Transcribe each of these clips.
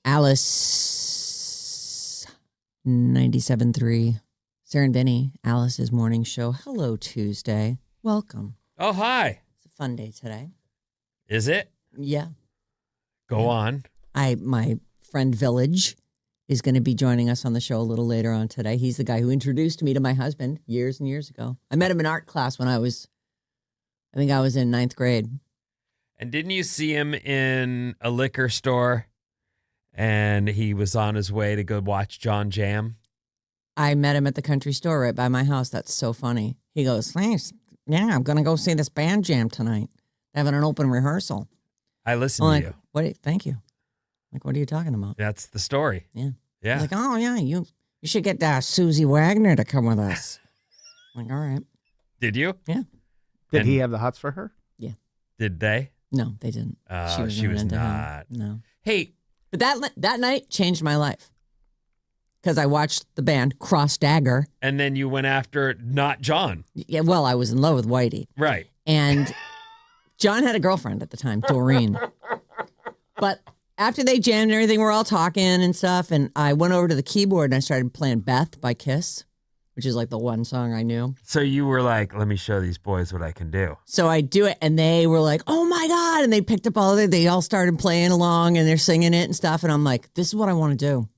Alice 97.3. Sarah Vinnie, Alice's morning show. Hello, Tuesday. Welcome. Oh, hi. It's a fun day today. Is it? Yeah. Go on. My friend Village is going to be joining us on the show a little later on today. He's the guy who introduced me to my husband years and years ago. I met him in art class when I think I was in 9th grade. And didn't you see him in a liquor store and he was on his way to go watch John Jam? I met him at the country store right by my house. That's so funny. He goes, thanks. Yeah, I'm going to go see this band jam tonight. They're having an open rehearsal. I listened to you. Thank you. Like, what are you talking about? That's the story. Yeah. Yeah. He's like, oh, yeah, you should get Susie Wagner to come with us. I'm like, all right. Did you? Yeah. Did he have the hots for her? Yeah. Did they? No, they didn't. She was into not. him. No. Hey. But that night changed my life. Because I watched the band Cross Dagger. And then you went after not John. Yeah, well, I was in love with Whitey. Right. And John had a girlfriend at the time, Doreen. But after they jammed and everything, we're all talking and stuff. And I went over to the keyboard and I started playing Beth by Kiss, which is like the one song I knew. So you were like, let me show these boys what I can do. So I do it and they were like, oh my God. And they picked up they all started playing along and they're singing it and stuff. And I'm like, this is what I want to do.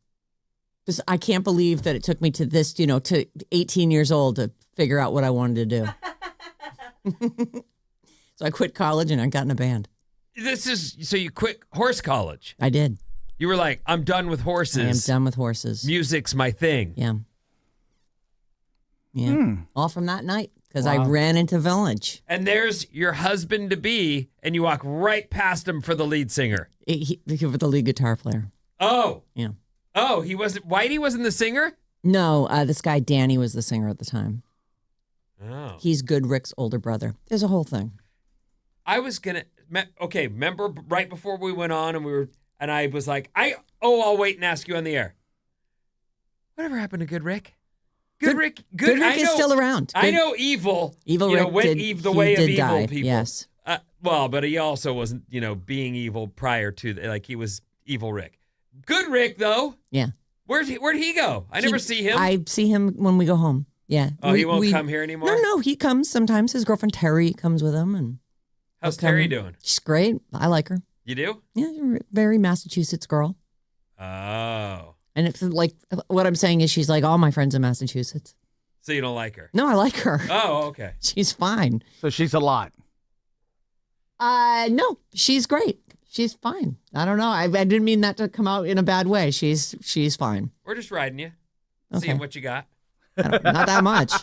I can't believe that it took me to this, to 18 years old to figure out what I wanted to do. So I quit college and I got in a band. So you quit horse college. I did. You were like, I'm done with horses. I am done with horses. Music's my thing. Yeah. Yeah. All from that night because I ran into Village. And there's your husband to be, and you walk right past him for the lead singer. He was the lead guitar player. Oh. Yeah. Oh, Whitey wasn't the singer? No, this guy Danny was the singer at the time. Oh. He's Good Rick's older brother. There's a whole thing. I was going to, remember right before we went on and I was like, I'll wait and ask you on the air. Whatever happened to Good Rick? Good Rick is still around. I know evil. Evil Rick went the way of evil die. people. Yes. But he also wasn't, being evil prior to, he was evil Rick. Good Rick, though. Yeah. Where'd he go? I never see him. I see him when we go home. Yeah. Oh, he won't come here anymore? No, he comes sometimes. His girlfriend Terry comes with him. And how's Terry doing? She's great. I like her. You do? Yeah, very Massachusetts girl. Oh. And it's like, what I'm saying is she's like all my friends in Massachusetts. So you don't like her? No, I like her. Oh, okay. She's fine. So she's a lot. No, she's great. She's fine. I don't know. I didn't mean that to come out in a bad way. She's fine. We're just riding you. Okay. Seeing what you got. Not that much.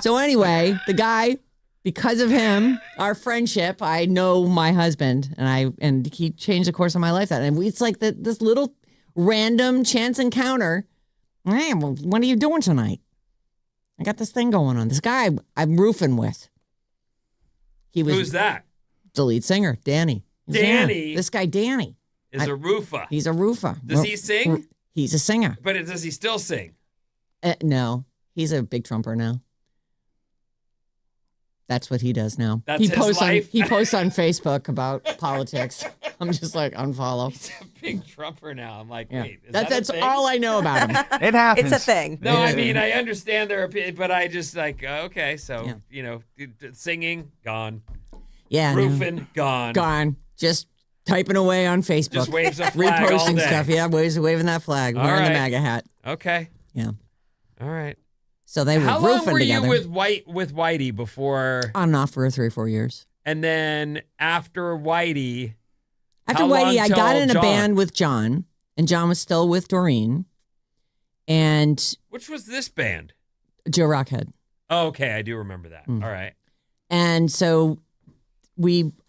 So anyway, the guy, because of him, our friendship, I know my husband, and he changed the course of my life. It's like this little random chance encounter. Hey, well, what are you doing tonight? I got this thing going on. This guy I'm roofing with. Who's that? The lead singer, Danny. Danny? Yeah, this guy, Danny. Is a roofer. He's a roofer. Does he sing? He's a singer. But does he still sing? No, he's a big trumper now. That's what he does now. That's his life? He posts on Facebook about politics. I'm just like, unfollow. He's a big trumper now. I'm like, yeah. wait, that's all I know about him. It happens. It's a thing. No, I mean, I understand their opinion, but I just like, okay, so, singing, gone. Yeah. Roofing, gone. Gone. Just typing away on Facebook. Just waves a flag all reposting day. stuff. Yeah, waving that flag. All wearing the right. MAGA hat. Okay. Yeah. All right. So they were How roofing long were together. you with Whitey before? On and off for 3 or 4 years. And then after Whitey. After Whitey, I got in a band with John, and John was still with Doreen. And which was this band? Joe Rockhead. Oh, okay, I do remember that. All right. And so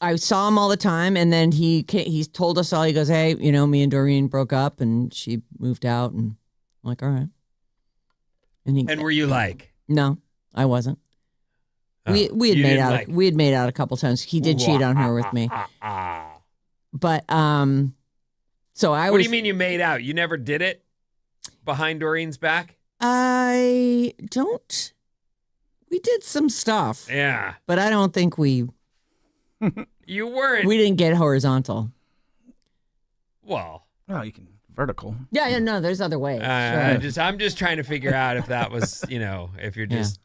I saw him all the time, and then he told us all. He goes, "Hey, me and Doreen broke up, and she moved out." And I'm like, "All right." And were you like? No, I wasn't. We had made out. Like, we had made out a couple times. He did cheat on her with me. But so I was. What do you mean you made out? You never did it behind Doreen's back? I don't. We did some stuff. Yeah. But I don't think we You weren't. didn't get horizontal. Well. No, you can vertical. Yeah, no, there's other ways. Sure. I'm just trying to figure out if that was, if you're just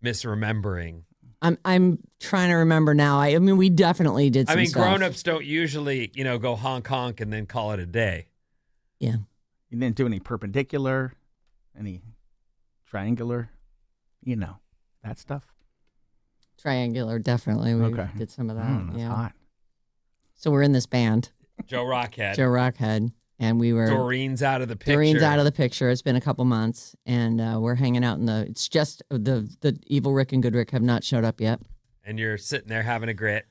misremembering. I'm trying to remember now. I mean, we definitely did some stuff. Grown-ups don't usually, go honk honk and then call it a day. Yeah. You didn't do any perpendicular, any triangular, that stuff. Triangular, definitely. We did some of that. That's hot. So we're in this band. Joe Rockhead. And we were. Doreen's out of the picture. It's been a couple months, and we're hanging out it's just the evil Rick and good Rick have not showed up yet. And you're sitting there having a grit.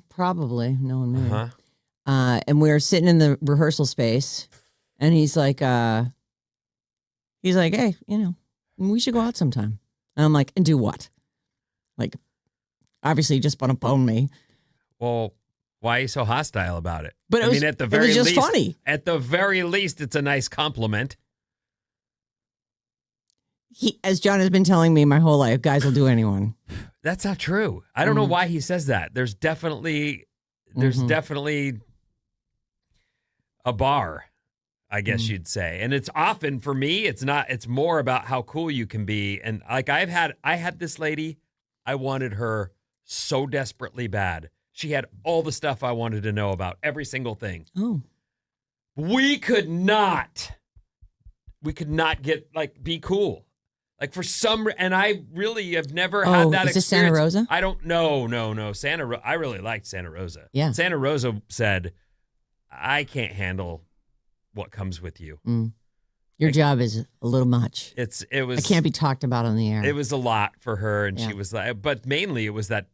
Probably knowing me. And we're sitting in the rehearsal space, and he's like, hey, we should go out sometime. And I'm like, and do what? Like, obviously, you just want to bone me. Well, why are you so hostile about it? But it was just funny. At the very least, it's a nice compliment. As John has been telling me my whole life, guys will do anyone. That's not true. I don't know why he says that. There's definitely a bar, I guess you'd say. And it's often, for me, it's more about how cool you can be. And like I had this lady, I wanted her so desperately bad. She had all the stuff I wanted to know about, every single thing. Oh. We could not get, be cool. Like for and I really have never had that experience. Is this Santa Rosa? I don't know. No. I really liked Santa Rosa. Yeah. Santa Rosa said, I can't handle what comes with you. Your job is a little much. It was. It can't be talked about on the air. It was a lot for her, and she was like, but mainly it was that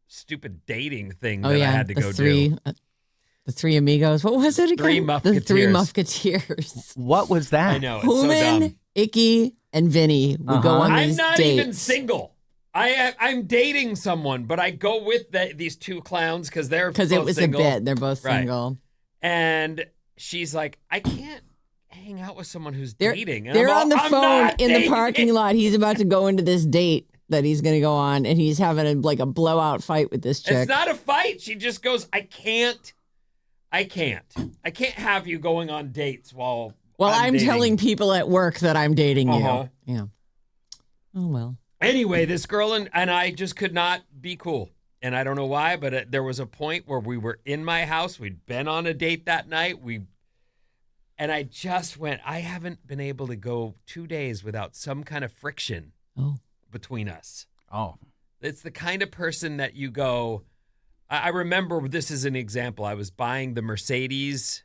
stupid dating thing that I had to go do. The Three Amigos. What was it again? Three Musketeers. The Three Musketeers. What was that? I know. It's so dumb. Icky, and Vinny would go on these dates. I'm not even single. I'm dating someone, but I go with these two clowns because they're both single. Because it was a bit. They're both single. Right. And she's like, I can't hang out with someone who's dating. And they're on the phone in the parking lot. He's about to go into this date that he's going to go on, and he's having a blowout fight with this chick. It's not a fight. She just goes, I can't have you going on dates while I'm dating. Telling people at work that I'm dating you. Yeah. Oh, well. Anyway, this girl and I just could not be cool. And I don't know why, but there was a point where we were in my house. We'd been on a date that night. And I just went, I haven't been able to go 2 days without some kind of friction between us. Oh. It's the kind of person that you go, I remember this is an example. I was buying the Mercedes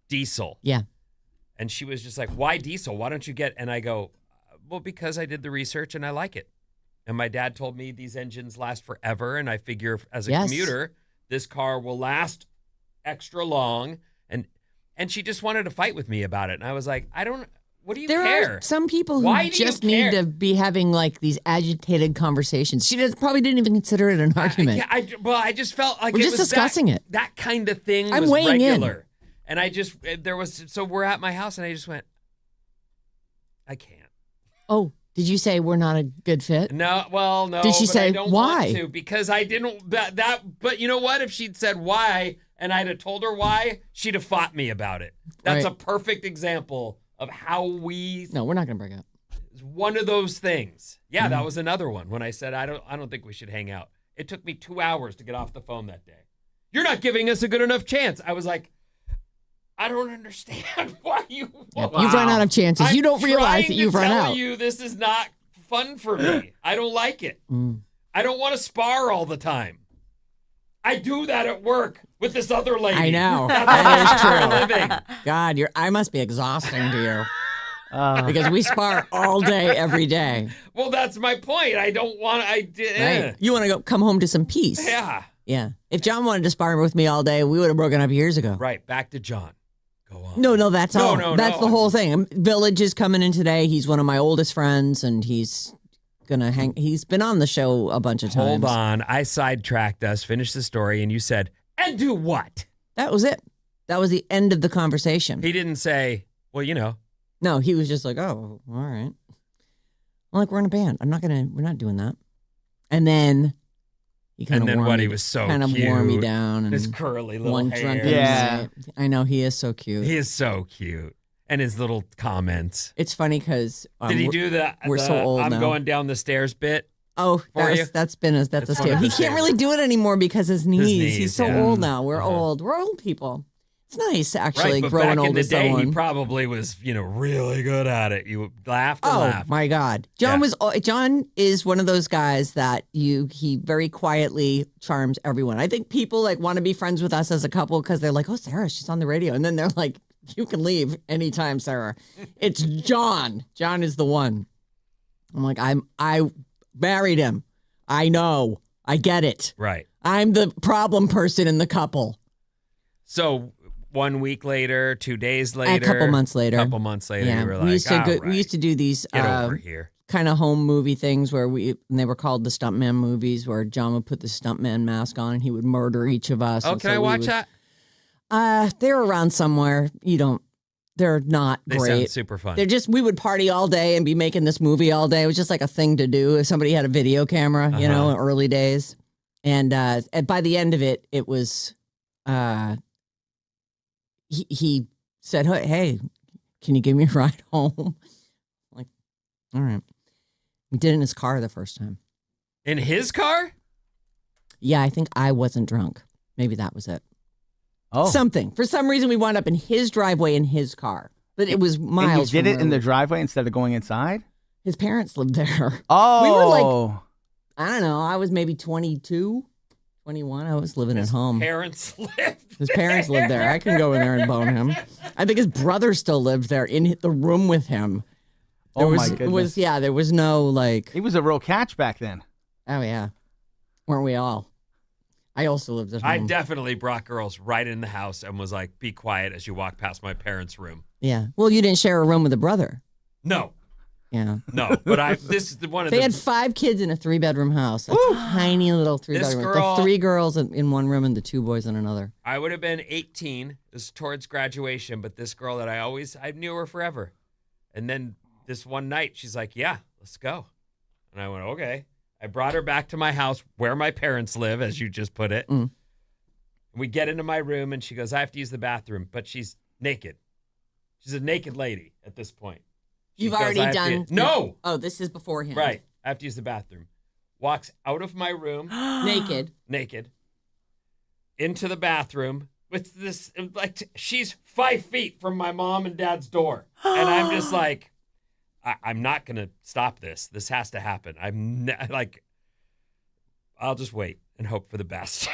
diesel. Yeah. And she was just like, why diesel? Why don't you get, and I go, well, because I did the research and I like it. And my dad told me these engines last forever. And I figure as a commuter, this car will last extra long. And she just wanted to fight with me about it. And I was like, what do you care? There are some people who just need to be having these agitated conversations. She probably didn't even consider it an argument. I just felt like we're just discussing it. That kind of thing I'm was weighing regular. In. And so we're at my house and I just went, I can't. Oh, did you say we're not a good fit? No, well, no. Did she say I don't why? Want to because I didn't, but you know what? If she'd said why and I'd have told her why, she'd have fought me about it. That's a perfect example of how we. No, we're not going to break up. It's one of those things. Yeah, that was another one. When I said, I don't think we should hang out. It took me 2 hours to get off the phone that day. You're not giving us a good enough chance. I was like, I don't understand why you. Yep. You've run out of chances. You don't realize that you've run out. I'm trying to tell you this is not fun for me. I don't like it. I don't want to spar all the time. I do that at work with this other lady. I know. That is true. Living. God, I must be exhausting to you. Because we spar all day, every day. Well, that's my point. I don't want. Right. You want to come home to some peace. Yeah. Yeah. If John wanted to spar with me all day, we would have broken up years ago. Right. Back to John. Go on. No, that's all. No, that's the whole thing. Village is coming in today. He's one of my oldest friends, and he's gonna hang. He's been on the show a bunch of times. Hold on. I sidetracked us, finished the story, and you said, and do what? That was it. That was the end of the conversation. He didn't say, well, No, he was just like, oh, all right. I'm like, we're in a band. We're not doing that. And then He kind And of then wore what? me, He was so kind of wore me cute. down and His curly little one hair. drunken Yeah. night. I know he is so cute. He is so cute. And his little comments. It's funny because Did he do we're so old I'm now. going down the stairs bit? Oh, for you? that's a That's one scale. of He his can't really do it anymore because his knees. He's knees, so yeah. old now. We're Uh-huh. old. We're old people. It's nice actually Right, but growing back old in the with day, someone. he probably was, really good at it. You laughed and Oh laughed. my God, John Yeah. John is one of those guys that he very quietly charms everyone. I think people like want to be friends with us as a couple because they're like, oh, Sarah, she's on the radio, and then they're like, you can leave anytime, Sarah. It's John. John is the one. I'm like, I married him. I know. I get it. Right. I'm the problem person in the couple. So 1 week later, 2 days later, A couple months later, you were like, we used to "All right, we used to do these get over here." kind of home movie things where and they were called the Stuntman movies, where John would put the Stuntman mask on and he would murder each of us. Oh, and can so I we watch would- that? They're around somewhere. They're not They great. sound super fun. They're just, we would party all day and be making this movie all day. It was just like a thing to do if somebody had a video camera, in early days. And by the end of it, it was, he said, hey, can you give me a ride home? Like, all right. We did it in his car the first time. In his car? Yeah, I think I wasn't drunk. Maybe that was it. Oh, Something. For some reason, we wound up in his driveway in his car. But it was and miles you did from it where in the driveway instead of going inside? his parents lived there. Oh, We were like- I don't know. I was maybe 22, 21. I was living at home. Parents lived. His parents lived there. I can go in there and bone him. I think his brother still lived there in the room with him. There Oh, my was, goodness. there was no like, He was a real catch back then. oh yeah. Weren't we all? I also lived at home. I definitely brought girls right in the house and was like, "Be quiet as you walk past my parents' room." Yeah. Well, you didn't share a room with a brother. No, Yeah. no. But this is one of They the. had 5 kids in a 3-bedroom house. A tiny little 3-bedroom. girl- The 3 girls in one room and the 2 boys in another. I would have been 18. It was towards graduation, but this girl that I knew her forever. And then this one night, she's like, "Yeah, let's go." And I went, "Okay." I brought her back to my house where my parents live, as you just put it. Mm. We get into my room, and she goes, "I have to use the bathroom," but she's naked. She's a naked lady at this point. She You've goes, already "I have done. to-" No. Oh, this is beforehand. Right. I have to use the bathroom. Walks out of my room Naked. into the bathroom with this, like, she's 5 feet from my mom and dad's door. And I'm just like, I'm not going to stop this. This has to happen. I'll just wait and hope for the best.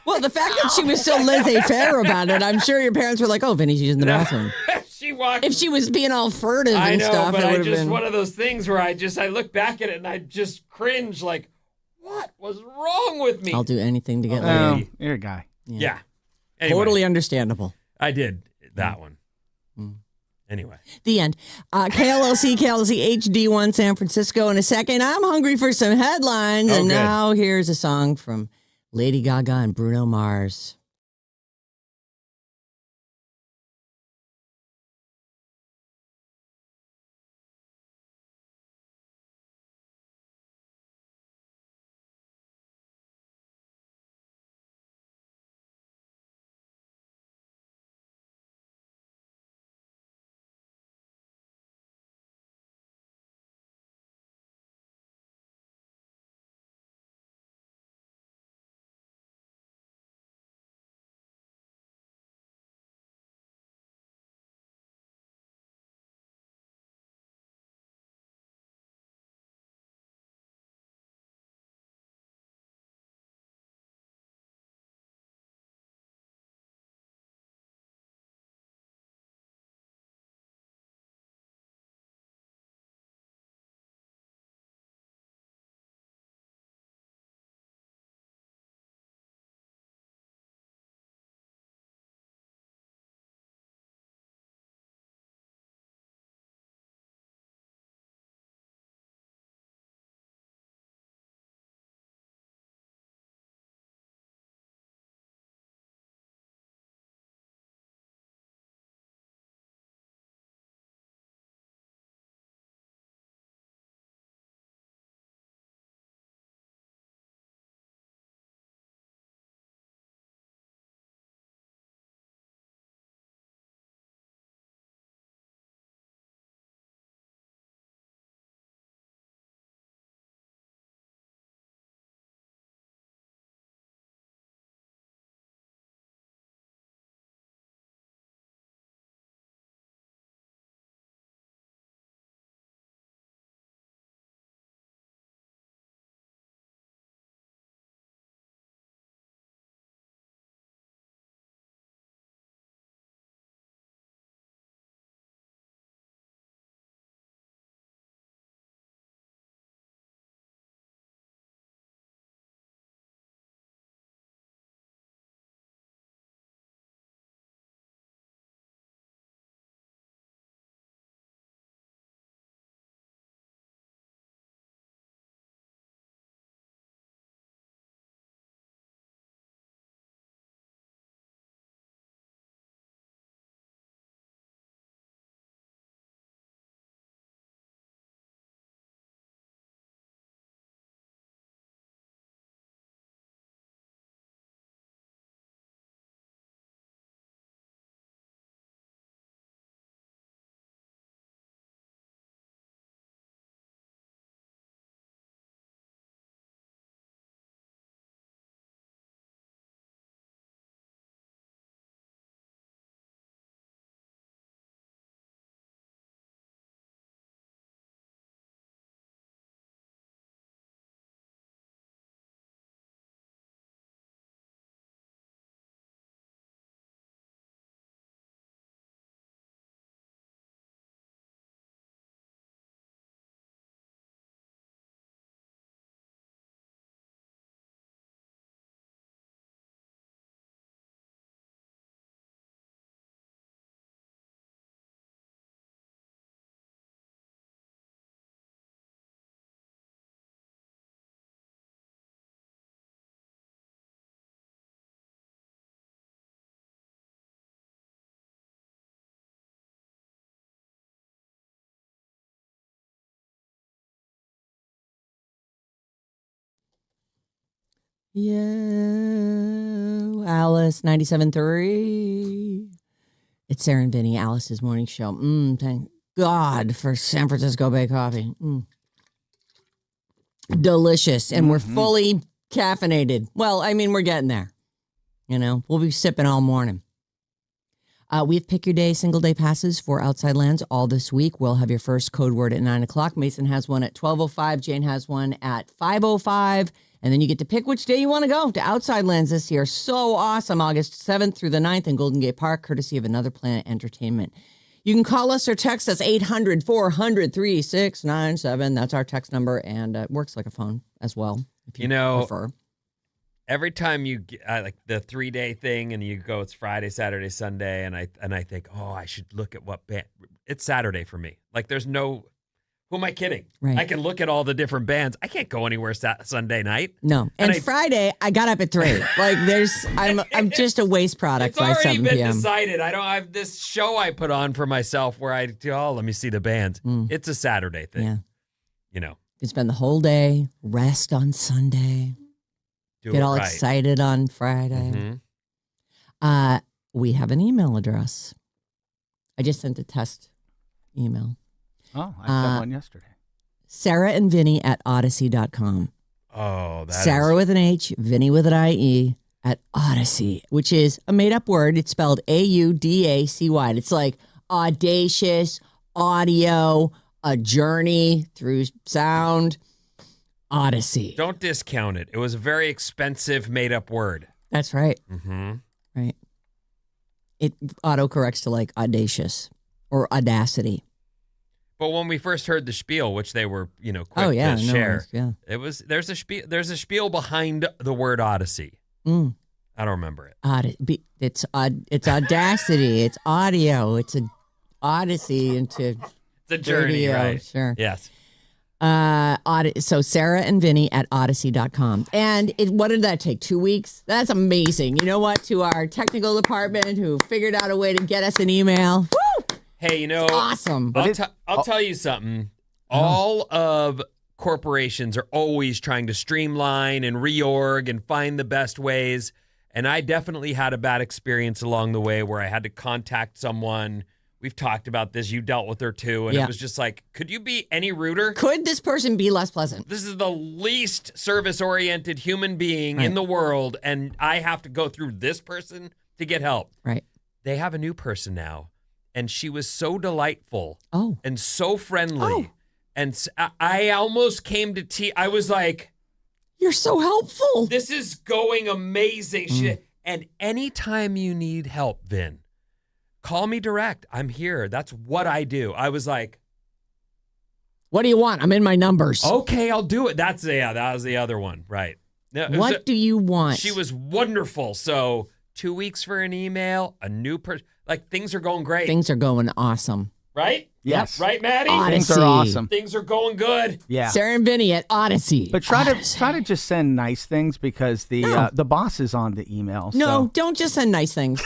Well, the fact that she was so laissez-faire about it, I'm sure your parents were like, "Oh, Vinny's using the bathroom." She walked. If she was being all furtive I and know, stuff, but it I would have just been. one of those things where I look back at it and I just cringe, like, what was wrong with me? I'll do anything to get laid. Oh, you're a guy. Yeah. Anyway, Totally understandable. I did that one. Mm. Anyway. The end. KLLC HD1 San Francisco. In a second, I'm hungry for some headlines. And good. now here's a song from Lady Gaga and Bruno Mars. Yeah, Alice 97.3. It's Sarah and Vinnie, Alice's morning show. Thank God for San Francisco Bay Coffee. Delicious. And we're fully caffeinated. Well, I mean, we're getting there. You know, we'll be sipping all morning. We've Pick Your Day single day passes for Outside Lands all this week. We'll have your first code word at 9 o'clock. Mason has one at 12:05. Jane has one at 5:05. And then you get to pick which day you want to go to Outside Lands this year. So awesome. August 7th through the 9th in Golden Gate Park, courtesy of Another Planet Entertainment. You can call us or text us 800-400-3697. That's our text number, and it works like a phone as well, if you prefer. Every time you get like the 3-day thing and you go, it's Friday, Saturday, Sunday, and I think, oh, I should look at what band. It's Saturday for me. Like there's no, who am I kidding? Right. I can look at all the different bands. I can't go anywhere Sunday night. No. And Friday, I got up at 3. Like I'm just a waste product by 7 p.m. It's already been decided. I don't have this show I put on for myself where let me see the bands. It's a Saturday thing. Yeah. You know. You spend the whole day, rest on Sunday. Get all excited on Friday. We have an email address. I just sent a test email. Oh, I sent one yesterday. Sarah and Vinnie at Odyssey.com. Oh, that's Sarah with an H, Vinnie with an IE at Odyssey, which is a made-up word. It's spelled Audacy. It's like audacious, audio, a journey through sound. Odyssey. Don't discount it. It was a very expensive made-up word. That's right. Right. It autocorrects to like audacious or audacity. But when we first heard the spiel, which they were, quick to share, there's a spiel behind the word Odyssey. I don't remember it. It's audacity. It's audio. It's an odyssey into the journey, radio. Right? Sure. Yes. So Sarah and Vinnie at Odyssey.com. And what did that take? 2 weeks? That's amazing. You know what? To our technical department who figured out a way to get us an email. Woo! Hey, it's awesome. I'll tell you something. All of corporations are always trying to streamline and reorg and find the best ways. And I definitely had a bad experience along the way where I had to contact someone. We've talked about this. You dealt with her too. And it was just like, could you be any ruder? Could this person be less pleasant? This is the least service-oriented human being in the world. And I have to go through this person to get help. Right. They have a new person now. And she was so delightful and so friendly. Oh. And I almost came to I was like, you're so helpful. This is going amazing. And anytime you need help, Vin, call me direct. I'm here. That's what I do. I was like, what do you want? I'm in my numbers. Okay, I'll do it. That was the other one. Right. What do you want? She was wonderful. So 2 weeks for an email, a new person. Like, things are going great. Things are going awesome. Right? Yes. Right, Maddie? Odyssey. Things are awesome. Things are going good. Yeah. Sarah and Vinnie at Odyssey. But try to just send nice things because the boss is on the email. No, don't just send nice things.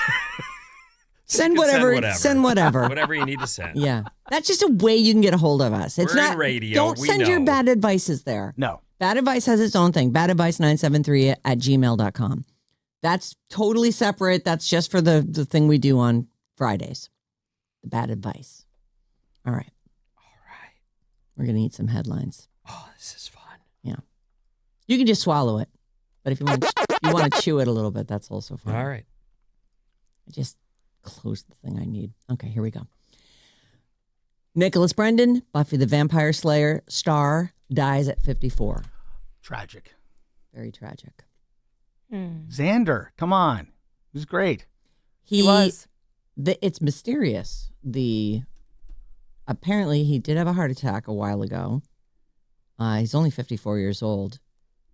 Send whatever. Send whatever. Whatever you need to send. Yeah. That's just a way you can get a hold of us. It's We're not in radio. Don't send your bad advices there. No. Bad advice has its own thing. Badadvice973 at gmail.com. That's totally separate. That's just for the thing we do on Fridays. The bad advice. All right. We're going to need some headlines. Oh, this is fun. Yeah. You can just swallow it. But if you want to chew it a little bit, that's also fine. All right. I just closed the thing I need. Okay, here we go. Nicholas Brendan, Buffy the Vampire Slayer star, dies at 54. Tragic. Very tragic. Xander, come on. It was great. He was. It's mysterious. Apparently, he did have a heart attack a while ago. He's only 54 years old.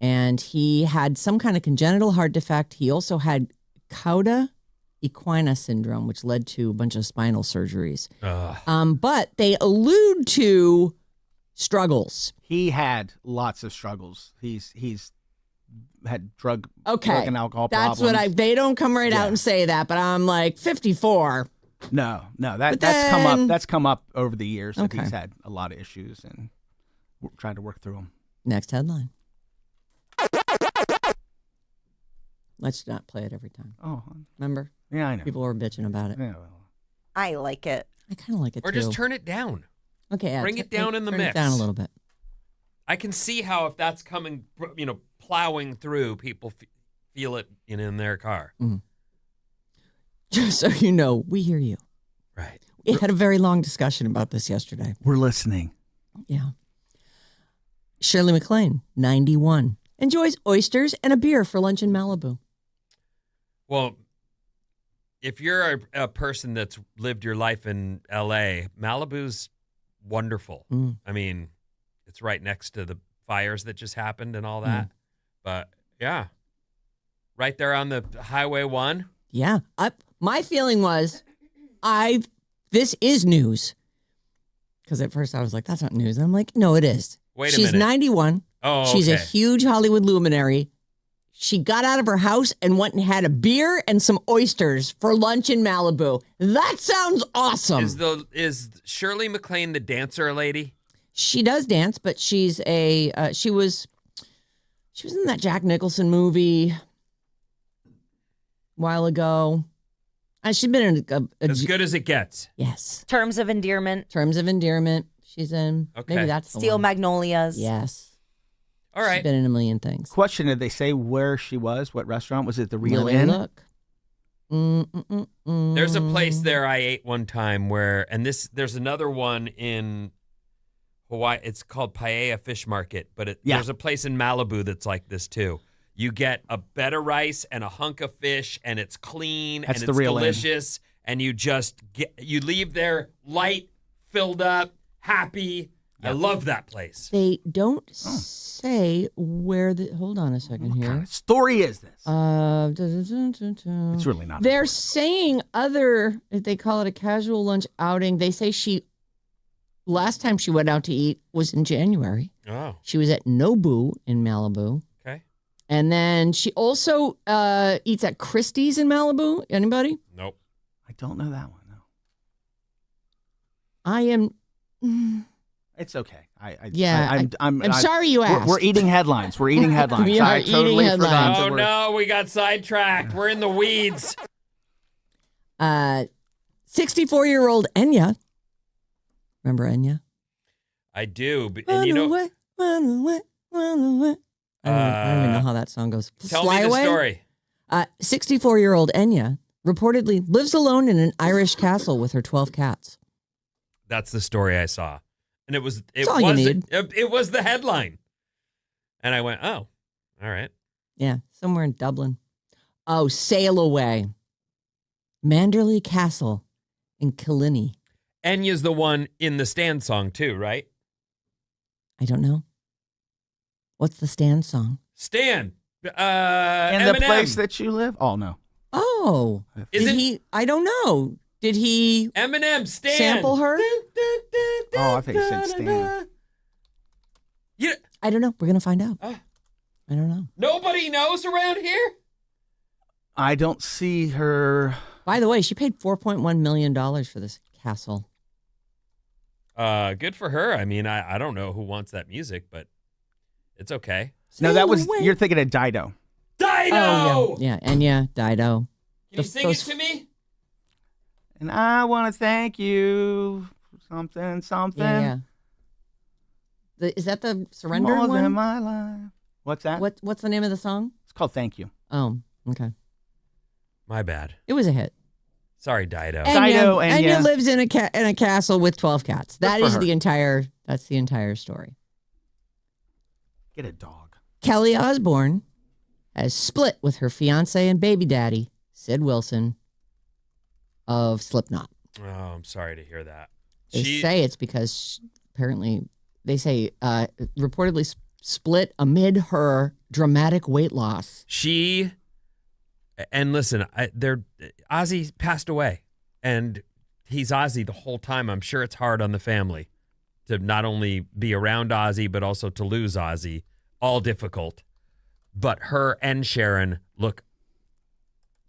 And he had some kind of congenital heart defect. He also had cauda equina syndrome, which led to a bunch of spinal surgeries. But they allude to struggles. He had lots of struggles. He's had drug and alcohol problems. That's what they don't come out and say that, but I'm like 54. No, that's come up over the years that he's had a lot of issues and we're trying to work through them. Next headline. Let's not play it every time. Oh, remember? Yeah, I know. People were bitching about it. Yeah, well. I like it. I kind of like it Or too. just turn it down. Okay, yeah, Bring it down in the turn mix. it down a little bit. I can see how if that's coming, plowing through, people feel it in their car. Mm. Just so you know, we hear you. Right. We had a very long discussion about this yesterday. We're listening. Yeah. Shirley MacLaine, 91, enjoys oysters and a beer for lunch in Malibu. Well, if you're a person that's lived your life in L.A., Malibu's wonderful. Mm. I mean, it's right next to the fires that just happened and all that. But, yeah, right there on the Highway 1. Yeah. My feeling was, this is news. Because at first I was like, that's not news. And I'm like, no, it is. Wait a She's minute. 91. Oh, okay. She's a huge Hollywood luminary. She got out of her house and went and had a beer and some oysters for lunch in Malibu. That sounds awesome. Is Shirley MacLaine the dancer lady? She does dance, but she's she was in that Jack Nicholson movie a while ago. And she's been in As good as it gets. Yes. Terms of Endearment. Terms of Endearment. She's in. Okay. Maybe that's the Steel one. Magnolias. Yes. All right. She's been in a million things. Question, did they say where she was? What restaurant? Was it the Real Let me Inn? look. There's a place there I ate one time there's another one in Hawaii. It's called Paella Fish Market, but there's a place in Malibu that's like this too. You get a bed of rice and a hunk of fish, and it's clean That's and the it's Real Inn. delicious, and you just you leave there light, filled up, happy. I love that place. They don't say where the. Hold on a second What here. kind of story is this? It's really not. They're saying they call it a casual lunch outing. They say last time she went out to eat was in January. Oh. She was at Nobu in Malibu. Okay. And then she also eats at Christie's in Malibu. Anybody? Nope. I don't know that one. No. I am. It's okay. I'm sorry you asked. We're eating headlines. We're eating headlines. We are I totally eating forgot. headlines. Oh no, we got sidetracked. We're in the weeds. 64-year-old Enya. Remember Enya? I do, and Run away, run away, run away. I don't even know how that song goes. Tell Fly me the away? story. 64-year-old Enya reportedly lives alone in an Irish castle with her 12 cats. That's the story I saw. And it was all you need. It was the headline. And I went, "Oh, all right." Yeah, somewhere in Dublin. Oh, Sail Away. Manderley Castle in Killiney. Enya's the one in the Stand song too, right? I don't know. What's the Stand song? Stan. In Eminem. the place that you live? Oh, no. Oh. Is he? I don't know. Did he Eminem, Stan. sample her? Oh, I think you said Stan. Yeah. I don't know. We're going to find out. I don't know. Nobody knows around here? I don't see her. By the way, she paid $4.1 million for this castle. Good for her. I mean, I don't know who wants that music, but it's okay. No, that was, you're thinking of Dido. Dido! Oh, yeah. Enya, Dido. Can you sing it to me? And I want to thank you for something. Yeah. Is that the Surrender More one? than my life. What's that? What's the name of the song? It's called Thank You. Oh, okay. My bad. It was a hit. Sorry, Dido. Dido, Enya. Enya lives in a castle with 12 cats. That for is her. that's the entire story. Get a dog. Kelly Osbourne has split with her fiance and baby daddy, Sid Wilson, of Slipknot. Oh, I'm sorry to hear that. They say it's because apparently they say reportedly split amid her dramatic weight loss. And listen, Ozzy passed away, and he's Ozzy the whole time. I'm sure it's hard on the family to not only be around Ozzy, but also to lose Ozzy. All difficult. But her and Sharon look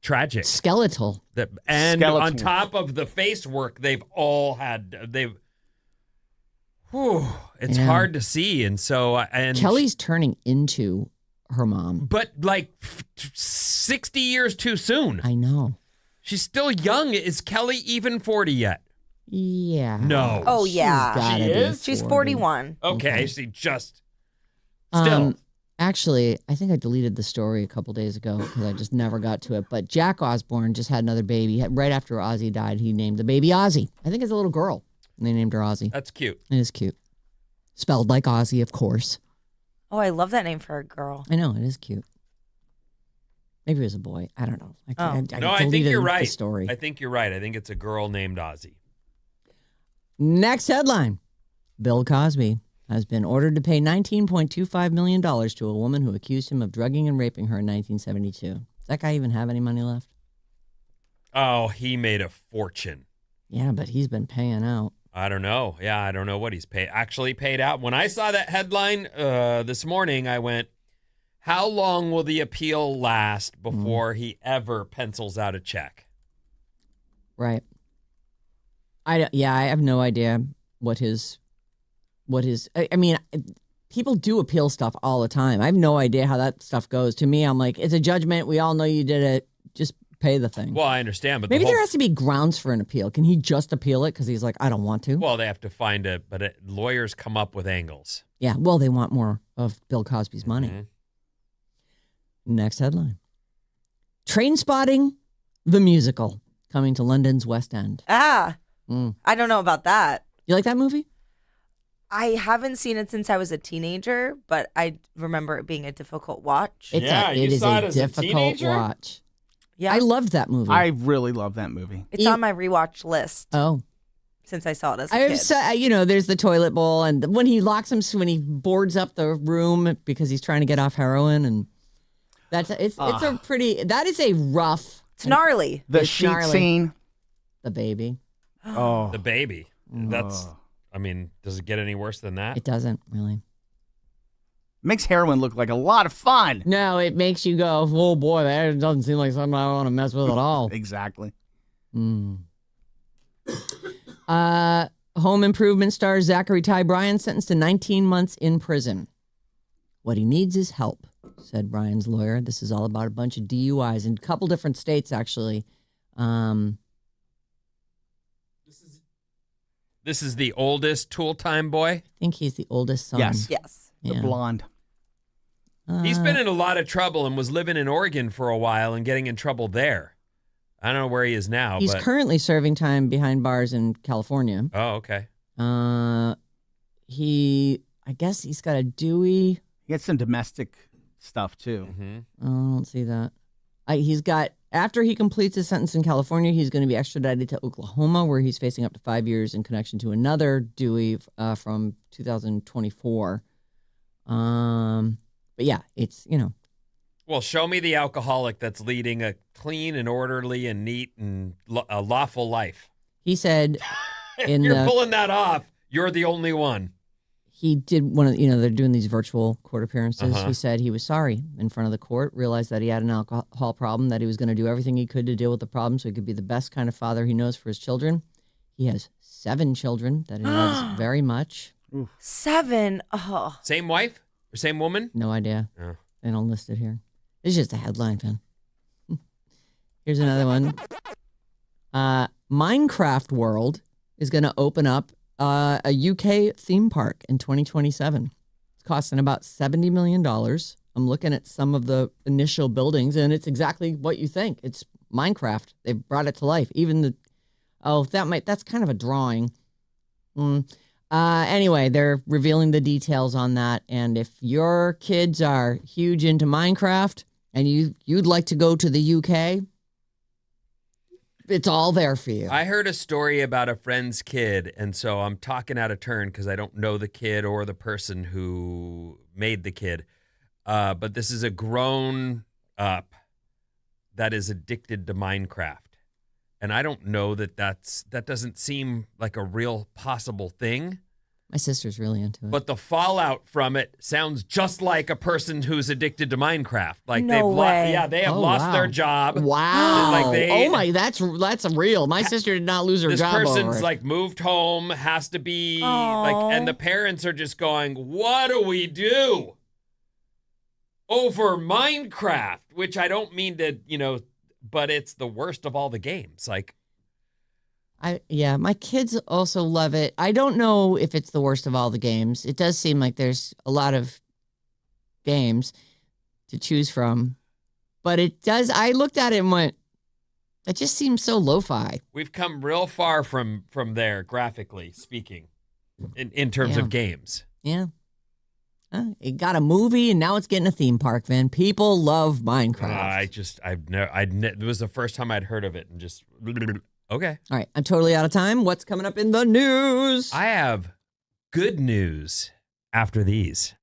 tragic. Skeletal. On top of the face work they've all had, it's hard to see. And so, Kelly's turning into her mom. But like 60 years too soon. I know. She's still young. Is Kelly even 40 yet? Yeah. No. Oh, yeah. She is? She's 41. Okay, she just still. Actually, I think I deleted the story a couple days ago because I just never got to it. But Jack Osbourne just had another baby. Right after Ozzy died, he named the baby Ozzy. I think it's a little girl. And they named her Ozzy. That's cute. It is cute. Spelled like Ozzy, of course. Oh, I love that name for a girl. I know, it is cute. Maybe it was a boy. I don't know. I think you're right. The story. I think you're right. I think it's a girl named Ozzy. Next headline. Bill Cosby has been ordered to pay $19.25 million to a woman who accused him of drugging and raping her in 1972. Does that guy even have any money left? Oh, he made a fortune. Yeah, but he's been paying out. I don't know. Yeah, I don't know what he's actually paid out. When I saw that headline this morning, I went, how long will the appeal last before he ever pencils out a check? Right. I have no idea what his, I mean, people do appeal stuff all the time. I have no idea how that stuff goes. To me, I'm like, it's a judgment. We all know you did it. Just pay the thing. Well, I understand, but maybe there has to be grounds for an appeal. Can he just appeal it because he's like, I don't want to? Well, they have to find lawyers come up with angles. Yeah, well, they want more of Bill Cosby's money. Mm-hmm. Next headline. Trainspotting, the musical, coming to London's West End. I don't know about that. You like that movie? I haven't seen it since I was a teenager, but I remember it being a difficult watch. It is a difficult watch. Yeah, I loved that movie. I really love that movie. It's on my rewatch list. Oh. Since I saw it as a kid. There's the toilet bowl, and when he locks him, when he boards up the room because he's trying to get off heroin, and that is a rough. It's gnarly. The sheet scene. The baby. Oh. The baby. That's, I mean, does it get any worse than that? It doesn't, really. Makes heroin look like a lot of fun. No, it makes you go, oh boy, that doesn't seem like something I want to mess with at all. Exactly. Home Improvement star Zachary Ty Bryan sentenced to 19 months in prison. What he needs is help, said Bryan's lawyer. This is all about a bunch of DUIs in a couple different states, actually. This is the oldest Tool Time boy? I think he's the oldest son. Yes. Yeah. The blonde. He's been in a lot of trouble and was living in Oregon for a while and getting in trouble there. I don't know where he is now. He's currently serving time behind bars in California. Oh, okay. I guess he's got a Dewey. He had some domestic stuff, too. Mm-hmm. Oh, I don't see that. After he completes his sentence in California, he's going to be extradited to Oklahoma, where he's facing up to 5 years in connection to another Dewey from 2024. But yeah, it's, Well, show me the alcoholic that's leading a clean and orderly and neat and a lawful life. He said, if you're pulling that off, you're the only one. He did one of, they're doing these virtual court appearances. Uh-huh. He said he was sorry in front of the court, realized that he had an alcohol problem, that he was going to do everything he could to deal with the problem so he could be the best kind of father he knows for his children. He has 7 children that he loves very much. 7? Oh. Same wife or same woman? No idea. Oh. They don't list it here. It's just a headline, Finn. Here's another one. Minecraft World is going to open up a UK theme park in 2027. It's costing about $70 million. I'm looking at some of the initial buildings, and it's exactly what you think. It's Minecraft. They've brought it to life. Even that's kind of a drawing. Anyway, they're revealing the details on that. And if your kids are huge into Minecraft and you'd like to go to the UK, it's all there for you. I heard a story about a friend's kid, and so I'm talking out of turn because I don't know the kid or the person who made the kid. But this is a grown up that is addicted to Minecraft. And I don't know that doesn't seem like a real possible thing. My sister's really into it. But the fallout from it sounds just like a person who's addicted to Minecraft. Like No way. They have lost their job. Wow. That's real. My sister did not lose her this job over person's it. like moved home, has to be Aww. like, and the parents are just going, what do we do? over Minecraft, which I don't mean to, but it's the worst of all the games. Like, my kids also love it. I don't know if it's the worst of all the games. It does seem like there's a lot of games to choose from, but it does. I looked at it and went, that just seems so lo-fi. We've come real far from there, graphically speaking, in terms of games. Yeah. It got a movie and now it's getting a theme park, Vin. People love Minecraft. It was the first time I'd heard of it and just, okay. All right. I'm totally out of time. What's coming up in the news? I have good news after these.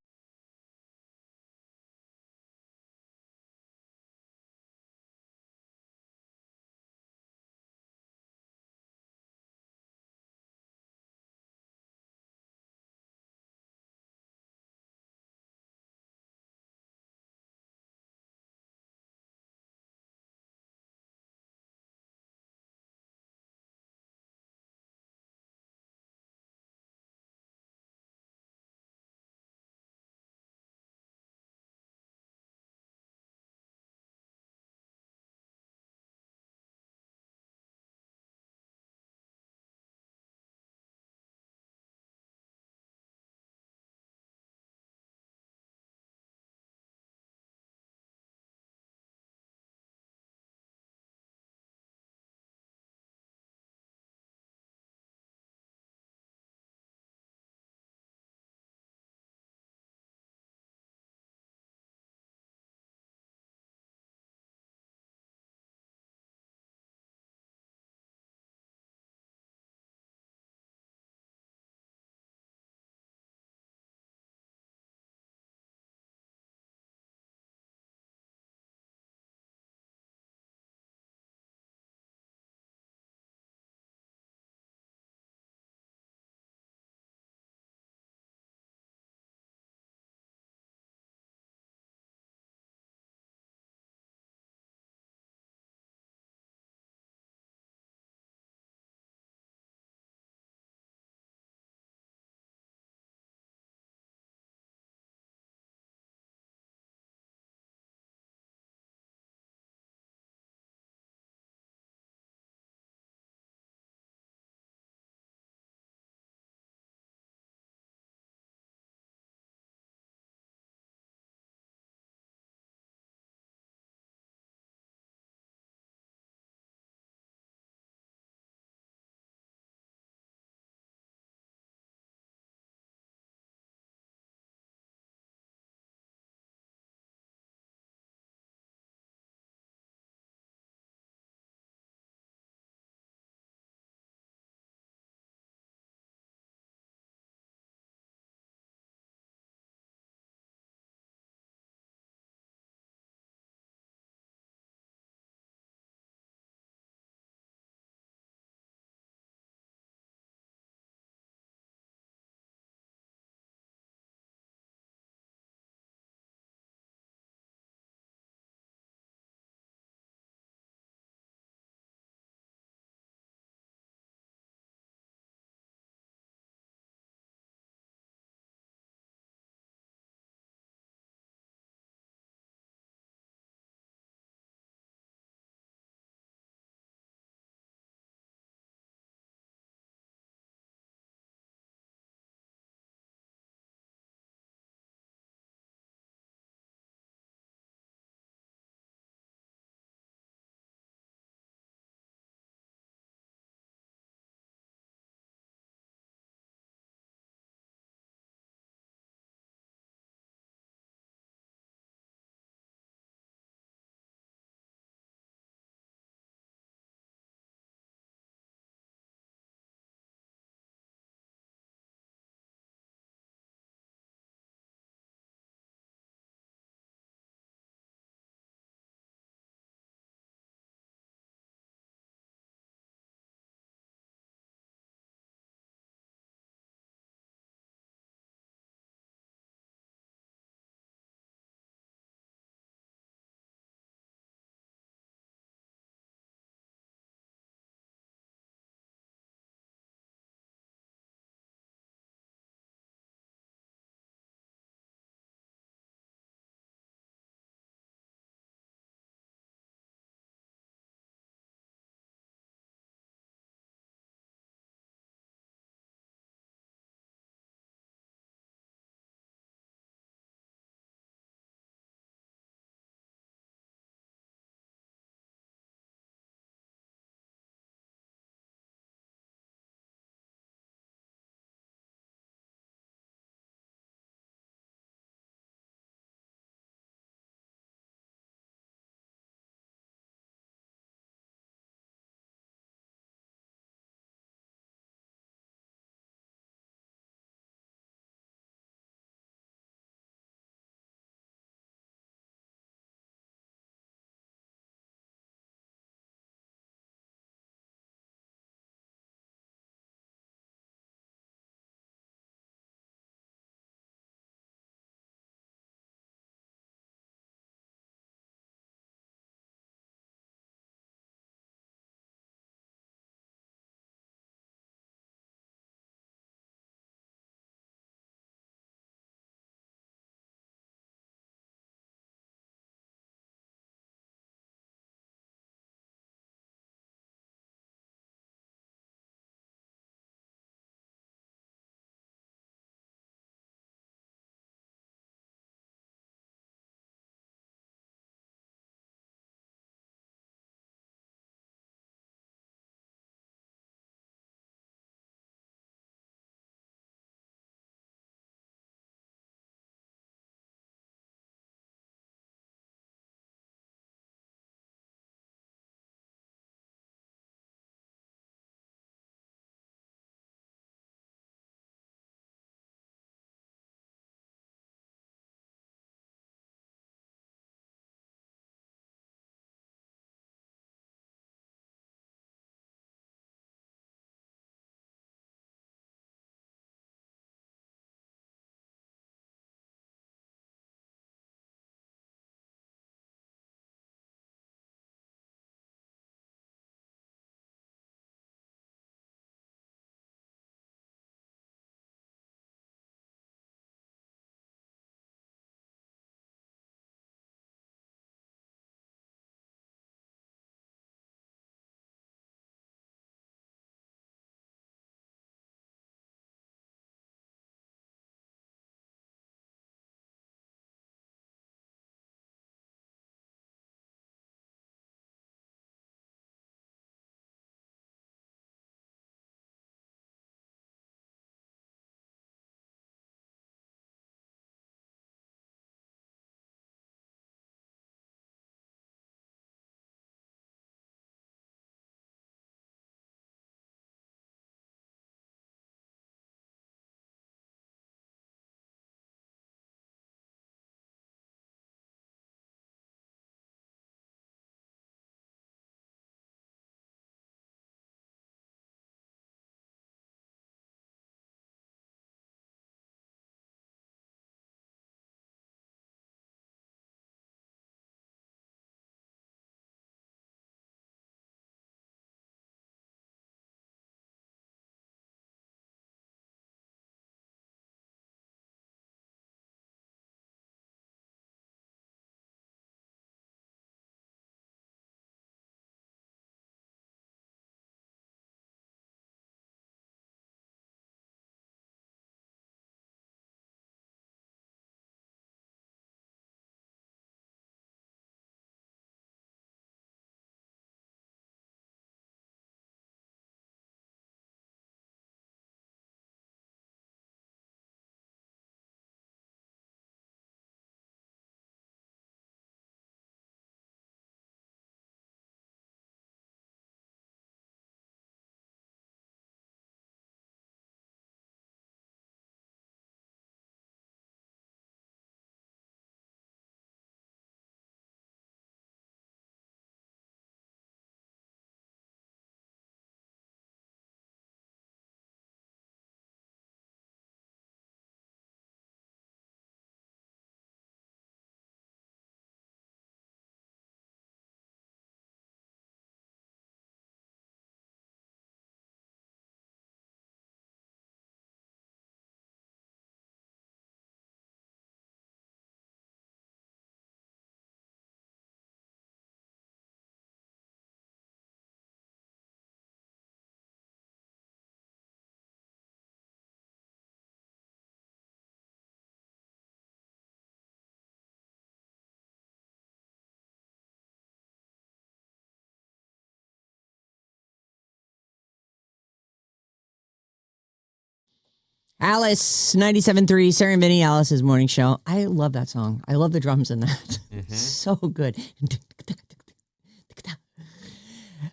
Alice, 97.3, Sarah Vinnie, Alice's morning show. I love that song. I love the drums in that. So good.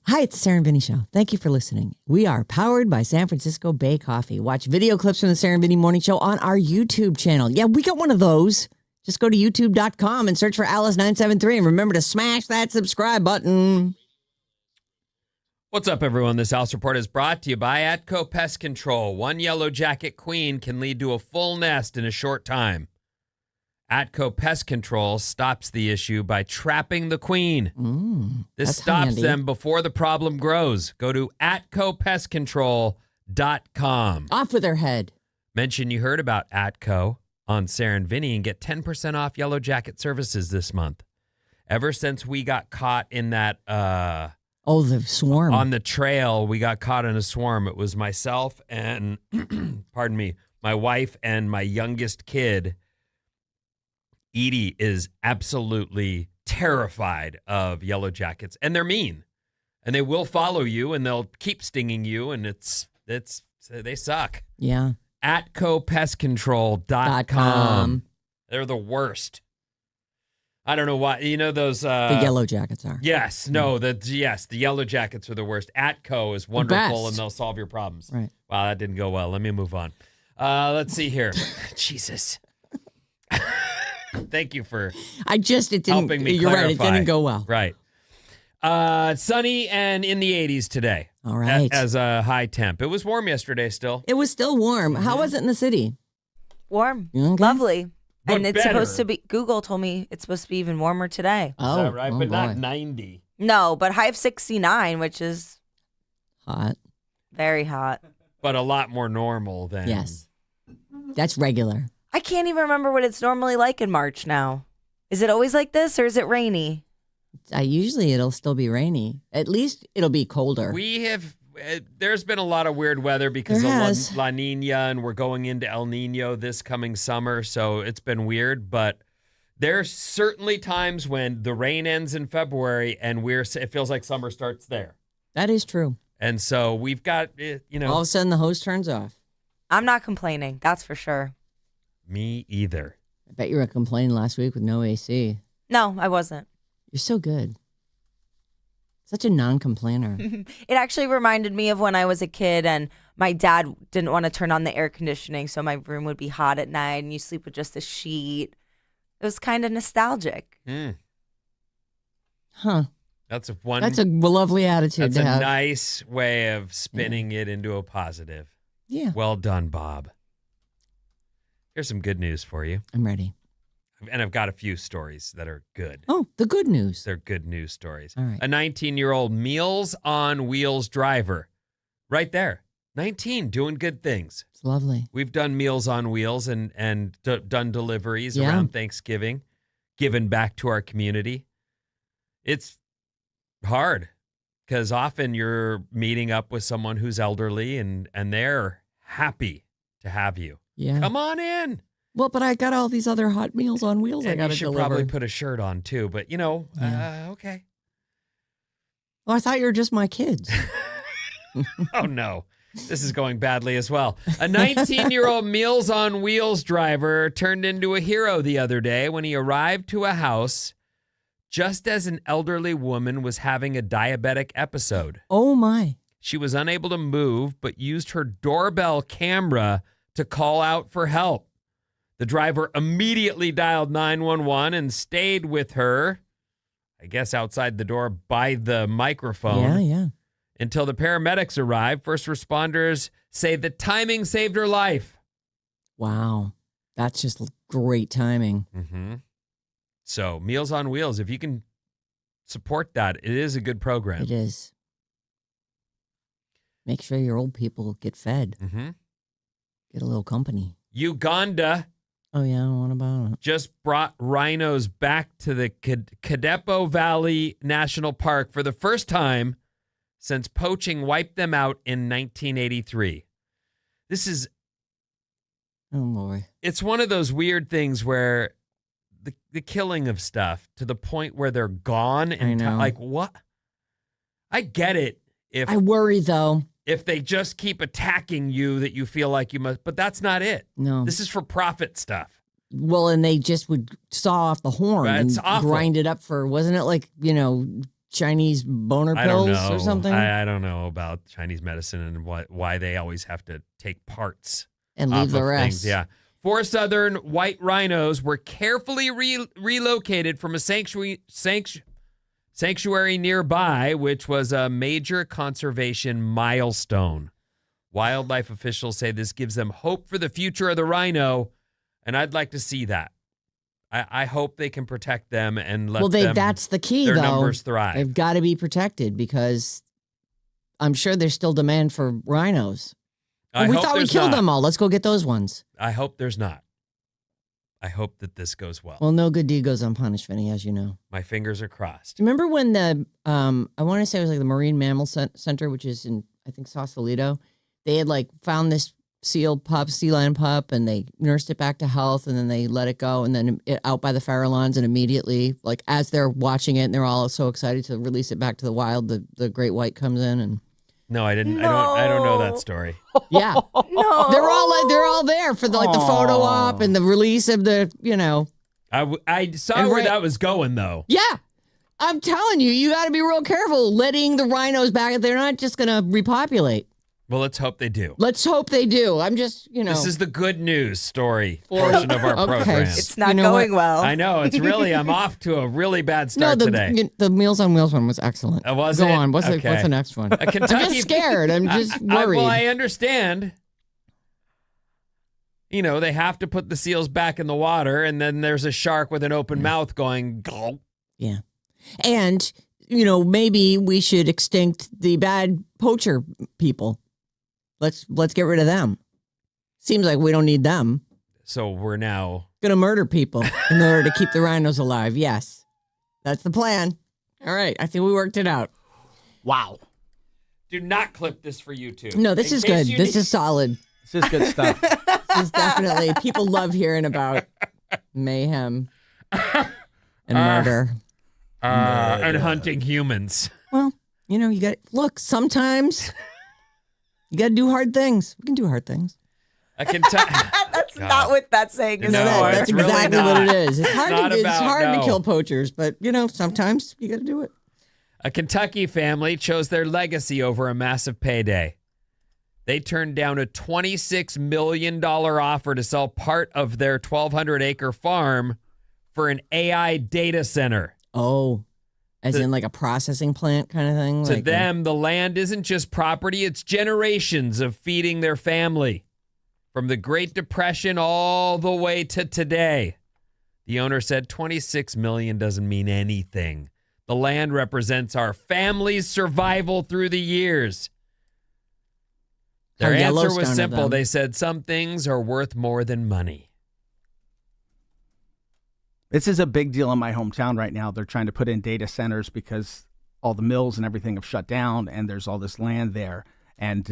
Hi, it's the Sarah Vinnie Show. Thank you for listening. We are powered by San Francisco Bay Coffee. Watch video clips from the Sarah Vinnie Morning Show on our YouTube channel. Yeah, we got one of those. Just go to youtube.com and search for Alice973 and remember to smash that subscribe button. What's up, everyone? This House Report is brought to you by Atco Pest Control. One yellow jacket queen can lead to a full nest in a short time. Atco Pest Control stops the issue by trapping the queen. This stops them before the problem grows. Go to atcopestcontrol.com. Off with their head. Mention you heard about Atco on Sarah and Vinnie and get 10% off Yellow Jacket services this month. Ever since we got caught in that... the swarm. On the trail, we got caught in a swarm. It was myself and, pardon me, my wife and my youngest kid. Edie is absolutely terrified of yellow jackets, and they're mean, and they will follow you, and they'll keep stinging you, and they suck. Yeah. AtcoPestControl.com. They're the worst. I don't know why. You know those the yellow jackets are. Yes. No, the yellow jackets are the worst. Atco is wonderful and they'll solve your problems. Right. Wow, that didn't go well. Let me move on. Let's see here. Jesus. Thank you for helping me You're clarify. right, it didn't go well. Right. Sunny and in the 80s today. All right. As a high temp. It was warm yesterday still. It was still warm. How was it in the city? Warm. Okay. Lovely. But and it's supposed to be, Google told me it's supposed to be even warmer today. Is that right? But not 90. No, but high of 69, which is hot. Very hot. But a lot more normal than. Yes. That's regular. I can't even remember what it's normally like in March now. Is it always like this or is it rainy? Usually it'll still be rainy. At least it'll be colder. There's been a lot of weird weather because of La Nina, and we're going into El Nino this coming summer, so it's been weird. But there's certainly times when the rain ends in February, and it feels like summer starts there. That is true. And so we've got, all of a sudden the hose turns off. I'm not complaining, that's for sure. Me either. I bet you were complaining last week with no AC. No, I wasn't. You're so good. Such a non-complainer. It actually reminded me of when I was a kid and my dad didn't want to turn on the air conditioning, so my room would be hot at night and you sleep with just a sheet. It was kind of nostalgic. Huh. That's a lovely attitude That's to a have. nice way of spinning it into a positive. Yeah. Well done, Bob. Here's some good news for you. I'm ready. And I've got a few stories that are good. Oh, the good news. They're good news stories. All right. A 19-year-old Meals on Wheels driver. Right there. 19, doing good things. It's lovely. We've done Meals on Wheels and done deliveries around Thanksgiving, given back to our community. It's hard because often you're meeting up with someone who's elderly and they're happy to have you. Yeah. Come on in. Well, but I got all these other hot meals on wheels I got to you should deliver. probably put a shirt on too, but okay. Well, I thought you were just my kids. Oh, no. This is going badly as well. A 19-year-old Meals on Wheels driver turned into a hero the other day when he arrived to a house just as an elderly woman was having a diabetic episode. Oh, my. She was unable to move, but used her doorbell camera to call out for help. The driver immediately dialed 911 and stayed with her, I guess outside the door by the microphone. Yeah. Until the paramedics arrived. First responders say the timing saved her life. Wow. That's just great timing. Mm-hmm. So Meals on Wheels, if you can support that, it is a good program. It is. Make sure your old people get fed. Mm-hmm. Get a little company. Uganda. Oh, yeah, what about it? Just brought rhinos back to the Kadepo Valley National Park for the first time since poaching wiped them out in 1983. This is... Oh, boy. It's one of those weird things where the killing of stuff to the point where they're gone. And I know. like, what? I get it. I worry, though. if they just keep attacking you that you feel like you must. But that's not it. No. This is for profit stuff. Well, and they just would saw off the horn It's and awful. grind it up for, wasn't it like, Chinese boner I don't pills know. or something? I don't know about Chinese medicine and why they always have to take parts And off leave the of rest. things. Yeah. 4 southern white rhinos were carefully relocated from a sanctuary nearby, which was a major conservation milestone. Wildlife officials say this gives them hope for the future of the rhino, and I'd like to see that. I hope they can protect them and let that's the key, their though. numbers thrive. They've got to be protected because I'm sure there's still demand for rhinos. We thought we killed them all. Let's go get those ones. I hope there's not. I hope that this goes well. Well, no good deed goes unpunished, Vinny, as you know. My fingers are crossed. Do you remember when I want to say it was like the Marine Mammal Center, which is in, I think, Sausalito, they had found this sea lion pup, and they nursed it back to health, and then they let it go, and then out by the Farallons, and immediately, as they're watching it, and they're all so excited to release it back to the wild, the great white comes in and... No, I didn't. I don't know that story. Yeah. No. They're all there for the photo op and the release of the, I saw where that was going, though. Yeah. I'm telling you, you got to be real careful letting the rhinos back. They're not just going to repopulate. Well, let's hope they do. Let's hope they do. I'm just, This is the good news story portion of our program. It's not going well. I know. It's really, I'm off to a really bad start today. The Meals on Wheels one was excellent. Was Go it? on. What's Okay. the next one? A Kentucky, I'm just scared. I'm just worried. Well, I understand. They have to put the seals back in the water, and then there's a shark with an open mouth going, gulp. Yeah. And, maybe we should extinct the bad poacher people. Let's get rid of them. Seems like we don't need them. So we're now going to murder people in order to keep the rhinos alive. Yes. That's the plan. All right. I think we worked it out. Wow. Do not clip this for YouTube. No, this is good. This is solid. This is good stuff. This is definitely, people love hearing about mayhem and murder. And hunting humans. Well, sometimes you got to do hard things. We can do hard things. That's not what that saying is. No, that's it's really exactly not. what it is. It's hard, It's to kill poachers, but, sometimes you got to do it. A Kentucky family chose their legacy over a massive payday. They turned down a $26 million offer to sell part of their 1,200-acre farm for an AI data center. Oh, as in a processing plant kind of thing? To them, the land isn't just property, it's generations of feeding their family. From the Great Depression all the way to today. The owner said $26 million doesn't mean anything. The land represents our family's survival through the years. Their answer was simple. They said some things are worth more than money. This is a big deal in my hometown right now. They're trying to put in data centers because all the mills and everything have shut down, and there's all this land there. And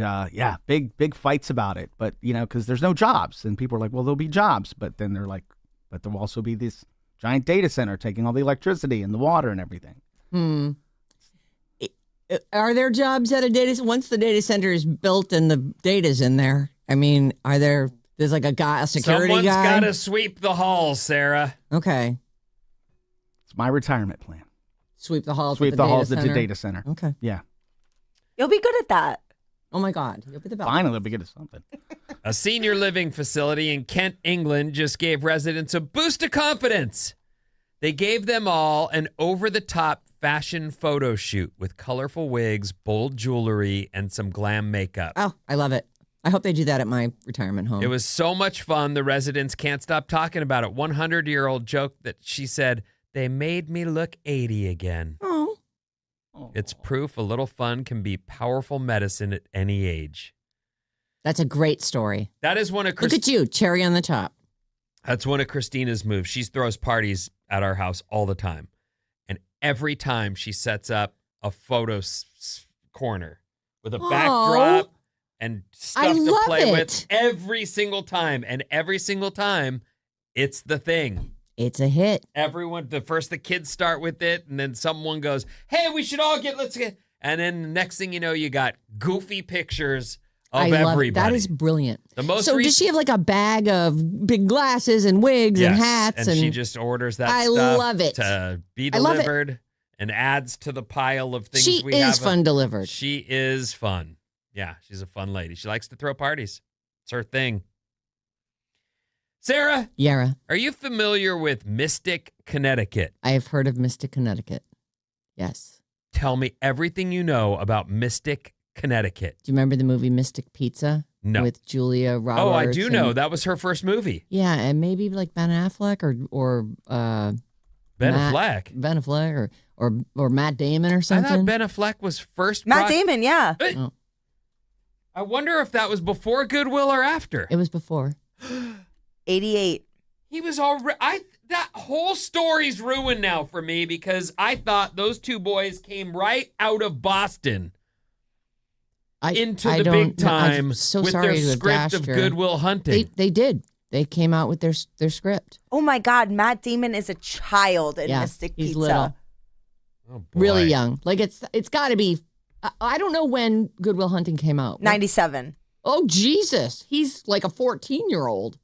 big fights about it. But, because there's no jobs. And people are like, well, there'll be jobs. But then they're like, but there will also be this giant data center taking all the electricity and the water and everything. Are there jobs at a data center? Once the data center is built and the data's in there, there's a security Someone's guy? got to sweep the halls, Sarah. Okay. It's my retirement plan. Sweep the halls Sweep at the the halls at data the data center. Okay. Yeah. You'll be good at that. Oh, my God. You'll be the best. Finally, they'll be good at something. A senior living facility in Kent, England just gave residents a boost of confidence. They gave them all an over-the-top fashion photo shoot with colorful wigs, bold jewelry, and some glam makeup. Oh, I love it. I hope they do that at my retirement home. It was so much fun, the residents can't stop talking about it. 100-year-old joked that she said, they made me look 80 again. Oh. It's proof a little fun can be powerful medicine at any age. That's a great story. That is one of Look at you, cherry on the top. That's one of Christina's moves. She throws parties at our house all the time. And every time she sets up a photo corner with a backdrop and stuff to play with every single time. And every single time, it's the thing. It's a hit. Everyone, the kids start with it, and then someone goes, hey, we should all let's get, And then the next thing you know, you got goofy pictures of I love everybody. it. That is brilliant. The most so does she have like a bag of big glasses and wigs and hats? And she just orders that I stuff love it. to be I love it. delivered and adds to the pile of things She we have. is fun delivered. She is fun. Yeah, she's a fun lady. She likes to throw parties. It's her thing. Sarah, Yara, are you familiar with Mystic, Connecticut? I have heard of Mystic, Connecticut. Yes. Tell me everything you know about Mystic, Connecticut. Do you remember the movie Mystic Pizza? No. With Julia Roberts. Oh, I do know. That was her first movie. Yeah, and maybe like Ben Affleck or Ben Affleck. Ben Affleck or Matt Damon or I something. thought Ben Affleck was first. Matt Damon, yeah. Oh. I wonder if that was before Goodwill or after. It was before. 88. He was already. That whole story's ruined now for me because I thought those two boys came right out of Boston into the big time I'm so with sorry their to have script dashed of her. Goodwill Hunting. They did. They came out with their script. Oh my God, Matt Damon is a child in Mystic he's Pizza. little. Oh, boy. Really young. Like it's got to be. I don't know when Goodwill Hunting came out. 97. Oh Jesus, he's like a 14-year-old.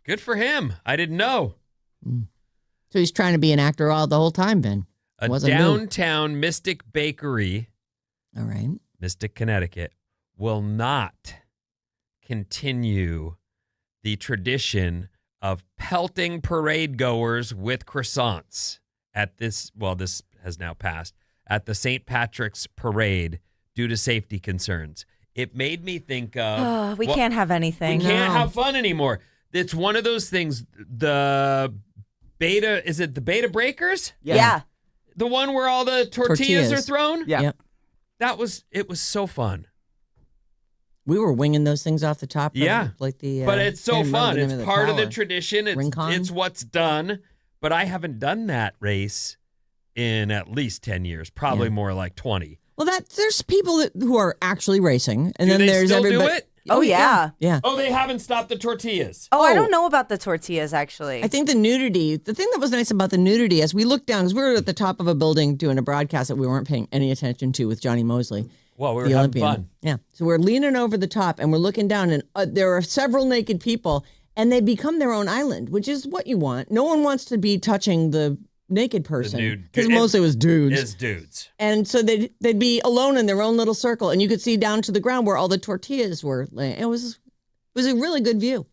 Good for him. I didn't know. So he's trying to be an actor all the whole time. Ben. A Wasn't new. downtown Mystic Bakery, All right. Mystic, Connecticut, will not continue the tradition of pelting parade goers with croissants at this has now passed, at the St. Patrick's Parade due to safety concerns. It made me think of... We can't have anything. We can't have fun anymore. It's one of those things, is it the Beta Breakers? Yeah. The one where all the tortillas are thrown? Yeah. Yep. It was so fun. We were winging those things off the top. Yeah. Of, like the. But it's so can't remember fun. the name It's of part of the tower. tradition. Rincon? It's what's done. But I haven't done that race in at least 10 years, probably more like 20. Well, there's people who are actually racing, and Do then they there's still do everybody. it? Oh, yeah. Yeah. Oh, they haven't stopped the tortillas. Oh, I don't know about the tortillas, actually. I think the nudity, the thing that was nice about the nudity, as we looked down, because we were at the top of a building doing a broadcast that we weren't paying any attention to with Johnny Mosley. Well, we were the having Olympian. fun. Yeah. So we're leaning over the top and we're looking down, and there are several naked people, and they become their own island, which is what you want. No one wants to be touching the naked person because mostly it was dudes. It's dudes. And so they'd be alone in their own little circle, and you could see down to the ground where all the tortillas were laying. It was a really good view.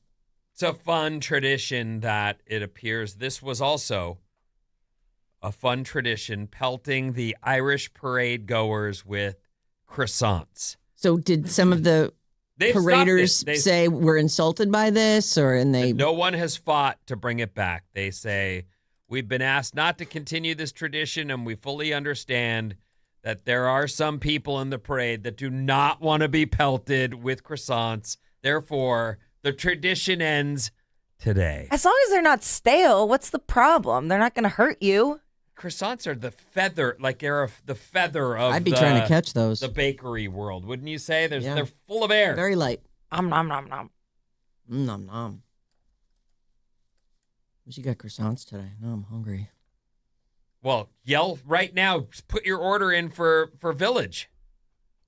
It's a fun tradition that it appears this was also a fun tradition, pelting the Irish parade goers with croissants. So did some of the They've stopped paraders it. say we're insulted by this, No one has fought to bring it back. They say, we've been asked not to continue this tradition, and we fully understand that there are some people in the parade that do not want to be pelted with croissants. Therefore, the tradition ends today. As long as they're not stale, what's the problem? They're not going to hurt you. Croissants are the feather, like they're the feather of I'd be trying to catch those. the bakery world, wouldn't you say? Yeah. They're full of air. Very light. Nom, nom, nom, nom. Nom nom. Wish you got croissants today. No, I'm hungry. Well, yell right now. Put your order in for Village.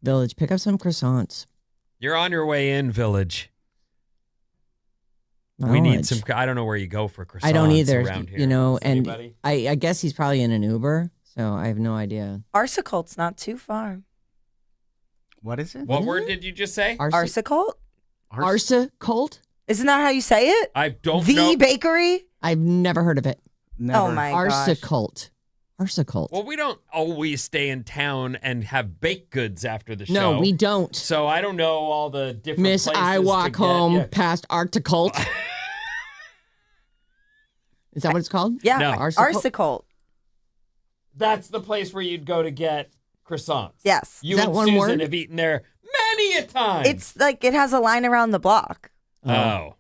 Village, pick up some croissants. You're on your way in, Village. We Village. need some. I don't know where you go for croissants. I don't either. Around here. You know, Does and anybody? I guess he's probably in an Uber, so I have no idea. Arsicult's not too far. What is it? What word did you just say? Arsicult? Arsa Colt? Isn't that how you say it? I don't the know. bakery? I've never heard of it. Never. Oh my gosh. Arsa Colt. Arsa Colt. Well, we don't always stay in town and have baked goods after the show. No, we don't. So I don't know all the different Miss, places I to walk get- home yeah. past Articult. Is that what it's called? Yeah, No. Arsicult. That's the place where you'd go to get croissants. Yes. You Is that and one Susan word? have eaten there many a time. It's like it has a line around the block, Oh.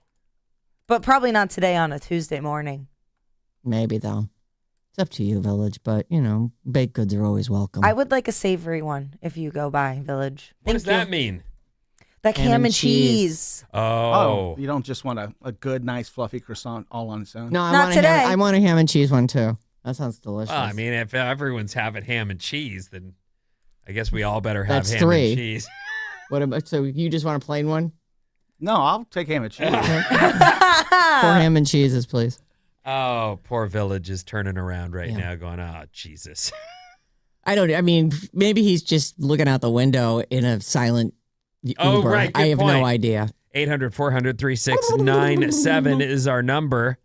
but probably not today on a Tuesday morning. Maybe, though. It's up to you, Village, but, you know, baked goods are always welcome. I would like a savory one if you go by Village. What does Thank that you. mean? Like ham and cheese. Oh. You don't just want a good, nice, fluffy croissant all on its own? No, Not today. I want a ham and cheese one, too. That sounds delicious. Well, I mean, if everyone's having ham and cheese, then I guess we all better have That's ham 3. and cheese. What about, so you just want a plain one? No, I'll take ham and cheese. 4 ham and cheeses, please. Oh, poor Village is turning around right Yeah. now going, oh, Jesus. I mean, maybe he's just looking out the window in a silent Uber. Oh, right. Good I have point. no idea. 800-400-3697 is our number.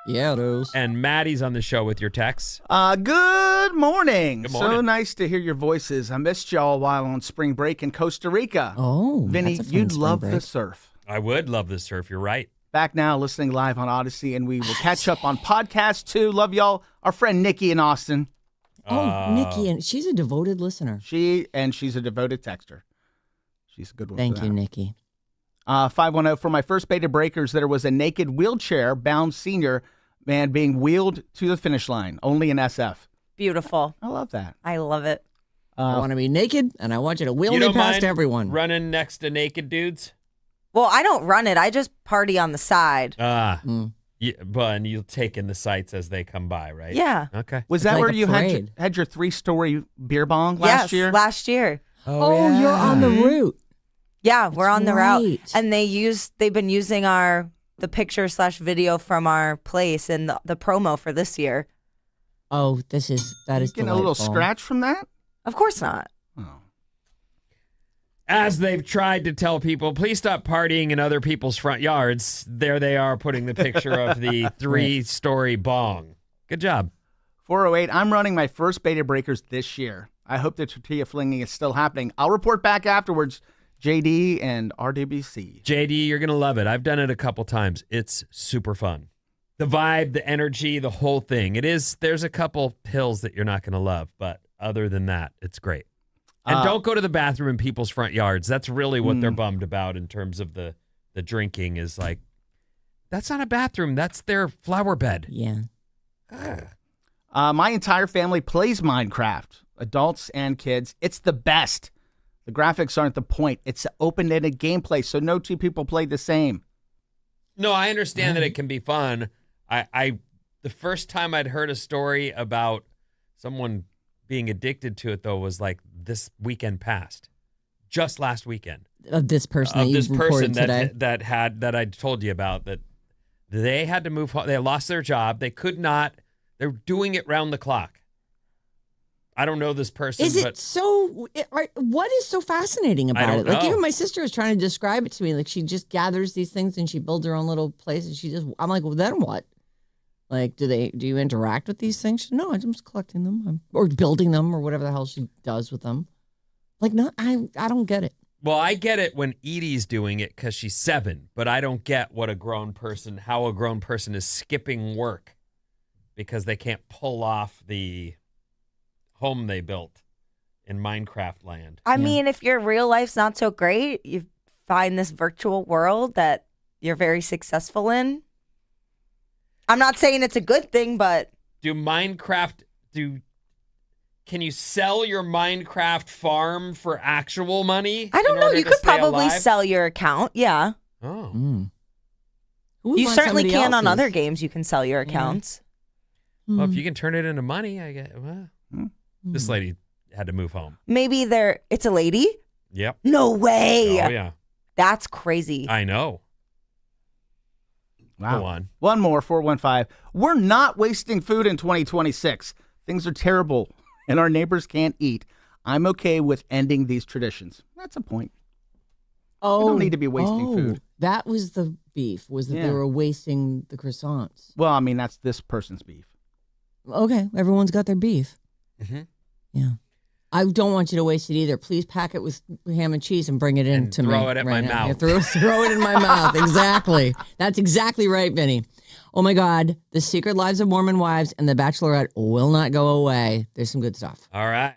Yeah, it is. And Maddie's on the show with your texts. Good morning. Good morning. So nice to hear your voices. I missed y'all while on spring break in Costa Rica. Oh, Vinny, that's a fun you'd spring love break. the surf. I would love the surf. You're right. Back now, listening live on Odyssey, and we will catch up on podcast too. Love y'all. Our friend Nikki in Austin. Oh, Nikki, and she's a devoted listener. She's a devoted texter. She's a good one. Thank for you, that. Nikki. 510, for my first Beta Breakers, there was a naked wheelchair-bound senior man being wheeled to the finish line, only in SF. Beautiful. I love that. I love it. I want to be naked, and I want you to wheel You me don't past mind everyone. running next to naked dudes? Well, I don't run it. I just party on the side. Mm. Yeah, but and you'll take in the sights as they come by, right? Yeah. Okay. Was It's that like where a you parade. had your 3-story beer bong last Yes, year? last year. Oh, you're on the route. Yeah, we're on the route. right. And they've been using the picture/video from our place in the promo for this year. Oh, that is Getting a little delightful. scratch from that? Of course not. Oh. As they've tried to tell people, please stop partying in other people's front yards, there they are putting the picture of the 3-story bong. Good job. 408, I'm running my first Beta Breakers this year. I hope the tortilla flinging is still happening. I'll report back afterwards. JD and RWBC. JD, you're going to love it. I've done it a couple times. It's super fun. The vibe, the energy, the whole thing. There's a couple pills that you're not going to love, but other than that, it's great. And don't go to the bathroom in people's front yards. That's really what they're bummed about in terms of the drinking is like, that's not a bathroom. That's their flower bed. Yeah. My entire family plays Minecraft, adults and kids. It's the best. The graphics aren't the point. It's open-ended gameplay, so no two people play the same. No, I understand that it can be fun. I the first time I'd heard a story about someone being addicted to it, though, was like this weekend past, just last weekend. Of this person Of that this you person reported today. that I told you about, that they had to move home. They lost their job. They could not. They're doing it round the clock. I don't know this person, Is it but so? What is so fascinating about don't it? Like know. even my sister was trying to describe it to me. Like she just gathers these things and she builds her own little place. And I'm like, well, then what? Like, do you interact with these things? She said, no, I'm just collecting them or building them or whatever the hell she does with them. Like, no, I don't get it. well, I get it when Edie's doing it because she's 7, but I don't get how a grown person is skipping work because they can't pull off the home they built in Minecraft land. I mean, if your real life's not so great, you find this virtual world that you're very successful in. I'm not saying it's a good thing, but Can you sell your Minecraft farm for actual money? I don't in know. order You to could stay probably alive? sell your account. Yeah. Oh. Mm. Who would You want certainly somebody can on else's? other games. You can sell your accounts. Well, if you can turn it into money, I get. Well, Hmm. this lady had to move home. Maybe it's a lady? Yep. No way. Oh yeah. That's crazy. I know. Wow. Go on. One more, 415. We're not wasting food in 2026. Things are terrible, and our neighbors can't eat. I'm okay with ending these traditions. That's a point. Oh, We don't need to be wasting food. That was the beef, was that Yeah. they were wasting the croissants. Well, I mean, that's this person's beef. Okay, everyone's got their beef. Mm-hmm. Yeah. I don't want you to waste it either. Please pack it with ham and cheese and bring it in And to me. throw it at my now. mouth. Yeah, throw it in my mouth. Exactly. That's exactly right, Vinny. Oh my God. The Secret Lives of Mormon Wives and The Bachelorette will not go away. There's some good stuff. All right.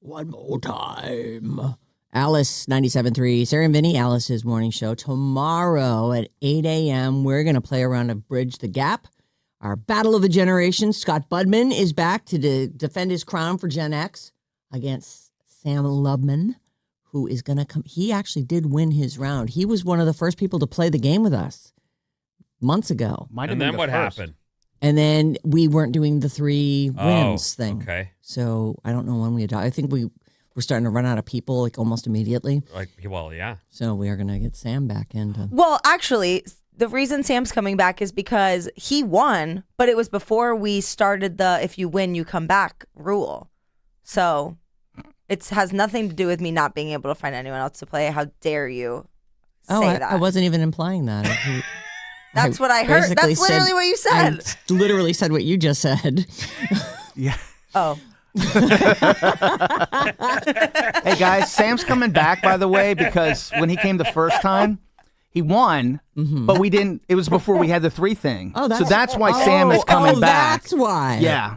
One more time. Alice 97.3, Sarah and Vinnie, Alice's morning show. Tomorrow at 8 a.m., we're going to play around to Bridge the Gap. Our Battle of the Generations. Scott Budman is back to defend his crown for Gen X against Sam Lubman, who is going to come. He actually did win his round. He was one of the first people to play the game with us months ago. And then what happened? And then we weren't doing the 3 wins thing. Okay. So I don't know when we I think we're starting to run out of people like almost immediately. Well, yeah. So we are going to get Sam back into. Well, actually, the reason Sam's coming back is because he won, but it was before we started the if you win, you come back rule. So it has nothing to do with me not being able to find anyone else to play. How dare you say that? I wasn't even implying that. That's what I heard. That's literally what you said. I literally said what you just said. Yeah. Oh. Hey, guys, Sam's coming back, by the way, because when he came the first time, he won, but we didn't. It was before we had the 3 thing. Oh, so that's why Sam is coming back. That's why. Yeah.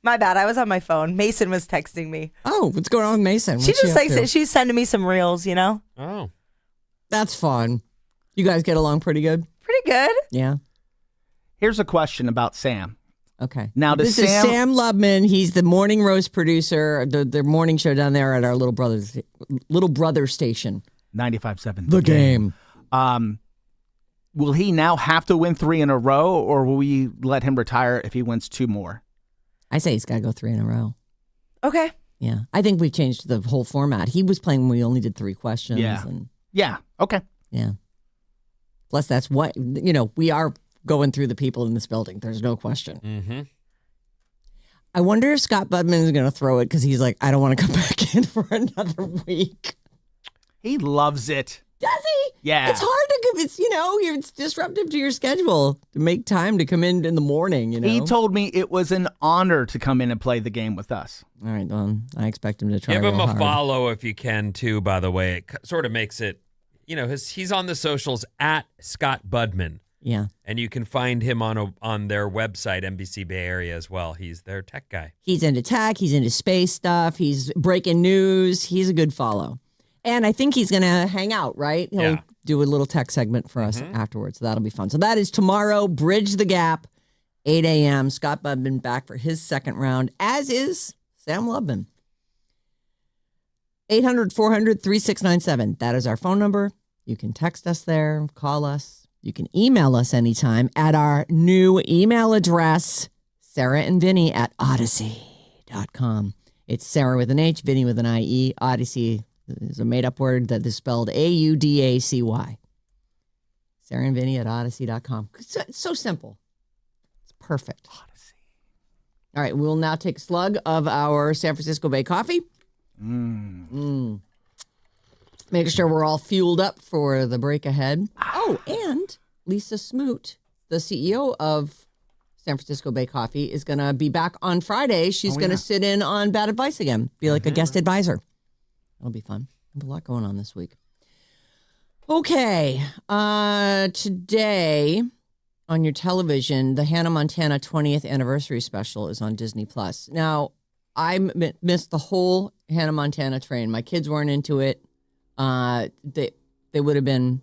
My bad. I was on my phone. Mason was texting me. Oh, what's going on with Mason? She just likes it. She's sending me some reels, you know? Oh. That's fun. You guys get along pretty good? Pretty good. Yeah. Here's a question about Sam. Okay. Now, this is Sam Lubman. He's the morning roast producer, the morning show down there at our little brother station. 95.7. The game. Will he now have to win 3 in a row, or will we let him retire if he wins 2 more? I say he's got to go 3 in a row. Okay. Yeah. I think we've changed the whole format. He was playing when we only did 3 questions. Yeah. And, yeah. Okay. yeah. Plus, that's what, we are going through the people in this building. There's no question. Mm-hmm. I wonder if Scott Budman is going to throw it because he's like, I don't want to come back in for another week. He loves it. Does he? Yeah. It's hard to, it's disruptive to your schedule to make time to come in the morning, He told me it was an honor to come in and play the game with us. All right, well, I expect him to try Give him real a hard. follow if you can, too, by the way. It sort of makes it, he's on the socials at Scott Budman. Yeah. And you can find him on their website, NBC Bay Area, as well. He's their tech guy. He's into tech. He's into space stuff. He's breaking news. He's a good follow. And I think he's going to hang out, right? He'll do a little tech segment for us afterwards. So that'll be fun. So that is tomorrow, Bridge the Gap, 8 a.m. Scott Budman back for his second round, as is Sam Lubman. 800-400-3697. That is our phone number. You can text us there, call us. You can email us anytime at our new email address, sarahandvinny@odyssey.com. It's Sarah with an H, Vinny with an I-E. Odyssey is a made-up word that is spelled A-U-D-A-C-Y. sarahandvinny@odyssey.com. It's so simple. It's perfect. Odyssey. All right, we'll now take a slug of our San Francisco Bay coffee. Making sure we're all fueled up for the break ahead. Oh, and Lisa Smoot, the CEO of San Francisco Bay Coffee, is going to be back on Friday. She's going to sit in on Bad Advice again, be like a guest advisor. That'll be fun. There's a lot going on this week. Okay. Today on your television, the Hannah Montana 20th anniversary special is on Disney+. Now, I missed the whole Hannah Montana train. My kids weren't into it. They would have been,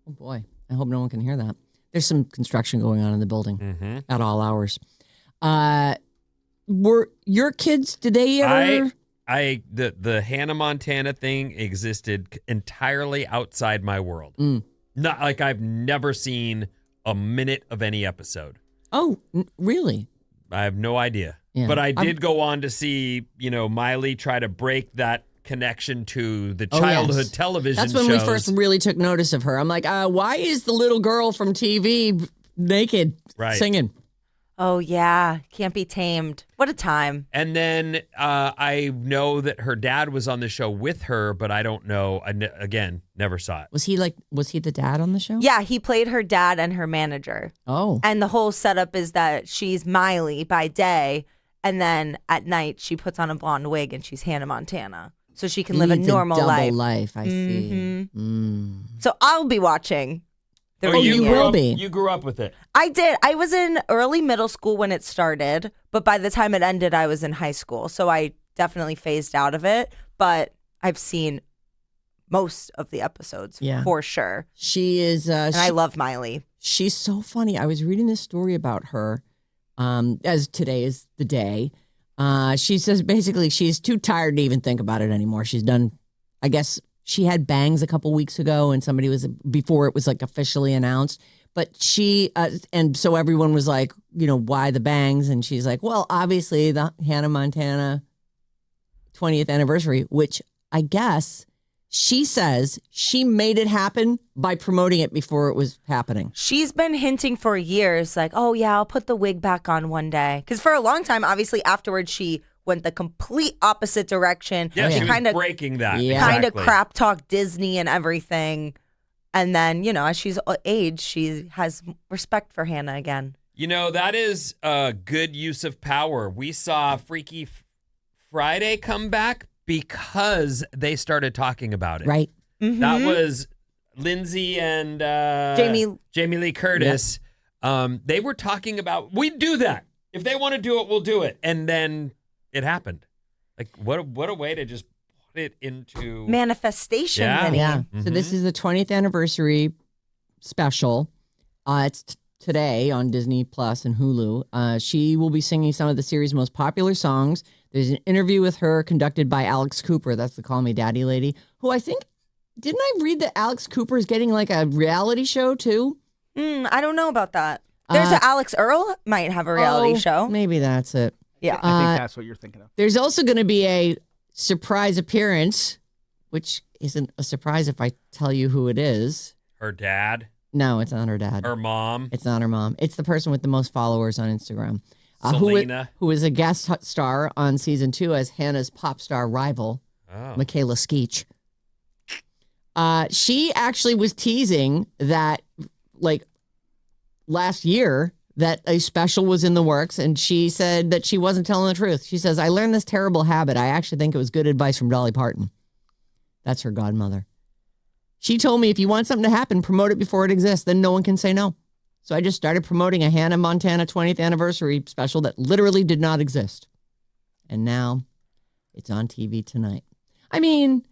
oh boy, I hope no one can hear that. There's some construction going on in the building at all hours. Were your kids, did they ever? The Hannah Montana thing existed entirely outside my world. Not like I've never seen a minute of any episode. Oh, really? I have no idea. Yeah. But I did go on to see, Miley try to break that connection to the childhood television That's when shows. we first really took notice of her. I'm like, why is the little girl from TV naked singing? Oh, yeah. Can't be tamed. What a time. And then I know that her dad was on the show with her, but I don't know. Again, never saw it. Was he the dad on the show? Yeah, he played her dad and her manager. Oh. And the whole setup is that she's Miley by day, and then at night she puts on a blonde wig and she's Hannah Montana. So she can live a normal life. I see. So I'll be watching. You will be. You grew up with it. I did. I was in early middle school when it started, but by the time it ended, I was in high school. So I definitely phased out of it, but I've seen most of the episodes for sure. She is, and I love Miley. She's so funny. I was reading this story about her, as today is the day. She says basically she's too tired to even think about it anymore. She's done, I guess she had bangs a couple weeks ago and somebody was, before it was like officially announced, but she, and so everyone was like, you know, why the bangs? And she's like, well, obviously the Hannah Montana 20th anniversary, which I guess she says she made it happen by promoting it before it was happening. She's been hinting for years, like, oh, yeah, I'll put the wig back on one day. Because for a long time, obviously, afterwards, she went the complete opposite direction. Yeah, she kind was of breaking that. Yeah. kind of Exactly. crap talk Disney and everything. And then, you know, as she's aged, she has respect for Hannah again. You know, that is a good use of power. We saw Freaky Friday come back because they started talking about it. Right. Mm-hmm. That was Lindsay and Jamie Lee Curtis. Yep. They were talking about, we do that. If they want to do it, we'll do it. And then it happened. Like, what a way to just put it into manifestation. Yeah. Vinny. Yeah. Mm-hmm. So this is the 20th anniversary special. It's today on Disney Plus and Hulu. She will be singing some of the series' most popular songs. There's an interview with her conducted by Alex Cooper. That's the Call Me Daddy lady, who I think, didn't I read that Alex Cooper is getting like a reality show too? I don't know about that. There's an Alex Earl might have a reality show. Maybe that's it. Yeah. I think that's what you're thinking of. There's also going to be a surprise appearance, which isn't a surprise if I tell you who it is. her dad, No, it's not her dad. her mom. It's not her mom. It's the person with the most followers on Instagram. Selena. Who is a guest star on season 2 as Hannah's pop star rival, Michaela Skeech. She actually was teasing that, like, last year that a special was in the works, and she said that she wasn't telling the truth. She says, I learned this terrible habit. I actually think it was good advice from Dolly Parton. That's her godmother. She told me if you want something to happen, promote it before it exists. Then no one can say no. So I just started promoting a Hannah Montana 20th anniversary special that literally did not exist. And now it's on TV tonight. I mean,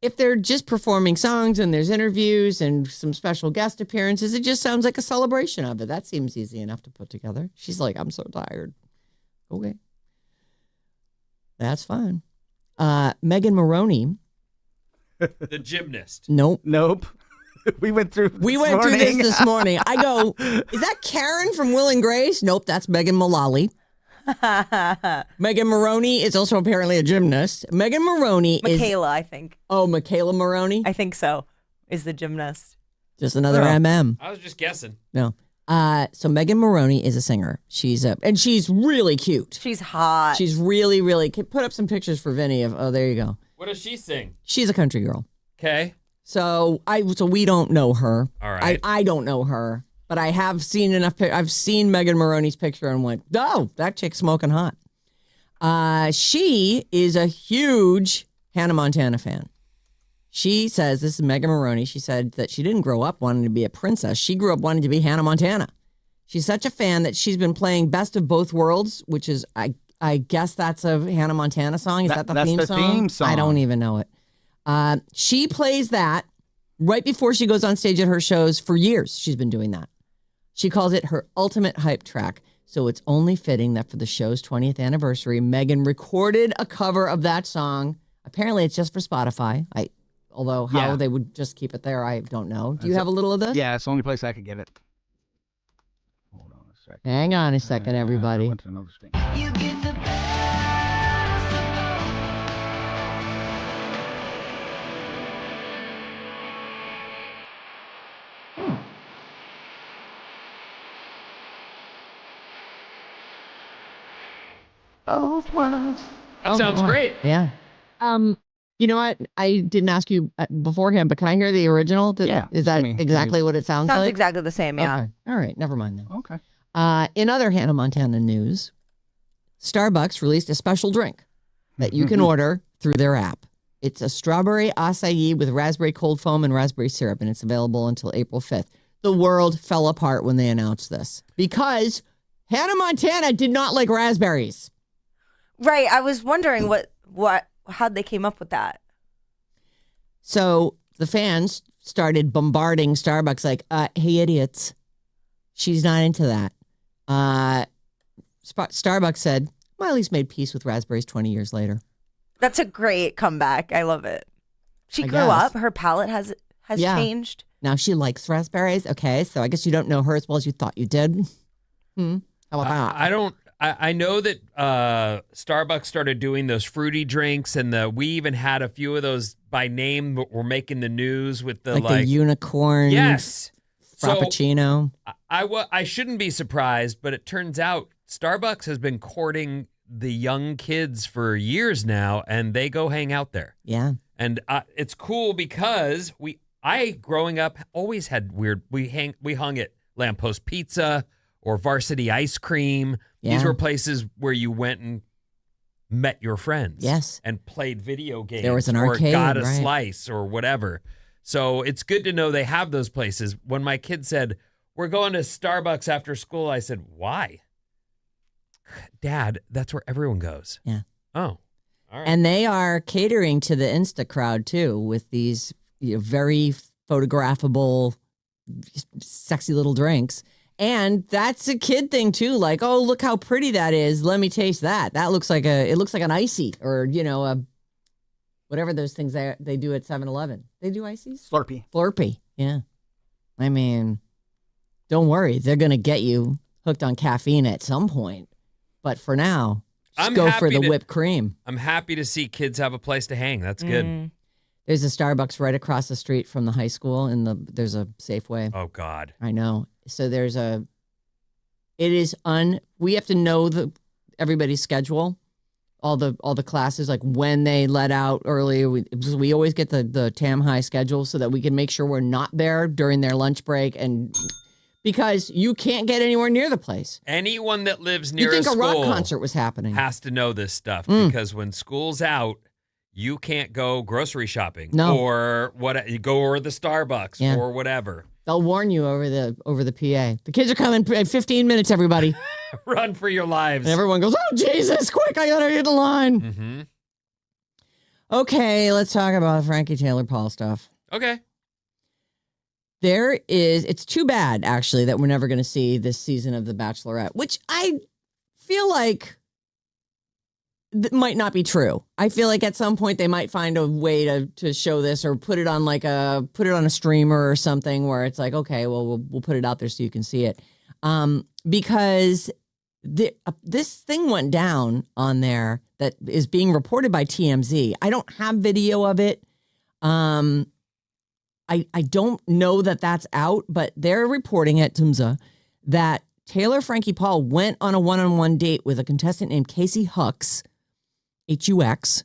if they're just performing songs and there's interviews and some special guest appearances, it just sounds like a celebration of it. That seems easy enough to put together. She's like, I'm so tired. Okay. That's fine. Megan Maroney. The gymnast. Nope. We went through this morning. I go, is that Karen from Will and Grace? Nope, that's Megan Mullally. Megan Maroney is also apparently a gymnast. Megan Maroney Michaela, I think. Oh, Michaela Maroney? I think so. Is the gymnast. Just another MM. I was just guessing. No. So Megan Maroney is a singer. And she's really cute. She's hot. She's really, really. Put up some pictures for Vinny of. Oh, there you go. What does she sing? She's a country girl. Okay. So we don't know her. All right. I don't know her, but I have seen enough. I've seen Megan Maroney's picture and went, oh, that chick's smoking hot. She is a huge Hannah Montana fan. She says, this is Megan Maroney. She said that she didn't grow up wanting to be a princess. She grew up wanting to be Hannah Montana. She's such a fan that she's been playing Best of Both Worlds, which is, I guess that's a Hannah Montana song. Is that the theme song? That's the theme song. I don't even know it. She plays that right before she goes on stage at her shows for years. She's been doing that. She calls it her ultimate hype track. So it's only fitting that for the show's 20th anniversary, Megan recorded a cover of that song. Apparently it's just for Spotify. Although how they would just keep it there, I don't know. Do you have a little of this? Yeah, it's the only place I could get it. Hold on a second. Hang on a second, everybody. I went to another screen. You get the best Both worlds. That sounds great. Yeah. You know what? I didn't ask you beforehand, but can I hear the original? Yeah. Is that exactly what it sounds Sounds like? exactly the same, yeah. Okay. All right. Never mind then. Okay. In other Hannah Montana news, Starbucks released a special drink that you can order through their app. It's a strawberry acai with raspberry cold foam and raspberry syrup, and it's available until April 5th. The world fell apart when they announced this because Hannah Montana did not like raspberries. Right. I was wondering how they came up with that. So the fans started bombarding Starbucks like, hey, idiots. She's not into that. Starbucks said, Miley's made peace with raspberries 20 years later. That's a great comeback. I love it. She grew up. Her palate has changed. Now she likes raspberries. Okay, so I guess you don't know her as well as you thought you did. How about that? I know that Starbucks started doing those fruity drinks, and we even had a few of those by name that were making the news with the the unicorn. Yes. Frappuccino. So I shouldn't be surprised, but it turns out Starbucks has been courting the young kids for years now, and they go hang out there. Yeah. And it's cool because growing up always had weird. We hung at Lamppost Pizza or Varsity Ice Cream. Yeah. These were places where you went and met your friends. Yes. And played video games. There was an arcade, or got a right. slice or whatever. So it's good to know they have those places. When my kid said, we're going to Starbucks after school, I said, why? Dad, that's where everyone goes. Yeah. Oh. All right. And they are catering to the Insta crowd too, with these very photographable, sexy little drinks. And that's a kid thing too. Like, oh, look how pretty that is. Let me taste that. That looks like it looks like an icy or whatever those things they do at 7-Eleven. They do ices? Slurpee. Yeah. I mean, don't worry. They're going to get you hooked on caffeine at some point. But for now, just go for the whipped cream. I'm happy to see kids have a place to hang. That's good. There's a Starbucks right across the street from the high school, and there's a Safeway. Oh, God. I know. So we have to know everybody's schedule, all the classes, like when they let out early. We always get the Tam High schedule so that we can make sure we're not there during their lunch break, and because you can't get anywhere near the place. Anyone that lives near you think a school rock concert was happening has to know this stuff because when school's out, you can't go grocery shopping or the Starbucks or whatever. They'll warn you over the PA. The kids are coming in 15 minutes, everybody. Run for your lives. And everyone goes, oh, Jesus, quick, I gotta get in line. Mm-hmm. Okay, let's talk about Frankie Taylor Paul stuff. Okay. It's too bad, actually, that we're never going to see this season of The Bachelorette, which I feel like might not be true. I feel like at some point they might find a way to show this or put it on a streamer or something where it's like, okay, well, we'll put it out there so you can see it. Because this thing went down on there that is being reported by TMZ. I don't have video of it. I don't know that that's out, but they're reporting at TMZ that Taylor Frankie Paul went on a one-on-one date with a contestant named Casey Hux, Hux,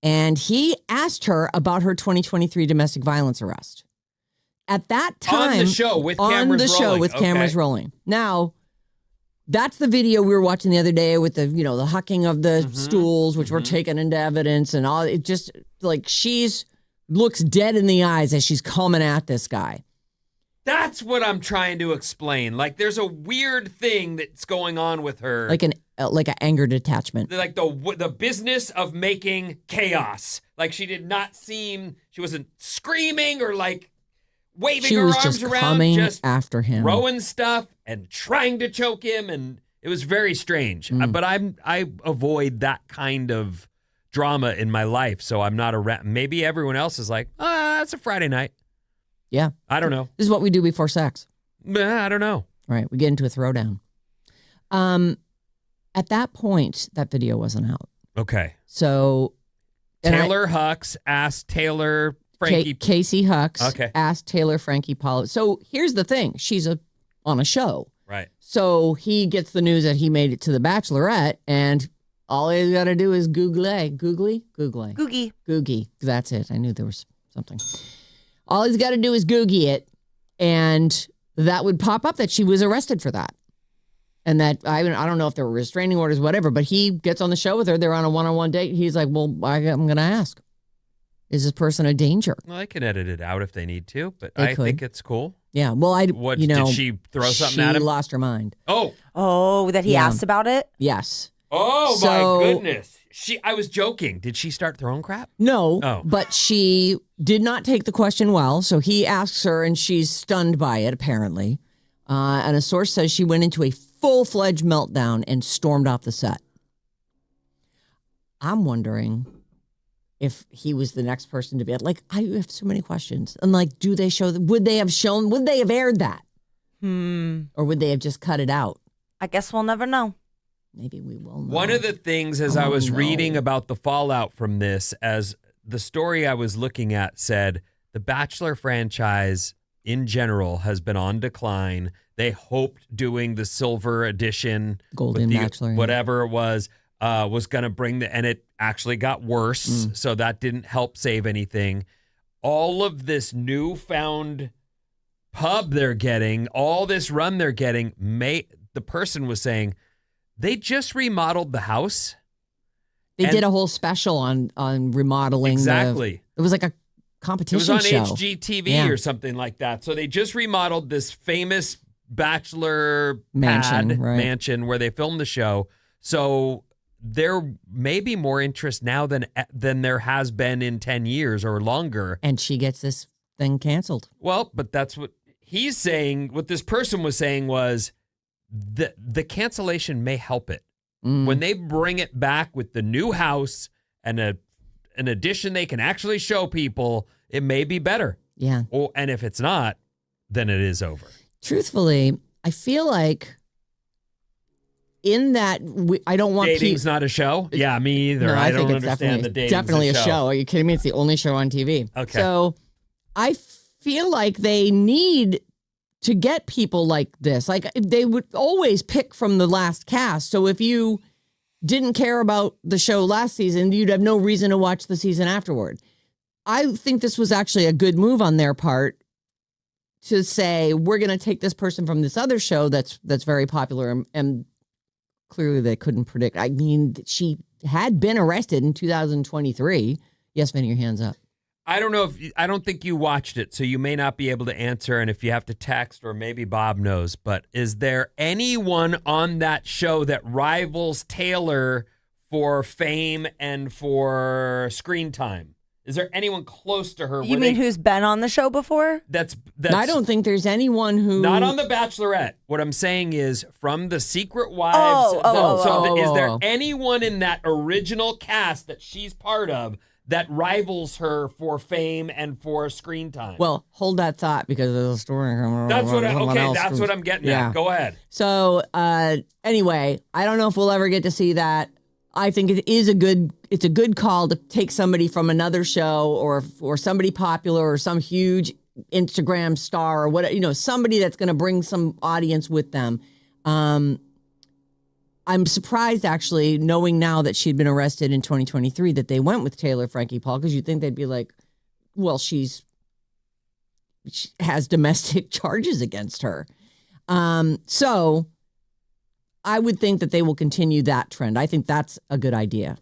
and he asked her about her 2023 domestic violence arrest. At that time, on the show with cameras rolling. Now, that's the video we were watching the other day with the hucking of the stools, which were taken into evidence and all. It just like she's looks dead in the eyes as she's coming at this guy. That's what I'm trying to explain. Like, there's a weird thing that's going on with her, like an anger detachment, like the business of making chaos. Like, she wasn't screaming or like waving her arms around. Coming just after him, throwing stuff and trying to choke him, and it was very strange. But I avoid that kind of drama in my life, so I'm not maybe everyone else is like, it's a Friday night. Yeah. I don't know. This is what we do before sex. I don't know. Right. We get into a throwdown. At that point, that video wasn't out. Okay. So Taylor Hux asked Taylor Frankie. Casey Hux asked Taylor Frankie Paul. So here's the thing. She's on a show. Right. So he gets the news that he made it to The Bachelorette, and all he's got to do is Googie. That's it. I knew there was something. All he's got to do is Googie it, and that would pop up that she was arrested for that. And that, I don't know if there were restraining orders, whatever, but he gets on the show with her. They're on a one-on-one date. He's like, well, I'm going to ask, is this person a danger? Well, I can edit it out if they need to, but I think it's cool. Yeah, well, did she throw something at him? She lost her mind. Oh, that he asked about it? Yes. Oh, So- my goodness. I was joking. Did she start throwing crap? No, Oh. but she did not take the question well. So he asks her, and she's stunned by it, apparently. And a source says she went into a full-fledged meltdown and stormed off the set. I'm wondering if he was the next person to be like, I have so many questions. And like, would they have aired that? Or would they have just cut it out? I guess we'll never know. Maybe we will know. One of the things as I was reading about the fallout from this, as the story I was looking at said, the Bachelor franchise in general has been on decline. They hoped doing the silver edition, Golden with the- Bachelor, yeah. whatever it was going to bring and it actually got worse. So that didn't help save anything. All of this newfound pub they're getting, all this run they're getting, the person was saying, they just remodeled the house. They and- did a whole special on remodeling. Exactly. It was like a It competition was on show. HGTV or something like that. So they just remodeled this famous bachelor mansion where they filmed the show. So there may be more interest now than there has been in 10 years or longer. And she gets this thing canceled. Well, but that's what he's saying. What this person was saying was the cancellation may help it. When they bring it back with the new house and an addition they can actually show people, it may be better. Yeah. And if it's not, then it is over. Truthfully, I feel like in that I don't want Dating's not a show? Yeah, me either. No, I don't think it's understand the dating's definitely a show. Are you kidding me? It's the only show on TV. Okay. So I feel like they need to get people like this. Like they would always pick from the last cast. So if you didn't care about the show last season, you'd have no reason to watch the season afterward. I think this was actually a good move on their part to say, we're going to take this person from this other show that's very popular, and clearly they couldn't predict. I mean, she had been arrested in 2023. Yes, Vinny, your hands up. I don't know I don't think you watched it, so you may not be able to answer. And if you have to text, or maybe Bob knows, but is there anyone on that show that rivals Taylor for fame and for screen time? Is there anyone close to her? You mean who's been on the show before? That's I don't think there's anyone who not on The Bachelorette. What I'm saying is from the Secret Wives. Is there anyone in that original cast that she's part of that rivals her for fame and for screen time? Well, hold that thought because there's a story. That's what I'm getting at. Go ahead. So anyway, I don't know if we'll ever get to see that. I think it's a good call to take somebody from another show or somebody popular or some huge Instagram star or whatever, somebody that's going to bring some audience with them. I'm surprised, actually, knowing now that she'd been arrested in 2023, that they went with Taylor Frankie Paul, because you'd think they'd be like, well, she has domestic charges against her. So I would think that they will continue that trend. I think that's a good idea.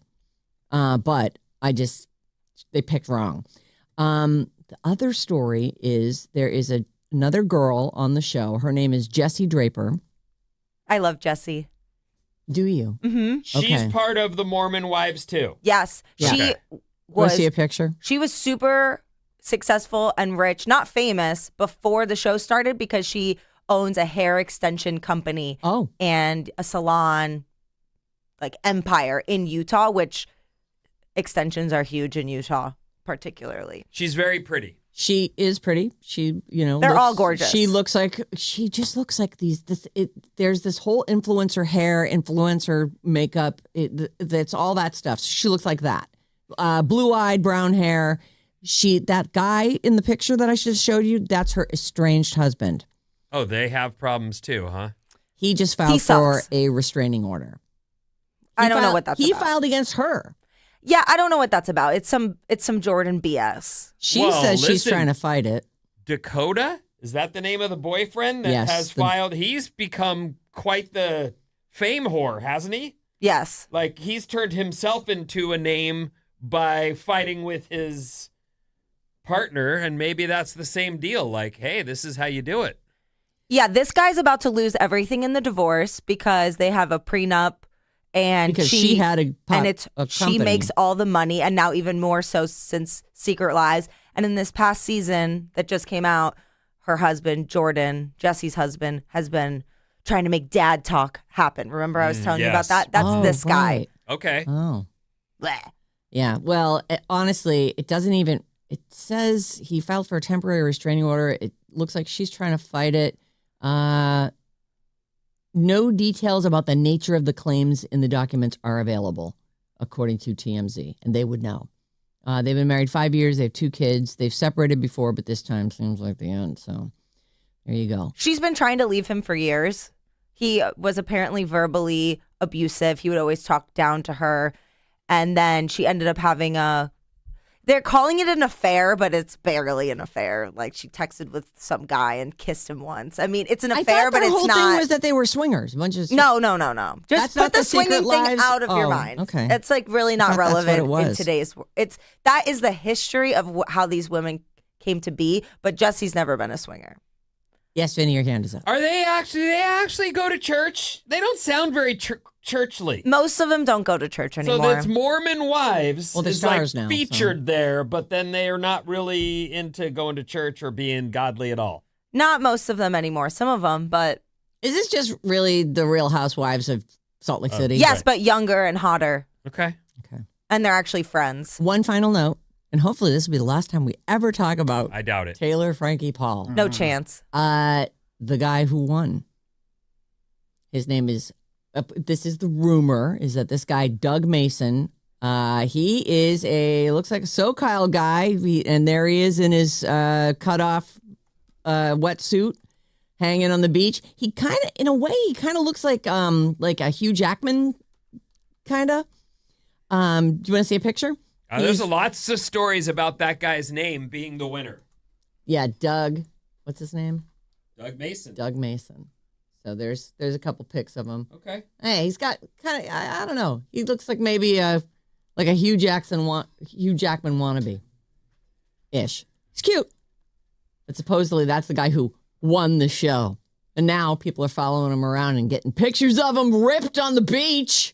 But they picked wrong. The other story is there is another girl on the show. Her name is Jessie Draper. I love Jessie. Do you? Mm-hmm. She's part of the Mormon Wives too. Yes. Yeah. She Want to see a picture? She was super successful and rich, not famous, before the show started because she owns a hair extension company and a salon like empire in Utah, which extensions are huge in Utah, particularly. She's very pretty. She is pretty. She, they're all gorgeous. She just looks like there's this whole influencer hair, influencer makeup. That's all that stuff. She looks like that. Blue-eyed, brown hair. That guy in the picture that I just showed you, that's her estranged husband. Oh, they have problems too, huh? He just filed for a restraining order. I don't know what that's about. He filed against her. Yeah, I don't know what that's about. It's some Jordan BS. She says she's trying to fight it. Dakota? Is that the name of the boyfriend that has filed? He's become quite the fame whore, hasn't he? Yes. Like, he's turned himself into a name by fighting with his partner, and maybe that's the same deal. Like, hey, this is how you do it. Yeah, this guy's about to lose everything in the divorce because they have a prenup and because she had a she company. makes all the money, and now even more so since Secret Lives. And in this past season that just came out, her husband Jordan, Jesse's husband, has been trying to make dad talk happen. Remember I was telling you about that? That's this guy. Right. Okay. Oh. Blech. Yeah. Well, honestly, it doesn't even. It says he filed for a temporary restraining order. It looks like she's trying to fight it. No details about the nature of the claims in the documents are available, according to TMZ, and they would know. They've been married 5 years. They have 2 kids. They've separated before, but this time seems like the end. So there you go. She's been trying to leave him for years. He was apparently verbally abusive. He would always talk down to her. And then she ended up having they're calling it an affair, but it's barely an affair. Like she texted with some guy and kissed him once. I mean, it's an affair, but it's not. The whole thing was that they were swingers. No. Just That's put not the the swinging Secret thing Lives? out of your Oh, mind. okay. It's like really not I thought that's what relevant it was. in today's. That is the history of how these women came to be. But Jesse's never been a swinger. Yes, Vinny, your hand is up. Are they actually? They actually go to church? They don't sound very churchly. Most of them don't go to church anymore. So that's Mormon Wives. Well, they're is like stars now, featured there, but then they are not really into going to church or being godly at all. Not most of them anymore. Some of them, but Is this just really the Real Housewives of Salt Lake City? yes, but younger and hotter, Okay. Okay. and they're actually friends. One final note, and hopefully this will be the last time we ever talk about I doubt it. Taylor Frankie Paul. No chance. The guy who won. His name is, this is the rumor, is that this guy, Doug Mason, he is looks like a SoCal guy, and there he is in his cut-off wetsuit, hanging on the beach. He kind of, in a way, he kind of looks like a Hugh Jackman, kind of. Do you want to see a picture? There's lots of stories about that guy's name being the winner. Yeah, Doug. What's his name? Doug Mason. Doug Mason. So there's a couple pics of him. Okay. Hey, he's got kind of, I don't know. He looks like maybe like a Hugh Jackman wannabe. Ish. He's cute. But supposedly that's the guy who won the show. And now people are following him around and getting pictures of him ripped on the beach.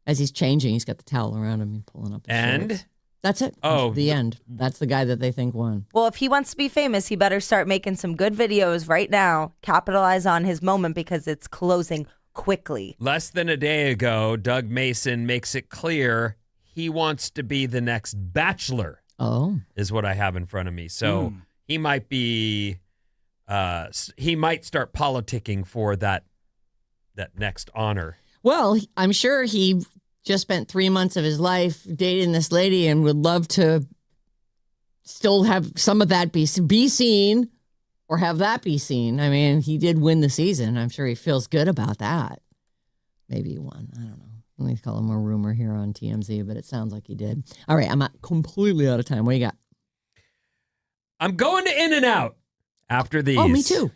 As he's changing, he's got the towel around him and pulling up his shorts. That's it. Oh, the end. That's the guy that they think won. Well, if he wants to be famous, he better start making some good videos right now. Capitalize on his moment because it's closing quickly. Less than a day ago, Doug Mason makes it clear he wants to be the next Bachelor. Oh. Is what I have in front of me. So he might be, he might start politicking for that next honor. Well, I'm sure he just spent 3 months of his life dating this lady and would love to still have some of that be seen or have that be seen. I mean, he did win the season. I'm sure he feels good about that. Maybe he won. I don't know. Let me call him a rumor here on TMZ, but it sounds like he did. All right, I'm completely out of time. What do you got? I'm going to In-N-Out after these. Oh, me too.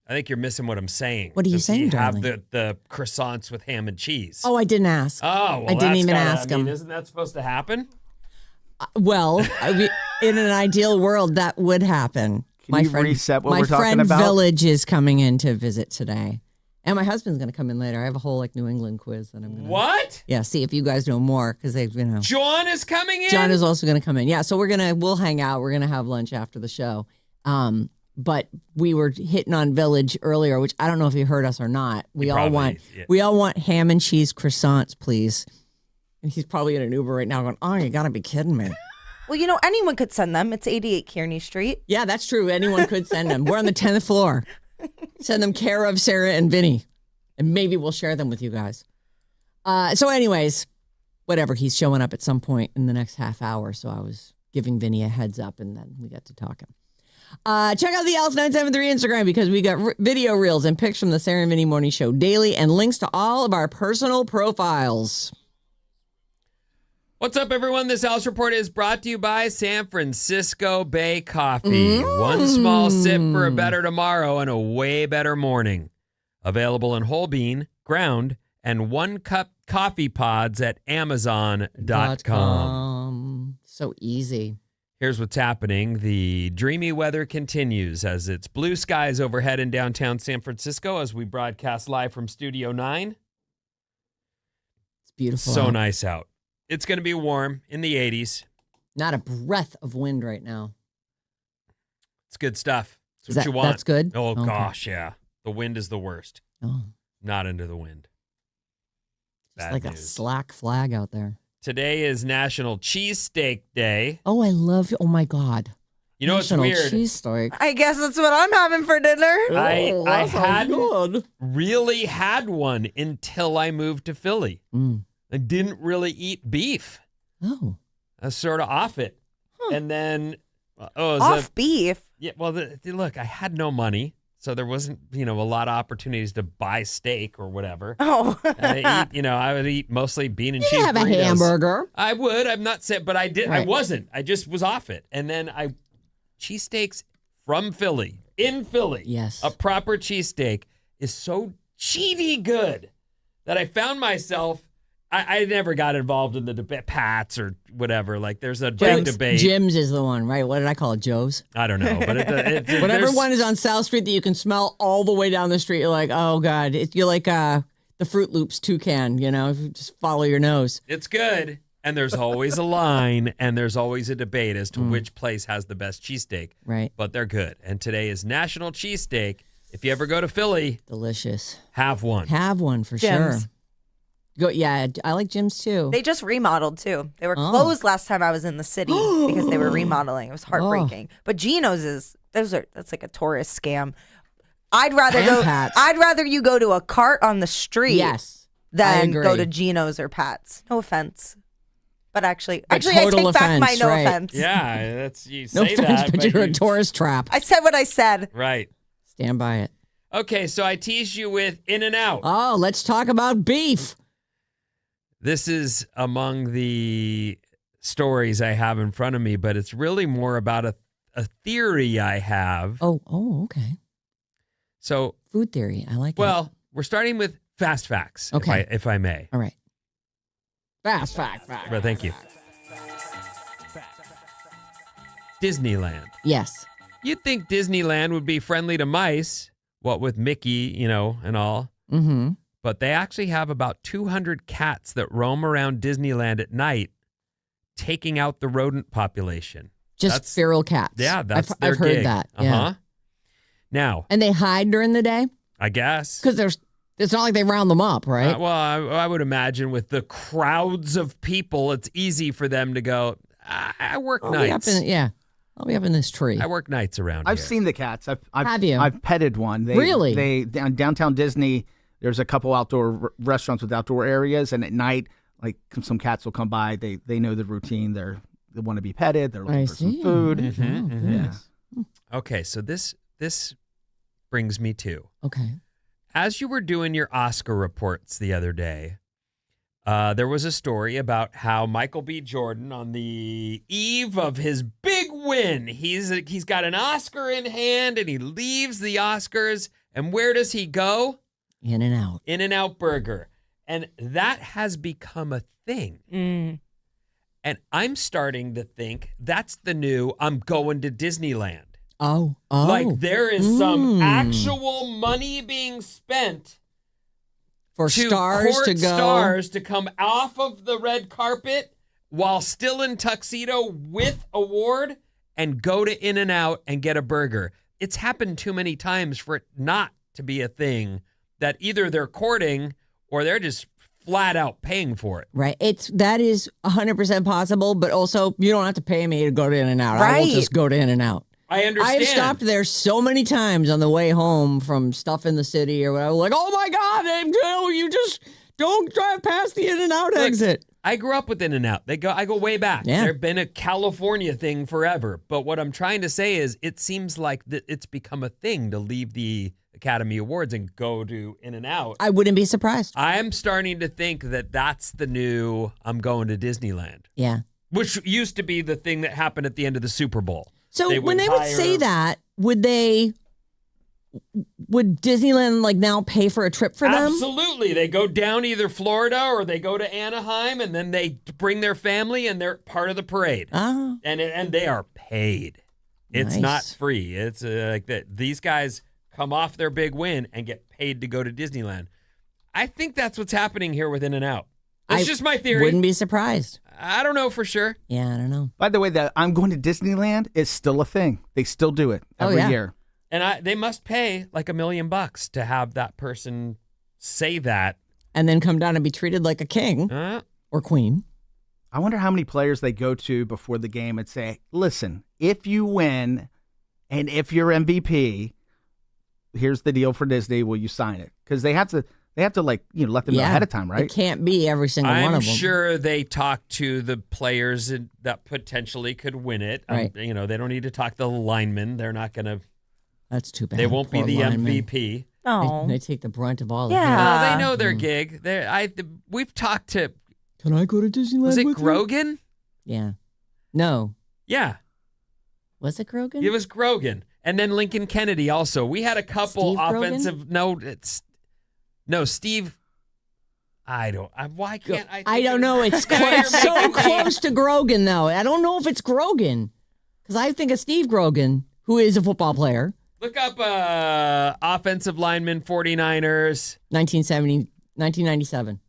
I think you're missing what I'm saying. What are you 'Cause saying, have darling? the croissants with ham and cheese. Oh, I didn't ask. Oh, well, I didn't that's even gotta- ask I mean, him. Isn't that supposed to happen? Well, in an ideal world, that would happen. Can you reset what my we're talking friend about? Village is coming in to visit today. And my husband's going to come in later. I have a whole New England quiz that I'm going to. What? Yeah, see if you guys know more because they've, John is coming in? John is also going to come in. Yeah, so we'll hang out. We're going to have lunch after the show. But we were hitting on Village earlier, which I don't know if you heard us or not. We all want ham and cheese croissants, please. And he's probably in an Uber right now going, oh, you got to be kidding me. Well, anyone could send them. It's 88 Kearney Street. Yeah, that's true. Anyone could send them. We're on the 10th floor. Send them care of Sarah and Vinnie. And maybe we'll share them with you guys. So anyways, whatever. He's showing up at some point in the next half hour. So I was giving Vinnie a heads up and then we got to talking. Check out the Alice973 Instagram because we got video reels and pics from the Sarah and Vinnie Morning Show daily and links to all of our personal profiles. What's up, everyone? This Alice Report is brought to you by San Francisco Bay Coffee. One small sip for a better tomorrow and a way better morning. Available in whole bean, ground, and 1 cup coffee pods at Amazon.com. So easy. Here's what's happening. The dreamy weather continues as it's blue skies overhead in downtown San Francisco as we broadcast live from Studio 9. It's beautiful. So out. nice out. It's going to be warm in the 80s. Not a breath of wind right now. It's good stuff. It's what you want. That's good? Oh, Okay. gosh, yeah. The wind is the worst. Oh, Not into the wind. it's Bad like a news. slack flag out there. Today is National Cheesesteak Day. Oh, I love you. Oh, my God. You know what's National weird? I Cheesesteak. guess that's what I'm having for dinner. I hadn't good. really had one until I moved to Philly. I didn't really eat beef. Oh. I was sort of off it. And then, Off beef. Yeah, well, look, I had no money. So there wasn't, a lot of opportunities to buy steak or whatever. Oh. I would eat mostly bean and cheese Have a burritos. hamburger. I would. I'm not saying, but I did. I Right. wasn't. I just was off it. And then cheesesteaks from Philly, in Philly. Yes. A proper cheesesteak is so cheaty good that I found myself, I never got involved in the debate, Pats or whatever. Like there's a big debate. Jim's is the one, right? What did I call it? Joe's? I don't know. But Whatever there's- one is on South Street that you can smell all the way down the street. You're like, oh, God. You're like the Fruit Loops toucan, if you just follow your nose. It's good. And there's always a line and there's always a debate as to which place has the best cheesesteak. Right. But they're good. And today is National Cheesesteak. If you ever go to Philly, Delicious. have one. Have one for Jim's. sure. Yeah, I like Jim's too. They just remodeled too. They were closed last time I was in the city because they were remodeling. It was heartbreaking. But Geno's that's like a tourist scam. I'd rather And Pat's. I'd rather you go to a cart on the street Yes. I than agree. go to Geno's or Pat's. No offense. But actually I total take back my offense, no right. offense. Yeah, that's you No say offense, that. but you're a tourist trap. I said what I said. Right. Stand by it. Okay, so I teased you with In-N-Out. Oh, let's talk about beef. This is among the stories I have in front of me, but it's really more about a theory I have. Oh, okay. So, Food theory. I like it. well, we're starting with fast facts, Okay. if I may. All right. Fast fact. But thank you. Disneyland. Yes. You'd think Disneyland would be friendly to mice, what with Mickey, and all. Mm-hmm. But they actually have about 200 cats that roam around Disneyland at night, taking out the rodent population. Just That's- feral cats. Yeah, that's their I've heard gig. that. Yeah. Now, And they hide during the day I guess. because it's not like they round them up, right? Well, I would imagine with the crowds of people, it's easy for them to go, I work I'll be nights. I'll be up in this tree. I work nights around I've here. seen the cats. Have you? I've petted one. Really? They downtown Disney. There's a couple outdoor restaurants with outdoor areas, and at night, like some cats will come by. They know the routine. They want to be petted. They're looking I for some see. food. Oh, goodness. Okay, so this brings me to, Okay. as you were doing your Oscar reports the other day, there was a story about how Michael B. Jordan, on the eve of his big win, he's got an Oscar in hand, and he leaves the Oscars And where does he go? In-N-Out. In-N-Out Burger. And that has become a thing. And I'm starting to think that's the new I'm going to Disneyland. Oh. Like there is some actual money being spent for to stars court to go. stars to come off of the red carpet while still in tuxedo with award and go to In-N-Out and get a burger. It's happened too many times for it not to be a thing that either they're courting or they're just flat out paying for it. Right. That is 100% possible, but also you don't have to pay me to go to In-N-Out. I will Right. just go to In-N-Out. I understand. I've stopped there so many times on the way home from stuff in the city or whatever. Like, oh my God, you just don't drive past the In-N-Out exit. I grew up with In-N-Out. I go way back. Yeah. They've been a California thing forever. But what I'm trying to say is it seems like that it's become a thing to leave the Academy Awards and go to In-N-Out. I wouldn't be surprised. I'm starting to think that that's the new I'm going to Disneyland, Yeah. which used to be the thing that happened at the end of the Super Bowl. So when they would say that, would Disneyland like now pay for a trip for them? Absolutely. They go down either Florida or they go to Anaheim and then they bring their family and they're part of the parade. Oh. And they are paid. It's Nice. not free. It's like that. These guys come off their big win and get paid to go to Disneyland. I think that's what's happening here with In-N-Out. That's just my theory. Wouldn't be surprised. I don't know for sure. Yeah, I don't know. By the way, that I'm going to Disneyland is still a thing. They still do it every year. And they must pay like $1 million to have that person say that. And then come down and be treated like a king or queen. I wonder how many players they go to before the game and say, listen, if you win and if you're MVP, here's the deal for Disney. Will you sign it? Because they have to like, let them know ahead of time, right? It can't be every single one of them. I'm sure they talk to the players that potentially could win it. Right. They don't need to talk to the linemen. They're not going to. That's too bad. They won't be Poor the linemen. MVP. Oh. They take the brunt of all of Yeah. it. Well, they know their gig. We've talked to. Can I go to Disneyland Was it with you? Grogan? Yeah. No. Yeah, Was it Grogan? it was Grogan, and then Lincoln Kennedy. Also, we had a couple Steve Grogan? offensive. No, Steve. Why can't I? I don't know. It's so close to Grogan, though. I don't know if it's Grogan. Because I think of Steve Grogan, who is a football player. Look up offensive lineman 49ers. 1997.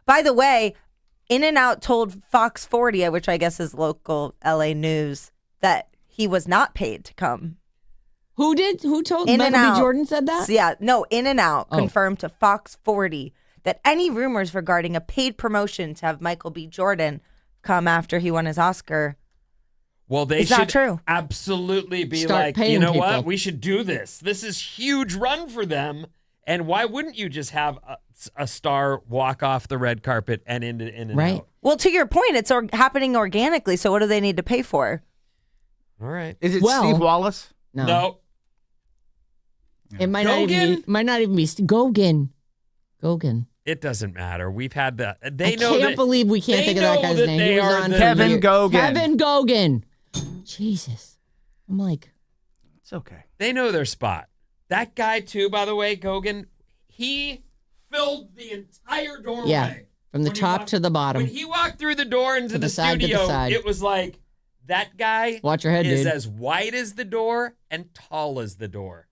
By the way, In-N-Out told Fox 40, which I guess is local LA news, that he was not paid to come. Who did? Who told? In-N-Out. Michael B. Jordan said that? Yeah, no, In-N-Out Oh. confirmed to Fox 40 that any rumors regarding a paid promotion to have Michael B. Jordan come after he won his Oscar. Well, they It's should not true. absolutely be Start like, paying you know people. what? We should do this. This is huge run for them. And why wouldn't you just have a star walk off the red carpet and in and Right. out? Well, to your point, it's happening organically, so what do they need to pay for? All right. Is it Well- Steve Wallace? No. It might not even be Gogan. Gogan. It doesn't matter. We've had that. I They know can't that believe we can't they think of that know guy's that name. they He was are on the- for Kevin years. Gogan. Kevin Gogan. Jesus. I'm like, It's okay. they know their spot. That guy too, by the way, Gogan, he filled the entire doorway. yeah, from the When he top walked- to the bottom. When he walked through the door into To the the side, to the studio, side. it was like that guy Watch your head, is dude. as wide as the door and tall as the door.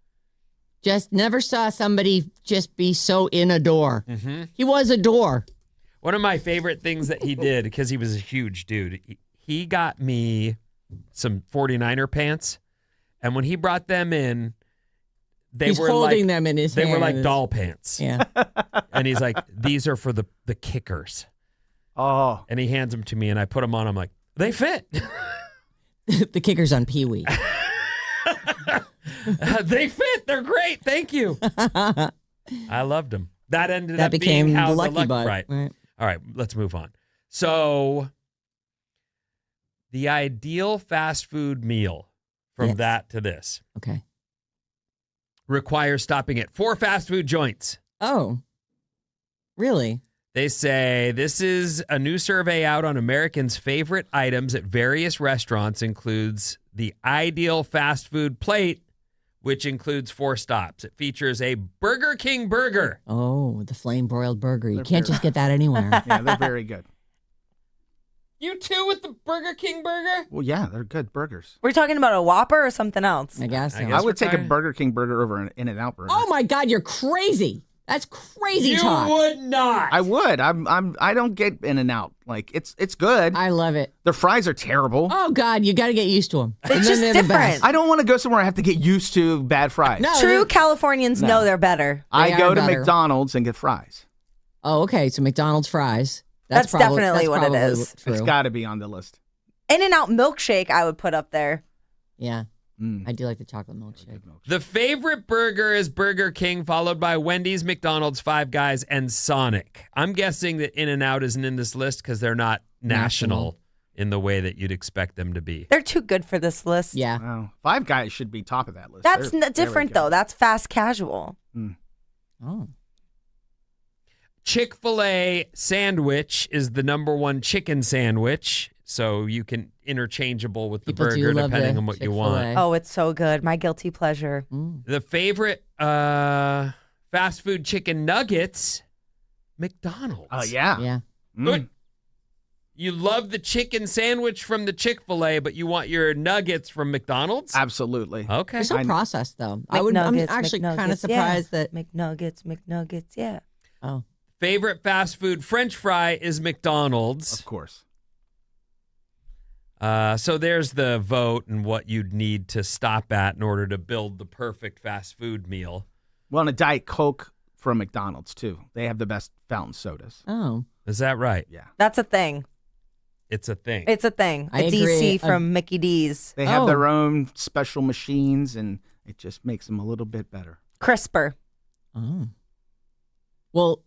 Just never saw somebody just be so in a door. Mm-hmm. He was a door. One of my favorite things that he did, because he was a huge dude, he got me some 49er pants. And when he brought them in, He's holding them in his They were hand. like doll pants. Yeah. And he's like, these are for the kickers. Oh, And he hands them to me and I put them on. I'm like, they fit. The kicker's on Pee Wee. They fit. They're great. Thank you. I loved them. That ended That up became being how the Lucky luck, Butt. right. All right, let's move on. So, the ideal fast food meal from Yes. that to this Okay. requires stopping at 4 fast food joints. Oh, really? They say this is a new survey out on Americans' favorite items at various restaurants, includes the ideal fast food plate, which includes 4 stops. It features a Burger King burger. Oh, the flame broiled burger. You can't just get that anywhere. Yeah, they're very good. You too with the Burger King burger? Well, yeah, they're good burgers. We're talking about a Whopper or something else? I guess. I So. guess I would take a trying- Burger King burger over an In-N-Out burger. Oh my God, you're crazy. That's crazy You talk. would not. I would. I don't get In-N-Out. Like it's good. I love it. Their fries are terrible. Oh God, you got to get used to them. It's just different. I don't want to go somewhere I have to get used to bad fries. No. True Californians know they're better. I They go are to better. McDonald's and get fries. Oh, okay. So McDonald's fries. That's definitely what it probably is. True. It's got to be on the list. In-N-Out milkshake I would put up there. Yeah, Mm. I do like the chocolate milkshake. The favorite burger is Burger King, followed by Wendy's, McDonald's, Five Guys, and Sonic. I'm guessing that In-N-Out isn't in this list because they're not national in the way that you'd expect them to be. They're too good for this list. Yeah. Wow. Five Guys should be top of that list. That's They're different, very though. That's fast casual. Oh. Chick-fil-A sandwich is the #1 chicken sandwich, so you can interchangeable with the People do burger love depending the on what you Chick-fil-A. want. Oh, it's so good. My guilty pleasure. The favorite fast food chicken nuggets, McDonald's. Oh, yeah. Yeah. Good. You love the chicken sandwich from the Chick-fil-A, but you want your nuggets from McDonald's? Absolutely. Okay. They're so I know. processed, though. I'm McNuggets, actually kind of McNuggets, surprised yeah. that. McNuggets, yeah. Oh. Favorite fast food French fry is McDonald's. Of course. So there's the vote and what you'd need to stop at in order to build the perfect fast food meal. Well, and a Diet Coke from McDonald's, too. They have the best fountain sodas. Oh. Is that right? Yeah. That's a thing. It's a thing. It's a thing. I A agree. DC from Mickey D's. They have Oh. their own special machines, and it just makes them a little bit better. Crisper. Oh. Well,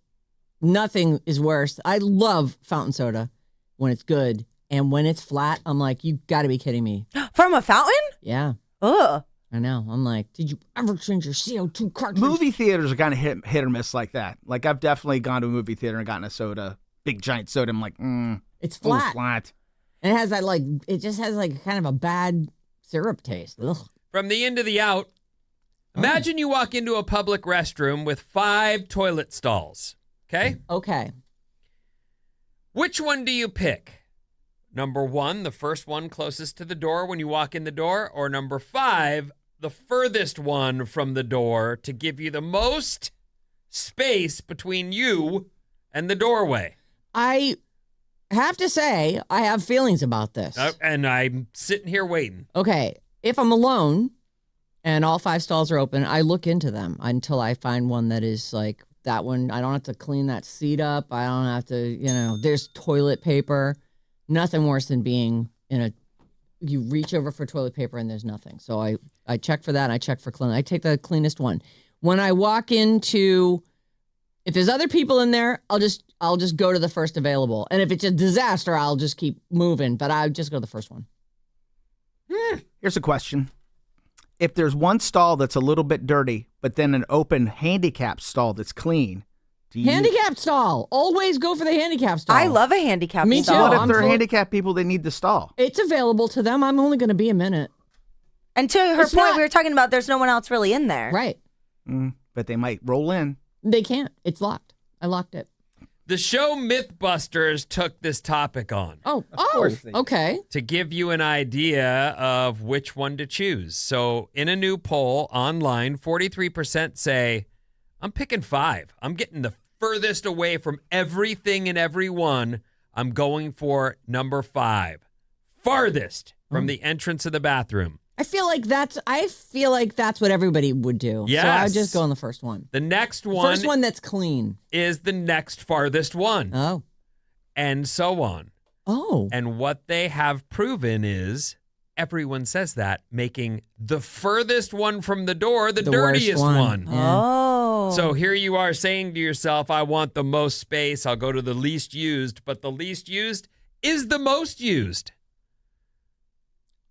nothing is worse. I love fountain soda when it's good. And when it's flat, I'm like, you got to be kidding me. From a fountain? Yeah. Ugh. I know. I'm like, did you ever change your CO2 cartridge? Movie theaters are kind of hit or miss like that. Like, I've definitely gone to a movie theater and gotten a soda, big giant soda. I'm like, It's ooh, flat. flat. And it has that, like, it just has, like, kind of a bad syrup taste. Ugh. From the in to the out, imagine you walk into a public restroom with 5 toilet stalls. Okay? Okay. Which one do you pick? #1, the first one closest to the door when you walk in the door, or #5, the furthest one from the door to give you the most space between you and the doorway? I have to say, I have feelings about this. And I'm sitting here waiting. Okay. If I'm alone and all 5 stalls are open, I look into them until I find one that is like that one. I don't have to clean that seat up. I don't have to, there's toilet paper. Nothing worse than being you reach over for toilet paper and there's nothing. So I check for that. And I check for clean. I take the cleanest one. When I walk into, if there's other people in there, I'll just go to the first available. And if it's a disaster, I'll just keep moving. But I just go to the first one. Here's a question. If there's one stall that's a little bit dirty, but then an open handicap stall that's clean, do you... Handicap stall. Always go for the handicap stall. I love a handicap Me too. stall. What if I'm they're full- handicapped people, they need the stall? It's available to them. I'm only going to be a minute. And to her It's point, not- we were talking about there's no one else really in there. Right. But they might roll in. They can't. It's locked. I locked it. The show Mythbusters took this topic on Oh, course they did. okay. to give you an idea of which one to choose. So in a new poll online, 43% say, I'm picking 5. I'm getting the furthest away from everything and everyone. I'm going for #5. Farthest from the entrance of the bathroom. I feel like that's what everybody would do. So I would Yes. just go on the first one. The next one, First one that's clean. is the next farthest one, Oh. and so on. Oh. And what they have proven is everyone says that, making the furthest one from the door the The worst dirtiest one. one. Yeah. Oh. So here you are saying to yourself, I want the most space. I'll go to the least used, but the least used is the most used.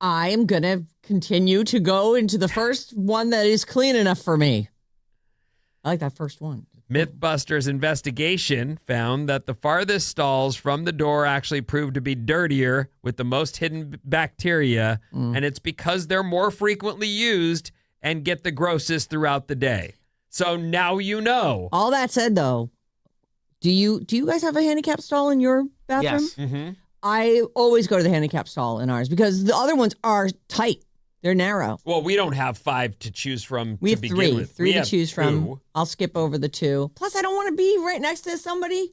I am going to continue to go into the first one that is clean enough for me. I like that first one. Mythbusters investigation found that the farthest stalls from the door actually proved to be dirtier with the most hidden bacteria, and it's because they're more frequently used and get the grossest throughout the day. So now you know. All that said, though, do you guys have a handicap stall in your bathroom? Yes. Mm-hmm. I always go to the handicap stall in ours because the other ones are tight. They're narrow. Well, we don't have 5 to choose from. We to have begin three. with. Three We to have choose from. 2. I'll skip over the 2. Plus, I don't want to be right next to somebody.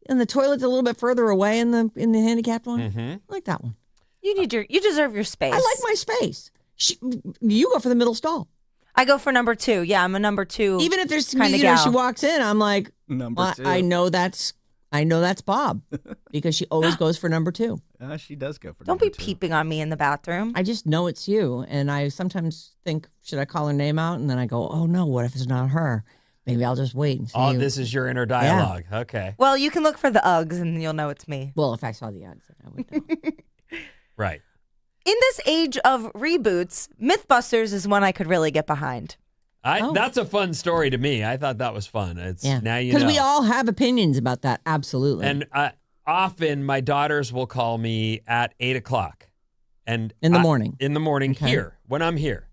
And the toilet's a little bit further away in the handicapped one. Mm-hmm. I like that one. You deserve your space. I like my space. You go for the middle stall. I go for number 2. Yeah, I'm a number 2. Even if there's Kinda she gal. walks in, I'm like, Number well, 2. I know that's Bob because she always goes for number 2. She does go for Don't number be 2. peeping on me in the bathroom. I just know it's you, and I sometimes think, should I call her name out? And then I go, oh no, what if it's not her? Maybe I'll just wait and see. Oh, this is your inner dialogue. Okay. Well, you can look for the Uggs and you'll know it's me. Well, if I saw the ads, then I would know. Right. In this age of reboots, Mythbusters is one I could really get behind. That's a fun story to me. I thought that was fun. It's now you know. Because we all have opinions about that. Absolutely. And often my daughters will call me at 8:00, and In the morning. In the morning Okay. here when I'm here,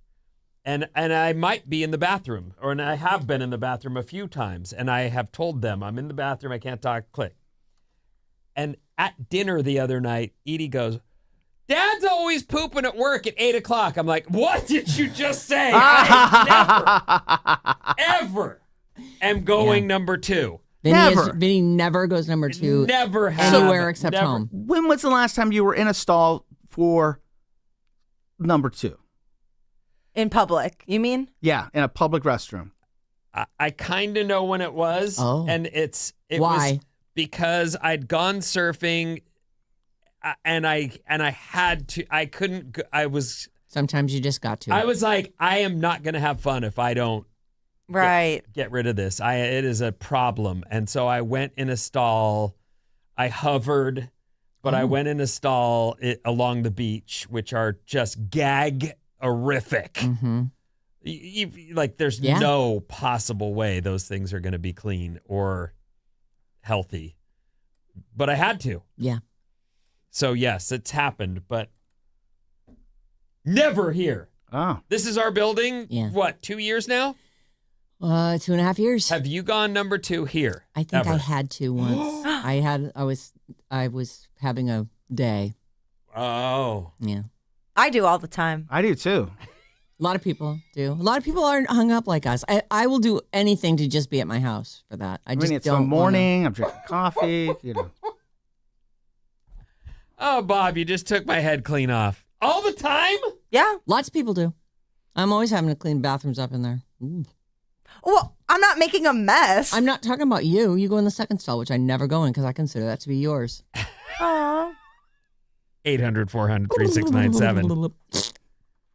and I might be in the bathroom, and I have been in the bathroom a few times, and I have told them I'm in the bathroom. I can't talk. Click. And at dinner the other night, Edie goes, Dad's always pooping at work at 8:00. I'm like, what did you just say? I never, ever am going number 2. Vinny never goes number 2 Never have. anywhere except Never. home. When was the last time you were in a stall for number 2? In public, you mean? Yeah, in a public restroom. I kind of know when it was. Oh. And it Why? was because I'd gone surfing and I had to, I couldn't, I was Sometimes you just got to. I was like, I am not going to have fun if I don't Right. get rid of this. It is a problem. And so I went in a stall. I hovered, but I went in a stall along the beach, which are just gag-orific. Mm-hmm. Like there's no possible way those things are going to be clean or healthy. But I had to. Yeah. So yes, it's happened, but never here. Oh. This is our building. Yeah. What, 2 years now? 2.5 years. Have you gone number 2 here? I think I ever? had to once. I was having a day. Oh. Yeah. I do all the time. I do too. A lot of people do. A lot of people aren't hung up like us. I will do anything to just be at my house for that. I just it's don't the morning. I'm drinking coffee. Oh, Bob, you just took my head clean off. All the time? Yeah. Lots of people do. I'm always having to clean bathrooms up in there. Ooh. Well, I'm not making a mess. I'm not talking about you. You go in the second stall, which I never go in because I consider that to be yours. Aw. 800-400-3697.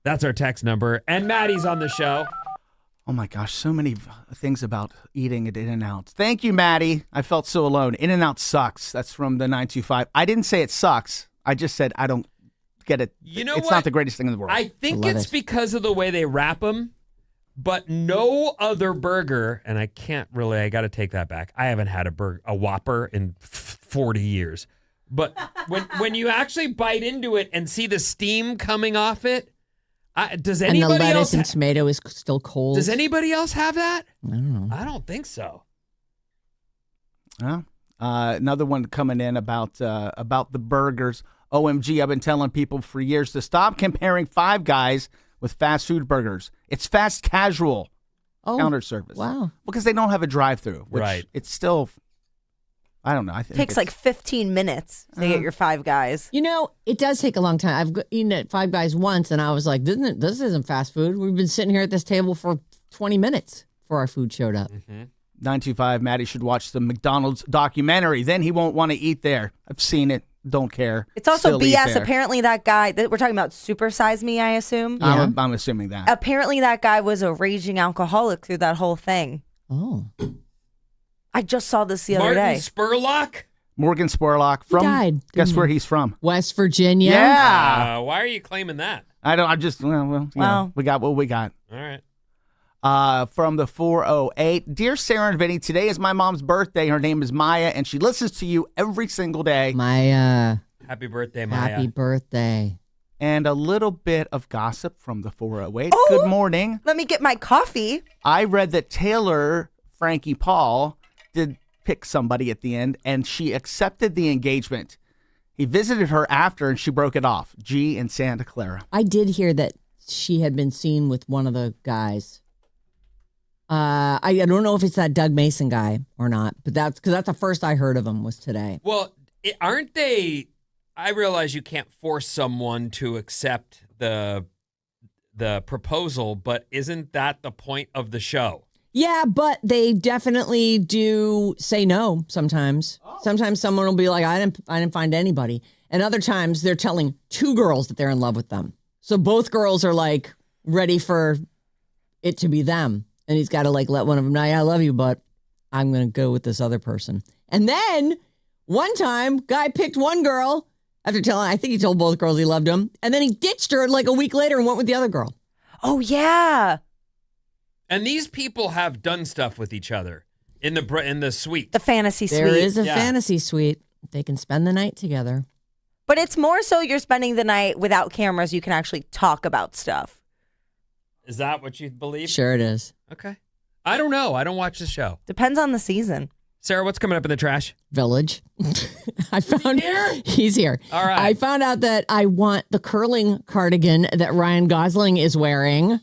That's our text number. And Maddie's on the show. Oh my gosh, so many things about eating at In-N-Out. Thank you, Maddie. I felt so alone. In-N-Out sucks. That's from the 925. I didn't say it sucks. I just said I don't get it. You know it's what? not the greatest thing in the world. I think I love it's it. because of the way they wrap them, but no other burger, and I got to take that back. I haven't had a Whopper in 40 years. But when you actually bite into it and see the steam coming off it, does And the anybody lettuce else and tomato is still cold. does anybody else have that? I don't know. I don't think so. Well, another one coming in about the burgers. OMG, I've been telling people for years to stop comparing Five Guys with fast food burgers. It's fast casual counter service. Wow. Because they don't have a drive-through, which Right. it's still, I don't know. I think Takes like 15 minutes to get your Five Guys. You know, it does take a long time. I've eaten at Five Guys once, and I was like, this isn't fast food. We've been sitting here at this table for 20 minutes before our food showed up. 925, Maddie should watch the McDonald's documentary. Then he won't want to eat there. I've seen it. Don't care. It's also Still eat BS. there. Apparently, that guy, we're talking about Super Size Me, I assume. Yeah. I'm assuming that. Apparently, that guy was a raging alcoholic through that whole thing. Oh. I just saw this the other Martin day. Spurlock? Morgan Spurlock from, died, guess didn't where he? he's from? West Virginia. Yeah. Why are you claiming that? I'm just, you know, we got what we got. All right. From the 408. Dear Sarah and Vinnie, today is my mom's birthday. Her name is Maya, and she listens to you every single day. My Happy birthday, Maya. happy birthday. and a little bit of gossip from the 408. Oh, Good morning. Let me get my coffee. I read that Taylor Frankie Paul did pick somebody at the end, and she accepted the engagement. He visited her after, and she broke it off. G in Santa Clara. I did hear that she had been seen with one of the guys. I don't know if it's that Doug Mason guy or not, but that's the first I heard of him was today. Well, aren't they? I realize you can't force someone to accept the proposal, but isn't that the point of the show? Yeah, but they definitely do say no sometimes. Sometimes someone will be like, I didn't find anybody. And other times they're telling two girls that they're in love with them. So both girls are like ready for it to be them. And he's got to like let one of them know, yeah, I love you, but I'm going to go with this other person. And then one time, guy picked one girl after I think he told both girls he loved them. And then he ditched her like a week later and went with the other girl. Oh, yeah. And these people have done stuff with each other in the suite. The fantasy suite. There is a fantasy suite. They can spend the night together. But it's more so you're spending the night without cameras. You can actually talk about stuff. Is that what you believe? Sure it is. Okay. I don't know. I don't watch the show. Depends on the season. Sarah, what's coming up in the trash? Village. I found he's here. All right. I found out that I want the curling cardigan that Ryan Gosling is wearing.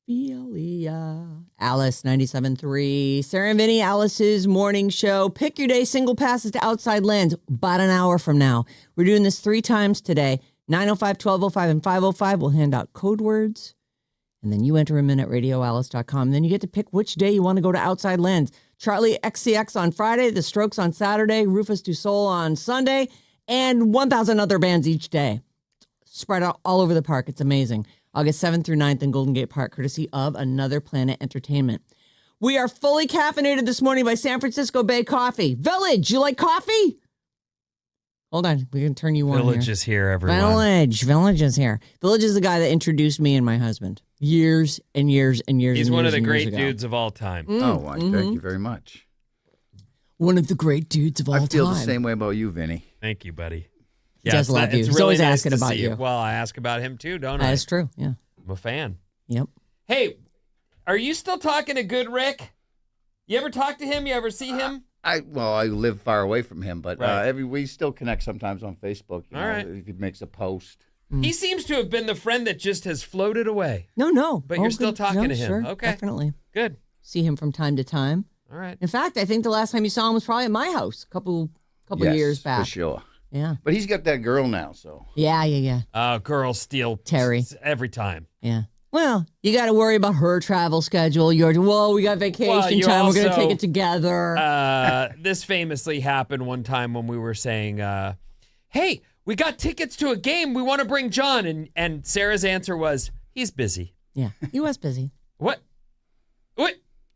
Ophelia. Alice, 97.3. Sarah and Vinnie, Alice's morning show. Pick your day single passes to Outside Lands about an hour from now. We're doing this 3 times today. 9:05, 12:05, and 5:05. We'll hand out code words. And then you enter them in at radioalice.com. Then you get to pick which day you want to go to Outside Lands. Charlie XCX on Friday, The Strokes on Saturday, Rufus Du Sol on Sunday, and 1,000 other bands each day. Spread out all over the park. It's amazing. August 7th through 9th in Golden Gate Park, courtesy of Another Planet Entertainment. We are fully caffeinated this morning by San Francisco Bay Coffee. Village, you like coffee? Hold on, we can turn you on Village here. is here, everyone. Village is here. Village is the guy that introduced me and my husband years and years and years. He's and one years of the and years great ago. dudes of all time. Thank you very much. One of the great dudes of all time. I feel the same way about you, Vinny. Thank you, buddy. He does love you. It's He's really always nice asking to about see you. Well, I ask about him too, don't I? That's true, yeah. I'm a fan. Yep. Hey, are you still talking to Good Rick? You ever talk to him? You ever see him? I live far away from him, but Right. we still connect sometimes on Facebook. You All know, right. if he makes a post. He seems to have been the friend that just has floated away. No. But you're still talking to him. Sure, Okay. definitely. Good. See him from time to time. All right. In fact, I think the last time you saw him was probably at my house a couple Yes, years back. for sure. Yeah. But he's got that girl now, so. Yeah. Girls steal Terry. every time. Yeah. Well, you got to worry about her travel schedule. We got vacation Well, you time. We're going to also- take it together. This famously happened one time when we were saying, hey, we got tickets to a game. We want to bring John. And Sarah's answer was, he's busy. Yeah. He was busy. What?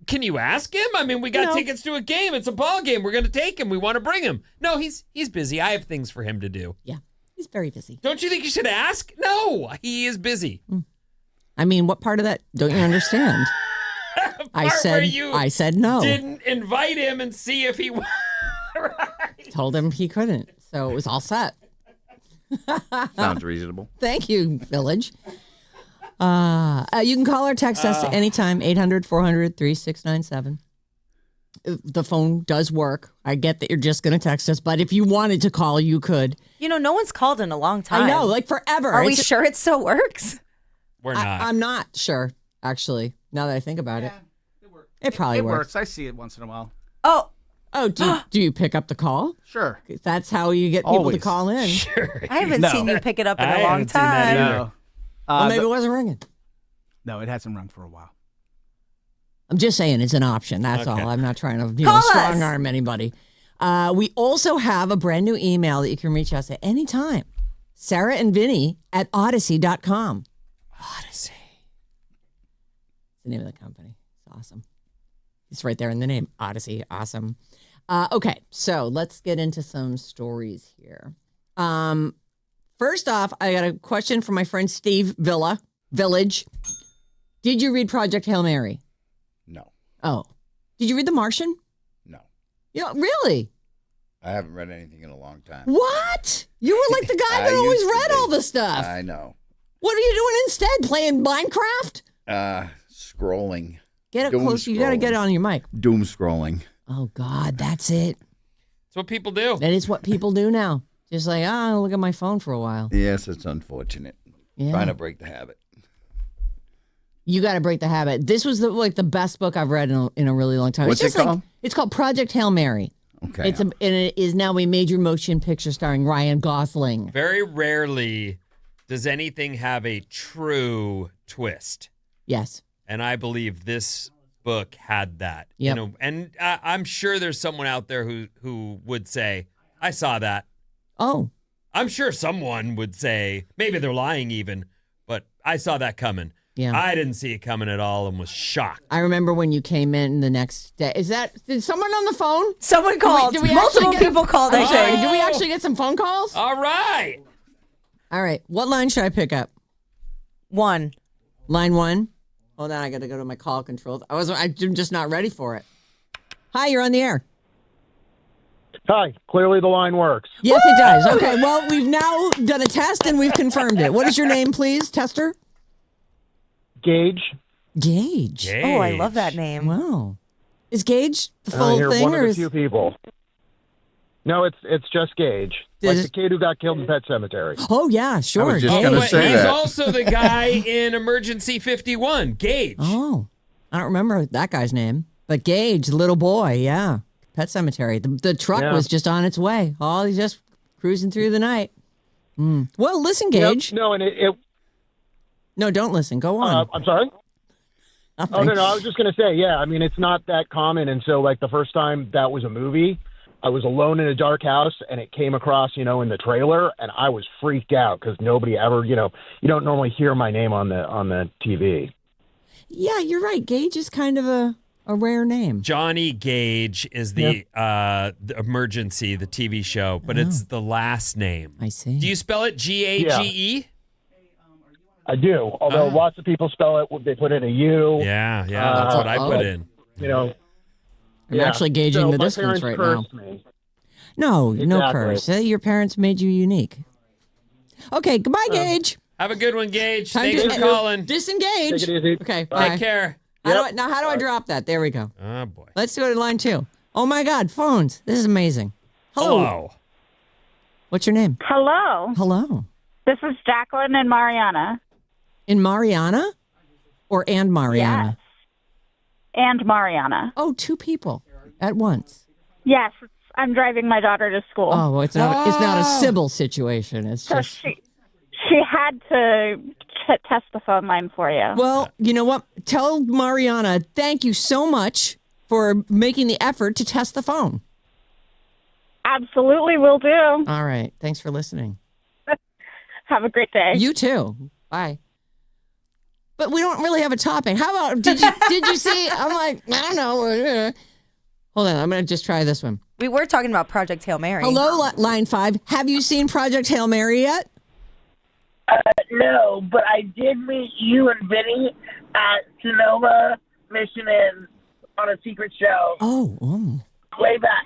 Can you ask him? I mean, we got No. tickets to a game. It's a ball game. We're going to take him. We want to bring him. No, he's busy. I have things for him to do. Yeah. He's very busy. Don't you think you should ask? No, he is busy. I mean, what part of that don't you understand? I said no. Didn't invite him and see if he right. Told him he couldn't. So it was all set. Sounds reasonable. Thank you, Village. You can call or text us anytime, 800-400-3697. The phone does work. I get that you're just going to text us, but if you wanted to call, you could. You know, no one's called in a long time. I know, like forever. Are we sure it still works? We're not. I'm not sure, actually, now that I think about it. It probably It works. works. I see it once in a while. Oh, do you pick up the call? Sure. That's how you get people to Always. call in. Sure. I haven't No. seen you pick it up in I a long haven't seen that time. either. No. Well, maybe the- it wasn't ringing. no, it hasn't rung for a while. I'm just saying it's an option. That's Okay. all. I'm not trying to Call us. strong arm anybody. We also have a brand new email that you can reach us at any time. Sarah and Vinnie at Odyssey.com. Odyssey. It's the name of the company. It's awesome. It's right there in the name. Odyssey. Awesome. Okay, so let's get into some stories here. First off, I got a question from my friend Steve Village. Did you read Project Hail Mary? No. Oh. Did you read The Martian? No. Yeah, really? I haven't read anything in a long time. What? You were like the guy I that always used to read be. all the stuff. I know. What are you doing instead? Playing Minecraft? Scrolling. Get it Doom closer. You got to get it scrolling. on your mic. Doom scrolling. Oh, God, that's it. That's what people do. That is what people do now. Just like, I'll look at my phone for a while. Yes, it's unfortunate. Yeah. Trying to break the habit. You got to break the habit. This was the best book I've read in a really long time. What's it's it just called? It's called Project Hail Mary. Okay. And it is now a major motion picture starring Ryan Gosling. Very rarely does anything have a true twist. Yes. And I believe this book had that. Yep. You know, and I'm sure there's someone out there who would say, I saw that. Oh, I'm sure someone would say, maybe they're lying even, but I saw that coming. yeah. I didn't see it coming at all and was shocked. I remember when you came in the next day. Did someone on the phone? Someone called. did we Multiple actually get people called, I Okay, think. did we actually get some phone calls? All right. All right. What line should I pick up? One. Line 1. Hold on, I got to go to my call controls. I'm just not ready for it. Hi, you're on the air. Hi. Clearly the line works. Yes, it does. Okay, well, we've now done a test and we've confirmed it. What is your name, please, tester? Gage. Gage. Oh, I love that name. Wow. Is Gage the I full hear thing, one or of the is few people. No, it's just Gage. Like the kid who got killed in Pet Cemetery. Oh, yeah, sure. I was just Gage. gonna But say he's that. also the guy in Emergency 51, Gage. Oh, I don't remember that guy's name. But Gage, the little boy, yeah. Pet Cemetery. The truck Yeah. was just on its way. Oh, he's just cruising through the night. Well, listen, Gage. Yep. No, and it No, don't listen. Go on. I'm sorry? Nothing. Oh, no, I was just going to say, yeah, I mean, it's not that common. And so, like, the first time that was a movie, I was alone in a dark house, and it came across, in the trailer, and I was freaked out because nobody ever, you don't normally hear my name on the TV. Yeah, you're right. Gage is kind of a rare name. Johnny Gage is the Emergency, the TV show, but it's the last name. I see. Do you spell it Gage? I do, although lots of people spell it, they put in a U. Yeah, that's what I put in. I'm actually gauging the my distance parents right now. cursed me. No, no Exactly. curse. Your parents made you unique. Okay, goodbye, Gage. Have a good one, Gage. Time Thanks to- for calling. Disengage. Take it easy. Okay, bye. Take care. How do I drop that? There we go. Oh, boy. Let's do it in line 2. Oh, my God, phones. This is amazing. Hello. What's your name? Hello. Hello. This is Jacqueline and Mariana. In Mariana? Or and Mariana? Yes. And Mariana. Oh, 2 people at once. Yes, I'm driving my daughter to school. Oh, well, it's not a Sybil situation. It's so just... she had to test the phone line for you. Well, you know what? Tell Mariana, thank you so much for making the effort to test the phone. Absolutely will do. All right. Thanks for listening. Have a great day. You too. Bye. But we don't really have a topic. How about, did you see? I'm like, I don't know. Hold on. I'm going to just try this one. We were talking about Project Hail Mary. Hello, line 5. Have you seen Project Hail Mary yet? No, but I did meet you and Vinny at Sonoma, Michigan on a secret show Oh. way back.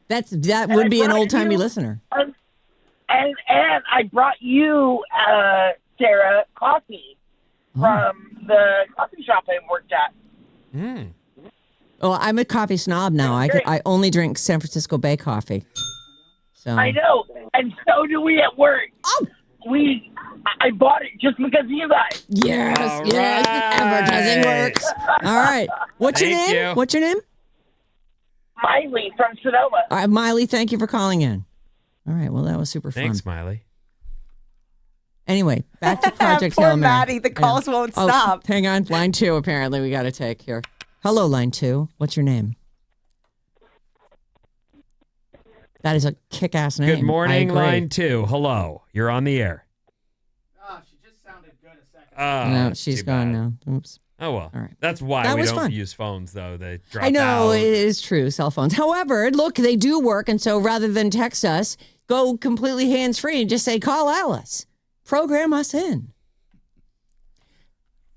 That would be an old-timey listener. And I brought you, Sarah, coffee from the coffee shop I worked at. Well, I'm a coffee snob now. I only drink San Francisco Bay coffee. So I know, and so do we at work. Oh. I bought it just because of you guys. Yes, All yes, right. advertising works. All right. What's your Thank name? you. What's your name? Miley from Sonoma. All right, Miley, thank you for calling in. All right, well, that was super fun. Thanks, Miley. Anyway, back to Project Poor Hail Mary. Maddie, the calls won't stop. Hang on, line 2 apparently we got to take here. Hello, line 2. What's your name? That is a kick-ass name. Good morning, I agree. line 2. Hello. You're on the air. Oh, she just sounded good a second. No, she's too gone bad. now. Oops. Oh, well. All right. That's why That we was don't fun. use phones, though. They drop I know, out. it is true, cell phones. However, look, they do work, and so rather than text us, go completely hands-free and just say, call Alice. Program us in.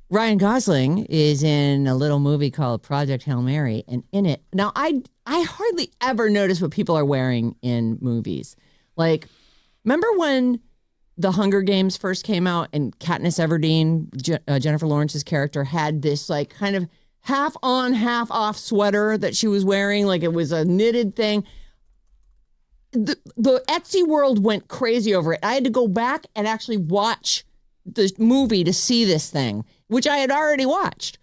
Ryan Gosling is in a little movie called Project Hail Mary, and in it, now I hardly ever notice what people are wearing in movies. Like, remember when The Hunger Games first came out and Katniss Everdeen, Jennifer Lawrence's character, had this like kind of half on, half off sweater that she was wearing, like it was a knitted thing. The Etsy world went crazy over it. I had to go back and actually watch the movie to see this thing, which I had already watched.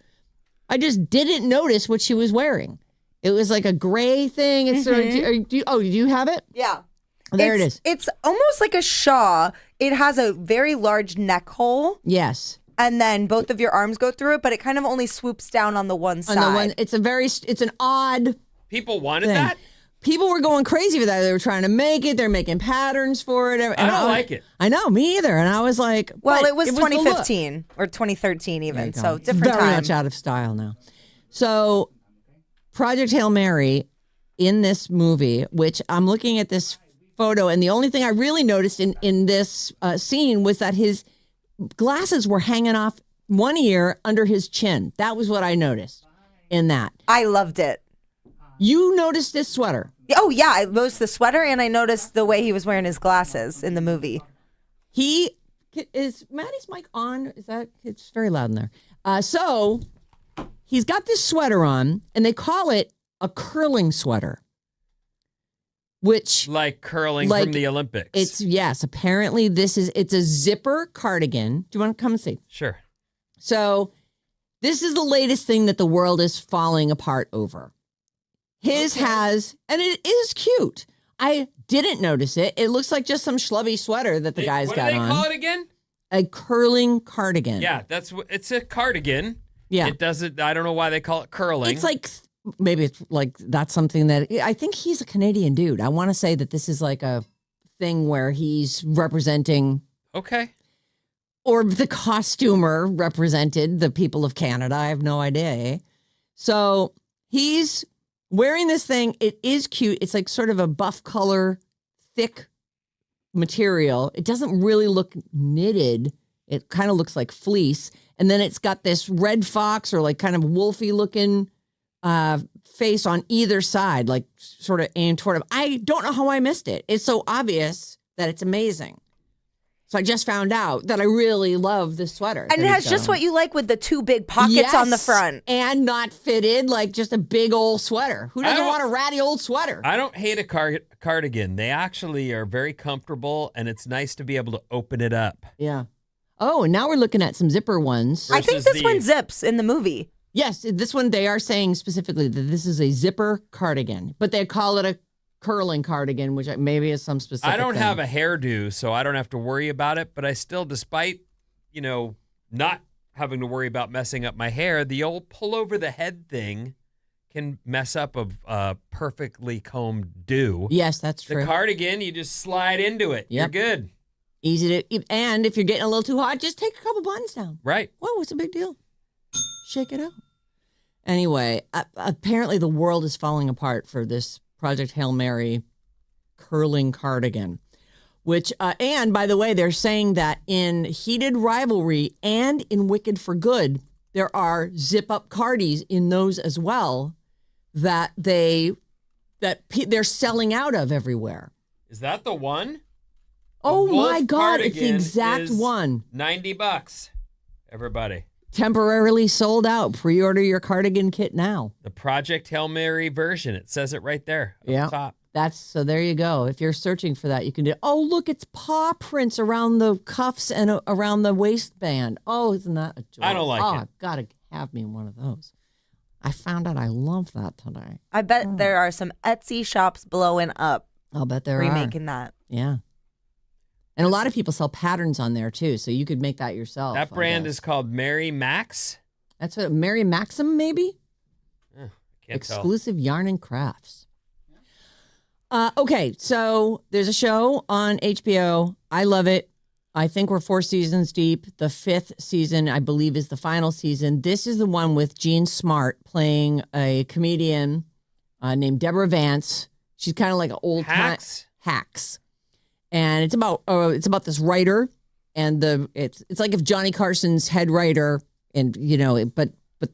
I just didn't notice what she was wearing. It was like a gray thing. It's sort of, do you have it? Yeah. There it is. It's almost like a shawl. It has a very large neck hole, Yes. and then both of your arms go through it, but it kind of only swoops down on the one side. On the one, it's an odd People wanted thing. that? People were going crazy with that. They were trying to make it. They're making patterns for it. I don't like it. I know, me either. And I was like, well, but it was the look. 2015 or 2013 There even, you go. so It's different very time. much out of style now. So, Project Hail Mary in this movie, which I'm looking at this photo, and the only thing I really noticed in this scene was that his glasses were hanging off one ear under his chin. That was what I noticed in that. I loved it. You noticed this sweater. Oh yeah, I noticed the sweater, and I noticed the way he was wearing his glasses in the movie. Is Maddie's mic on? It's very loud in there. So he's got this sweater on, and they call it a curling sweater. which Like curling Like, from the Olympics. yes, apparently it's a zipper cardigan. Do you want to come and see? Sure. So this is the latest thing that the world is falling apart over. His has, and it is cute. I didn't notice it. It looks like just some schlubby sweater that the guy's got on. What do they call it again? A curling cardigan. Yeah, it's a cardigan. Yeah. It doesn't, I don't know why they call it curling. It's like, maybe it's like that's something that, I think he's a Canadian dude. I want to say that this is like a thing where he's representing. Okay. Or the costumer represented the people of Canada. I have no idea. Eh? So he's wearing this thing. It is cute. It's like sort of a buff color, thick material. It doesn't really look knitted. It kind of looks like fleece. And then it's got this red fox or like kind of wolfy looking face on either side, like sort of aimed toward him. I don't know how I missed it. It's so obvious that it's amazing. So I just found out that I really love this sweater. And it has just what you like with the two big pockets on the front. And not fitted, like just a big old sweater. Who doesn't want a ratty old sweater? I don't hate a cardigan. They actually are very comfortable, and it's nice to be able to open it up. Yeah. Oh, and now we're looking at some zipper ones. I think this one zips in the movie. Yes, this one, they are saying specifically that this is a zipper cardigan, but they call it a curling cardigan, which maybe is some specific I don't thing. have a hairdo, so I don't have to worry about it, but I still, despite, not having to worry about messing up my hair, the old pull over the head thing can mess up a perfectly combed do. Yes, that's true. The cardigan, you just slide into it. Yep. You're good. Easy to, and if you're getting a little too hot, just take a couple buttons down. Right. Whoa, what's the big deal? Shake it out. Anyway, apparently the world is falling apart for this Project Hail Mary curling cardigan, which, and by the way, they're saying that in Heated Rivalry and in Wicked for Good, there are zip-up cardies in those as well that they're selling out of everywhere. Is that the one? Oh The wolf my God, it's the cardigan exact is one. $90, everybody. Temporarily sold out. Pre-order your cardigan kit now. The Project Hail Mary version. It says it right there up Yeah. top. So there you go. If you're searching for that, you can do. Oh, look, it's paw prints around the cuffs and around the waistband. Oh, isn't that a joy? I don't like it. I've got to have me one of those. I found out I love that today. I bet there are some Etsy shops blowing up. I'll bet there remaking are. that. Yeah. And a lot of people sell patterns on there too, so you could make that yourself. That brand is called Mary Max. That's what Mary Maxim, maybe? Can't Exclusive Yarn and Crafts. Okay, so there's a show on HBO. I love it. I think we're 4 seasons deep. The 5th season, I believe, is the final season. This is the one with Jean Smart playing a comedian named Deborah Vance. She's kind of like an old Hacks. Hacks. And it's about this writer, and it's like if Johnny Carson's head writer, and but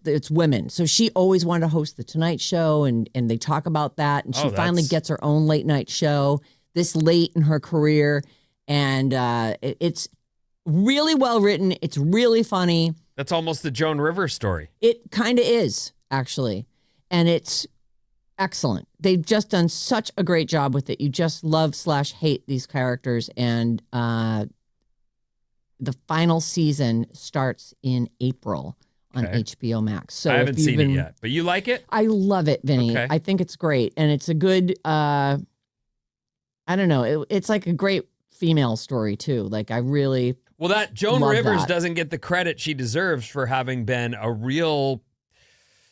it's women. So she always wanted to host the Tonight Show, and they talk about that, and she finally gets her own late night show this late in her career, and it's really well written. It's really funny. That's almost the Joan Rivers story. It kind of is, actually, and it's excellent. They've just done such a great job with it. You just love/hate these characters. And the final season starts in April on HBO Max. So I haven't seen it yet, but you like it? I love it, Vinny. Okay. I think it's great. And it's a good, I don't know. It's like a great female story too. Like I really Well, that Joan love Rivers that. doesn't get the credit she deserves for having been a real.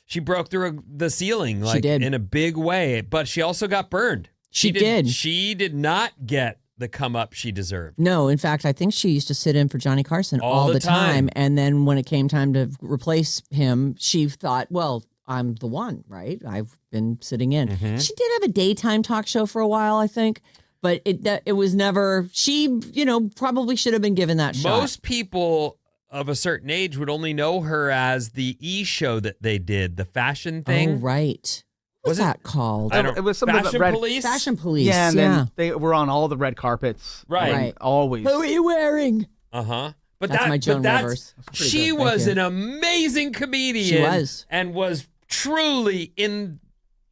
She broke through the ceiling like did. in a big way, but she also got burned. She did. She did not get the come up she deserved. No, in fact, I think she used to sit in for Johnny Carson All all the the time. time. And then when it came time to replace him, she thought, well, I'm the one, right? I've been sitting in. Mm-hmm. She did have a daytime talk show for a while, I think, but it was never, she, probably should have been given that shot. Most people of a certain age would only know her as the E show that they did, the fashion thing. Oh, right. What's Was it- that called? I don't- It was something about Fashion red- Police? Fashion Police. Yeah, and yeah. then they were on all the red carpets. Right. and Right. Always. Who are you wearing? Uh-huh. But That's my Joan Rivers. That's pretty she good. Thank was you. an amazing comedian. She was. And was truly in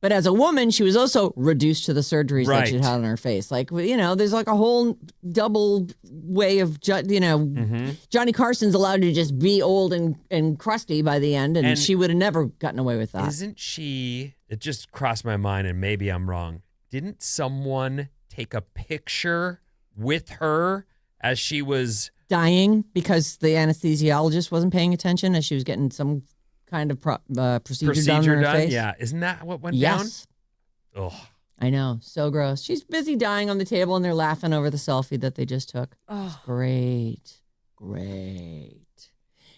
But as a woman, she was also reduced to the surgeries that she'd Right. had on her face. Like, there's like a whole double way of, Johnny Carson's allowed to just be old and crusty by the end, and she would have never gotten away with that. Isn't she, it just crossed my mind, and maybe I'm wrong. Didn't someone take a picture with her as she was Dying because the anesthesiologist wasn't paying attention as she was getting some kind of procedure done on her face? Yeah. Isn't that what went Yes. down? Oh. I know. So gross. She's busy dying on the table and they're laughing over the selfie that they just took. It's great. Great.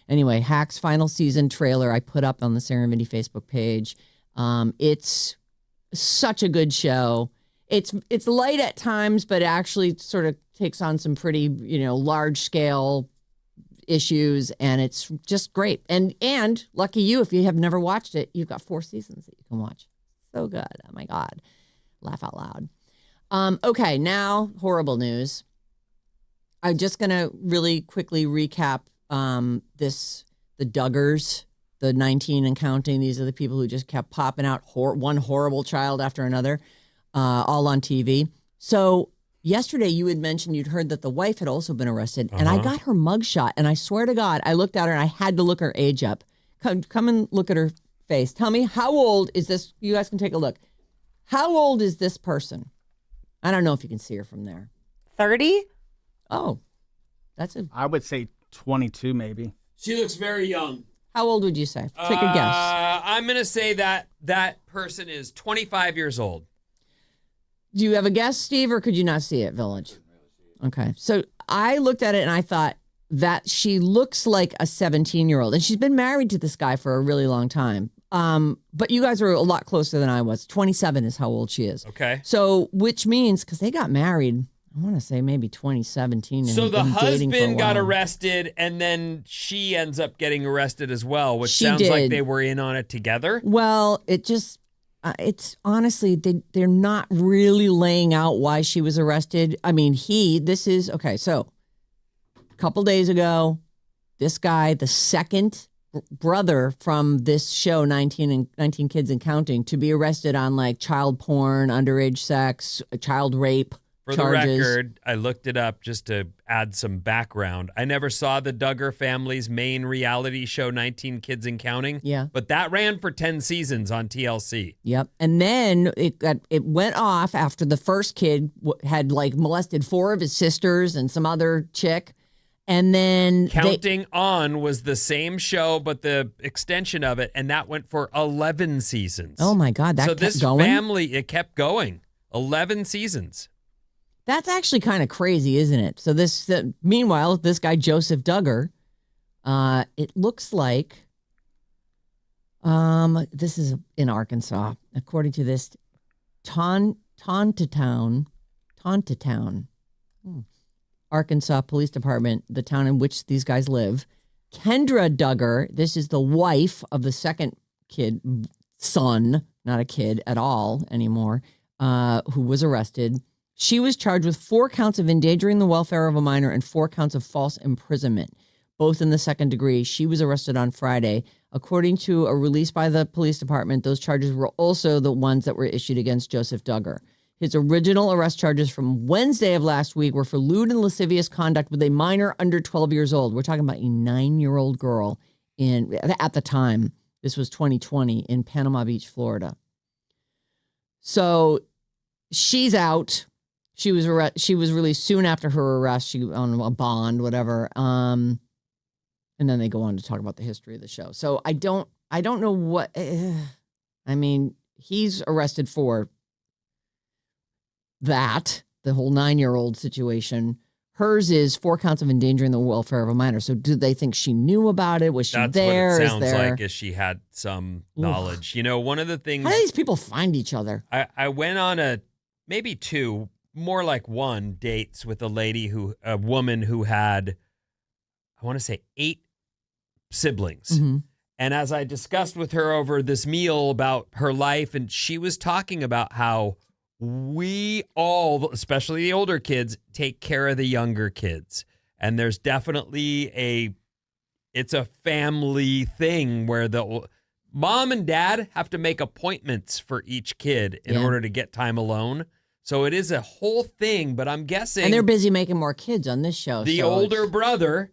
Anyway, Hacks final season trailer I put up on the Sarah Vinnie Facebook page. It's such a good show. It's light at times, but actually sort of takes on some pretty, large scale issues, and it's just great. And lucky you, if you have never watched it, you've got 4 seasons that you can watch. So good. Oh my God. Laugh out loud. Okay, now horrible news. I'm just gonna really quickly recap the Duggars, the 19 and counting. These are the people who just kept popping out one horrible child after another, all on TV. So yesterday you had mentioned you'd heard that the wife had also been arrested, and I got her mugshot, and I swear to God, I looked at her and I had to look her age up. Come and look at her face. Tell me, how old is this? You guys can take a look. How old is this person? I don't know if you can see her from there. 30? Oh, I would say 22 maybe. She looks very young. How old would you say? Take a guess. I'm going to say that person is 25 years old. Do you have a guess, Steve, or could you not see it, Village? Okay. So I looked at it and I thought that she looks like a 17-year-old. And she's been married to this guy for a really long time. But you guys are a lot closer than I was. 27 is how old she is. Okay. So, which means, because they got married, I want to say maybe 2017. So the been dating for a husband got while. arrested, and then she ends up getting arrested as well, which She sounds like did. they were in on it together. Well, it's honestly, they're not really laying out why she was arrested. I mean, okay, so a couple days ago, this guy, the second brother from this show, 19 Kids and Counting, to be arrested on like child porn, underage sex, child rape For charges. the record, I looked it up just to add some background. I never saw the Duggar family's main reality show, 19 Kids and Counting. Yeah. But that ran for 10 seasons on TLC. Yep. And then it went off after the first kid had like molested 4 of his sisters and some other chick. And then Counting On was the same show, but the extension of it, and that went for 11 seasons. Oh my God, that so kept this going? family, it kept going. 11 seasons. That's actually kind of crazy, isn't it? So meanwhile, this guy, Joseph Duggar, it looks like this is in Arkansas, according to this Tontatown, Arkansas Police Department, the town in which these guys live. Kendra Duggar, this is the wife of the second son, not a kid at all anymore, who was arrested. She was charged with 4 counts of endangering the welfare of a minor and 4 counts of false imprisonment, both in the second degree. She was arrested on Friday. According to a release by the police department, those charges were also the ones that were issued against Joseph Duggar. His original arrest charges from Wednesday of last week were for lewd and lascivious conduct with a minor under 12 years old. We're talking about a 9-year-old girl at the time. This was 2020 in Panama Beach, Florida. So she's out. She was released soon after her arrest. She on a bond, whatever. And then they go on to talk about the history of the show. So I don't know what. I mean, he's arrested for that, the whole 9-year-old situation. Hers is 4 counts of endangering the welfare of a minor. So do they think she knew about it? Was she That's there? what it sounds like, is she had some knowledge. You know, one of the things... How do these people find each other? I went on maybe 2, more like 1 dates with a woman who had, I want to say 8 siblings. Mm-hmm. And as I discussed with her over this meal about her life, and she was talking about how we all, especially the older kids, take care of the younger kids. And there's definitely it's a family thing where Mom and dad have to make appointments for each kid in order to get time alone. So it is a whole thing, but I'm guessing. And they're busy making more kids on this show. The older brother,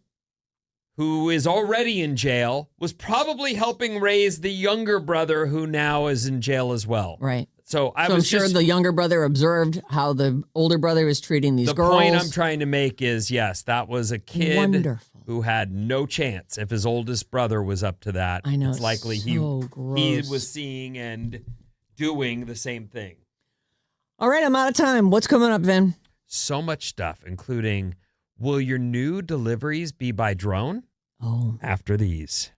who is already in jail, was probably helping raise the younger brother who now is in jail as well. Right. So I'm sure the younger brother observed how the older brother was treating these girls. The point I'm trying to make is, yes, that was a kid who had no chance if his oldest brother was up to that. I know. It's likely he gross. was seeing and doing the same thing. All right, I'm out of time. What's coming up, Vin? So much stuff, including, will your new deliveries be by drone? Oh. After these.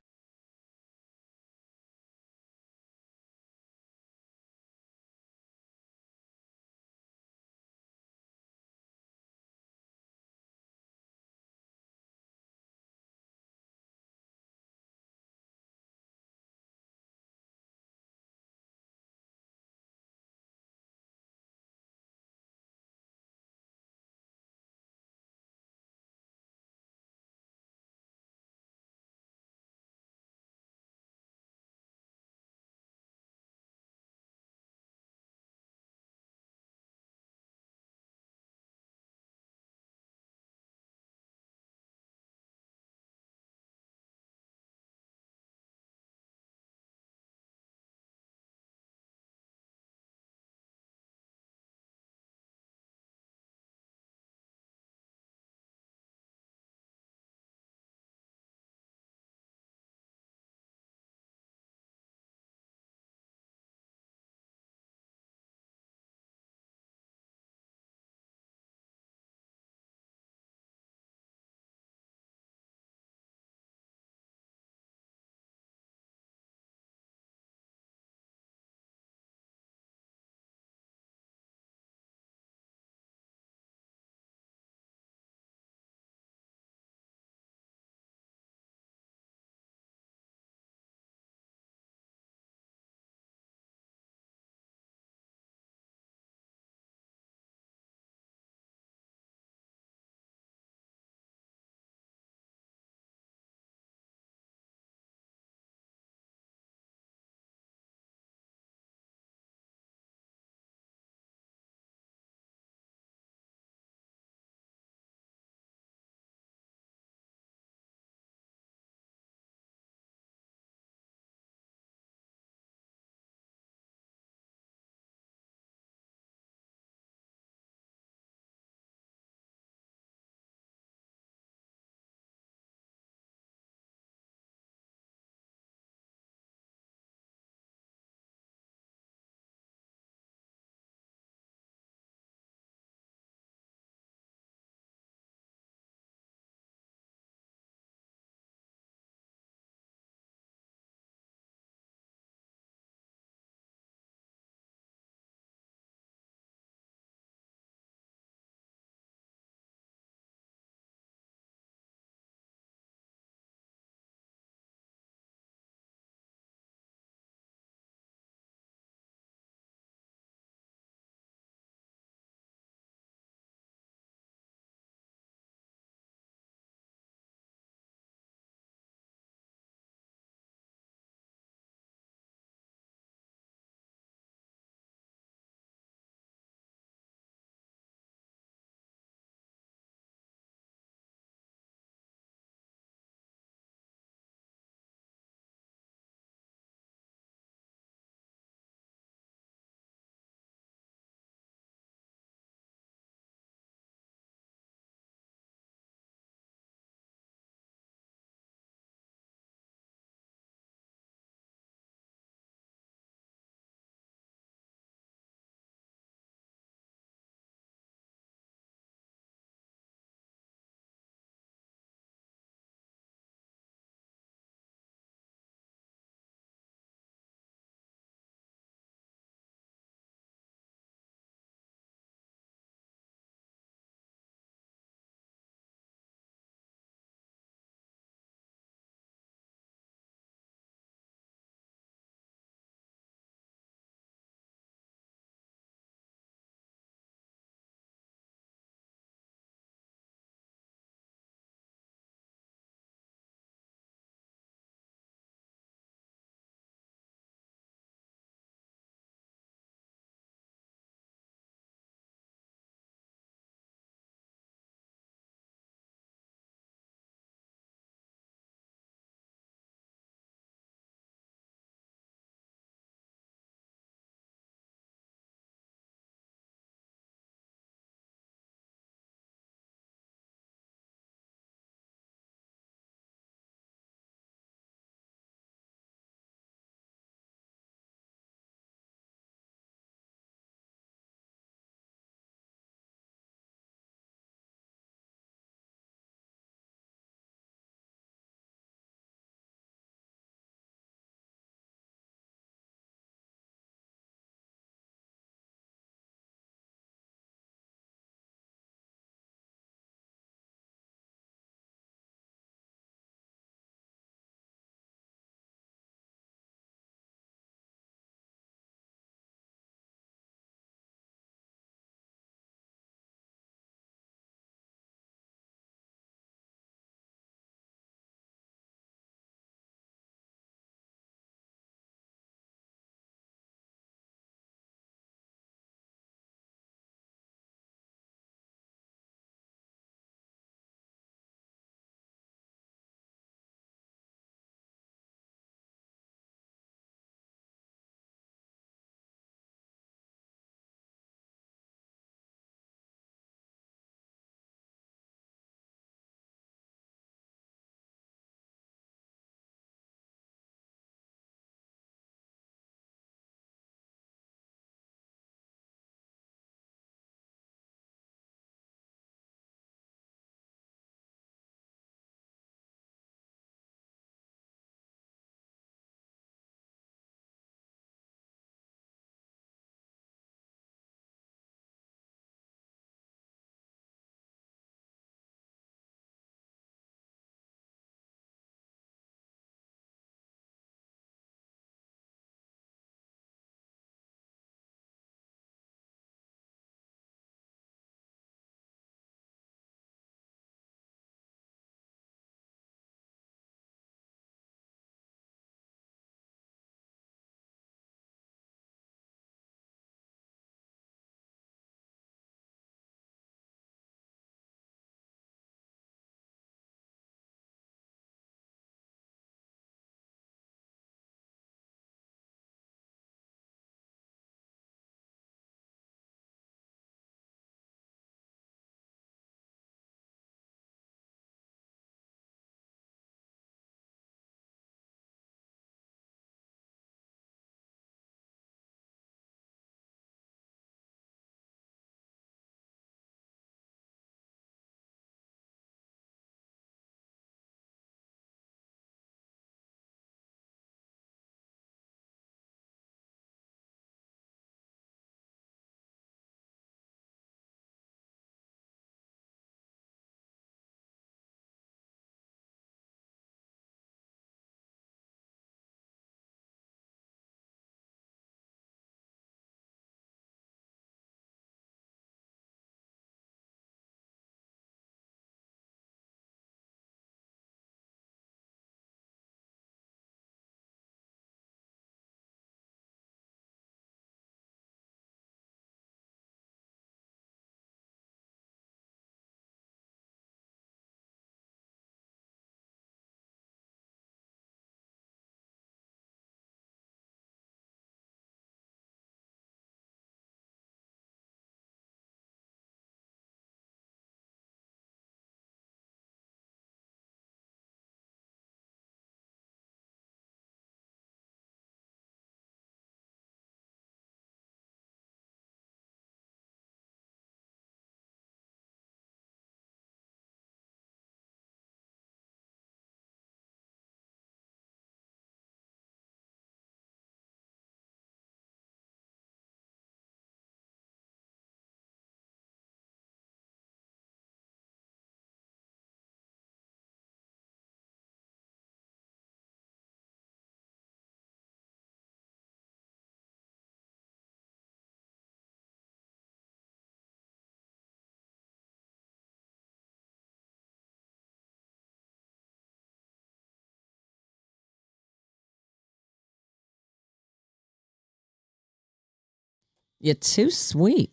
You're too sweet.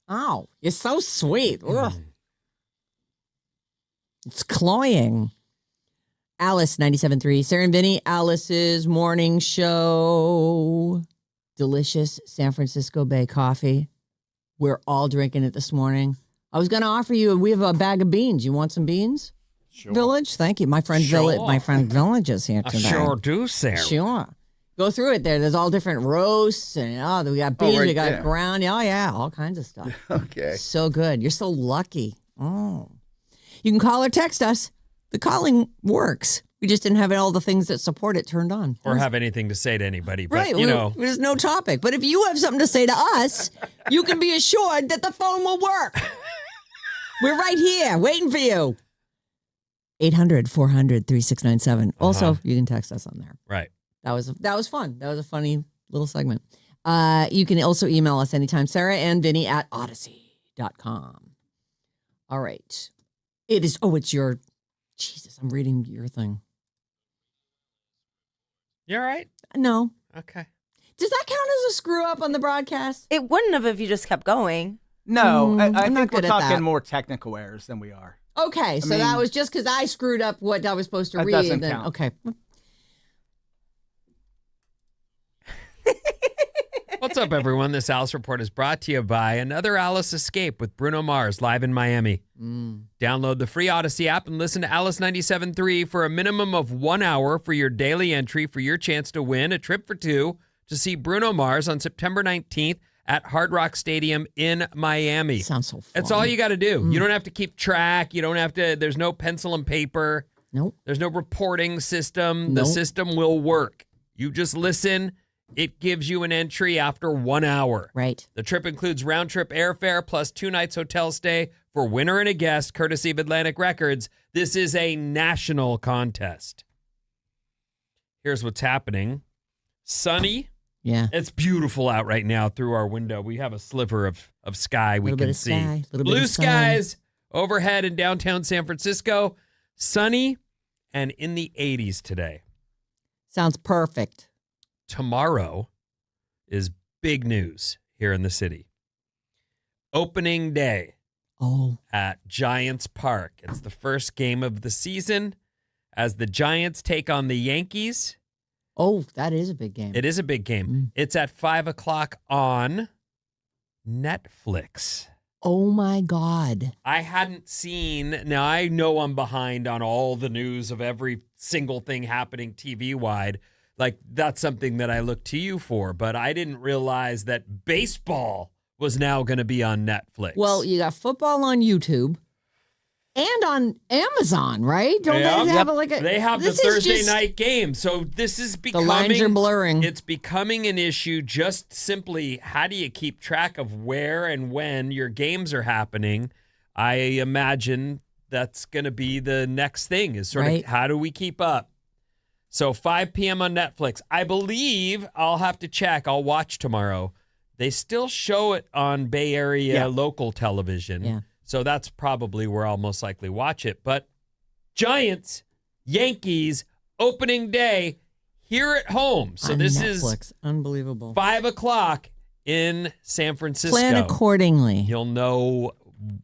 Oh, you're so sweet. Ugh. It's cloying. Alice, 97.3. Sarah and Vinnie, Alice's morning show. Delicious San Francisco Bay coffee. We're all drinking it this morning. I was going to offer you, we have a bag of beans. You want some beans? Sure. Village? Thank you. My friend Village is here I today. sure do, Sarah. Sure. Go through it there. There's all different roasts and we got beans, right we got there. ground. Oh yeah, all kinds of stuff. Okay. So good. You're so lucky. Oh. You can call or text us. The calling works. We just didn't have all the things that support it turned on. Or have anything to say to anybody. But, Right. you know. There's no topic. But if you have something to say to us, you can be assured that the phone will work. We're right here waiting for you. 800-400-3697. Also, you can text us on there. Right. That was fun. That was a funny little segment. You can also email us anytime. Sarah and Vinnie at odyssey.com. All right. It is. Oh, it's your. Jesus, I'm reading your thing. You all right? No. Okay. Does that count as a screw up on the broadcast? It wouldn't have if you just kept going. No, I I'm not think we're good at that. talking more technical errors than we are. Okay, so mean, that was just because I screwed up what I was supposed to That read. doesn't Then count. okay. What's up, everyone? This Alice Report is brought to you by Another Alice Escape with Bruno Mars live in Miami. Download the free Odyssey app and listen to Alice 97.3 for a minimum of 1 hour for your daily entry for your chance to win a trip for two to see Bruno Mars on September 19th at Hard Rock Stadium in Miami. Sounds so fun. That's all you got to do. You don't have to keep track. You don't have to, there's no pencil and paper. Nope. There's no reporting system. The Nope. system will work. You just listen. It gives you an entry after 1 hour. Right. The trip includes round-trip airfare plus 2 nights hotel stay for winner and a guest, courtesy of Atlantic Records. This is a national contest. Here's what's happening. Sunny. Yeah. It's beautiful out right now through our window. We have a sliver of sky we Little can bit of see. sky, little bit Blue of sun. skies overhead in downtown San Francisco. Sunny and in the 80s today. Sounds perfect. Tomorrow is big news here in the city. Opening day Oh. at Giants Park. It's the first game of the season as the Giants take on the Yankees. Oh, that is a big game. It is a big game. It's at 5 o'clock on Netflix. Oh my God. I hadn't seen, now I know I'm behind on all the news of every single thing happening TV-wide. Like, that's something that I look to you for, but I didn't realize that baseball was now going to be on Netflix. Well, you got football on YouTube and on Amazon, right? Don't Yeah. they have like a? They have the this is Thursday just- night game. So this is The becoming... lines are blurring. It's becoming an issue just simply how do you keep track of where and when your games are happening? I imagine that's going to be the next thing is sort Right. of how do we keep up? So 5 p.m. on Netflix. I believe I'll have to check. I'll watch tomorrow. They still show it on Bay Area local television. Yeah. So that's probably where I'll most likely watch it. But Giants, Yankees, opening day here at home. So on this Netflix. is Unbelievable. 5 o'clock in San Francisco. Plan accordingly. You'll know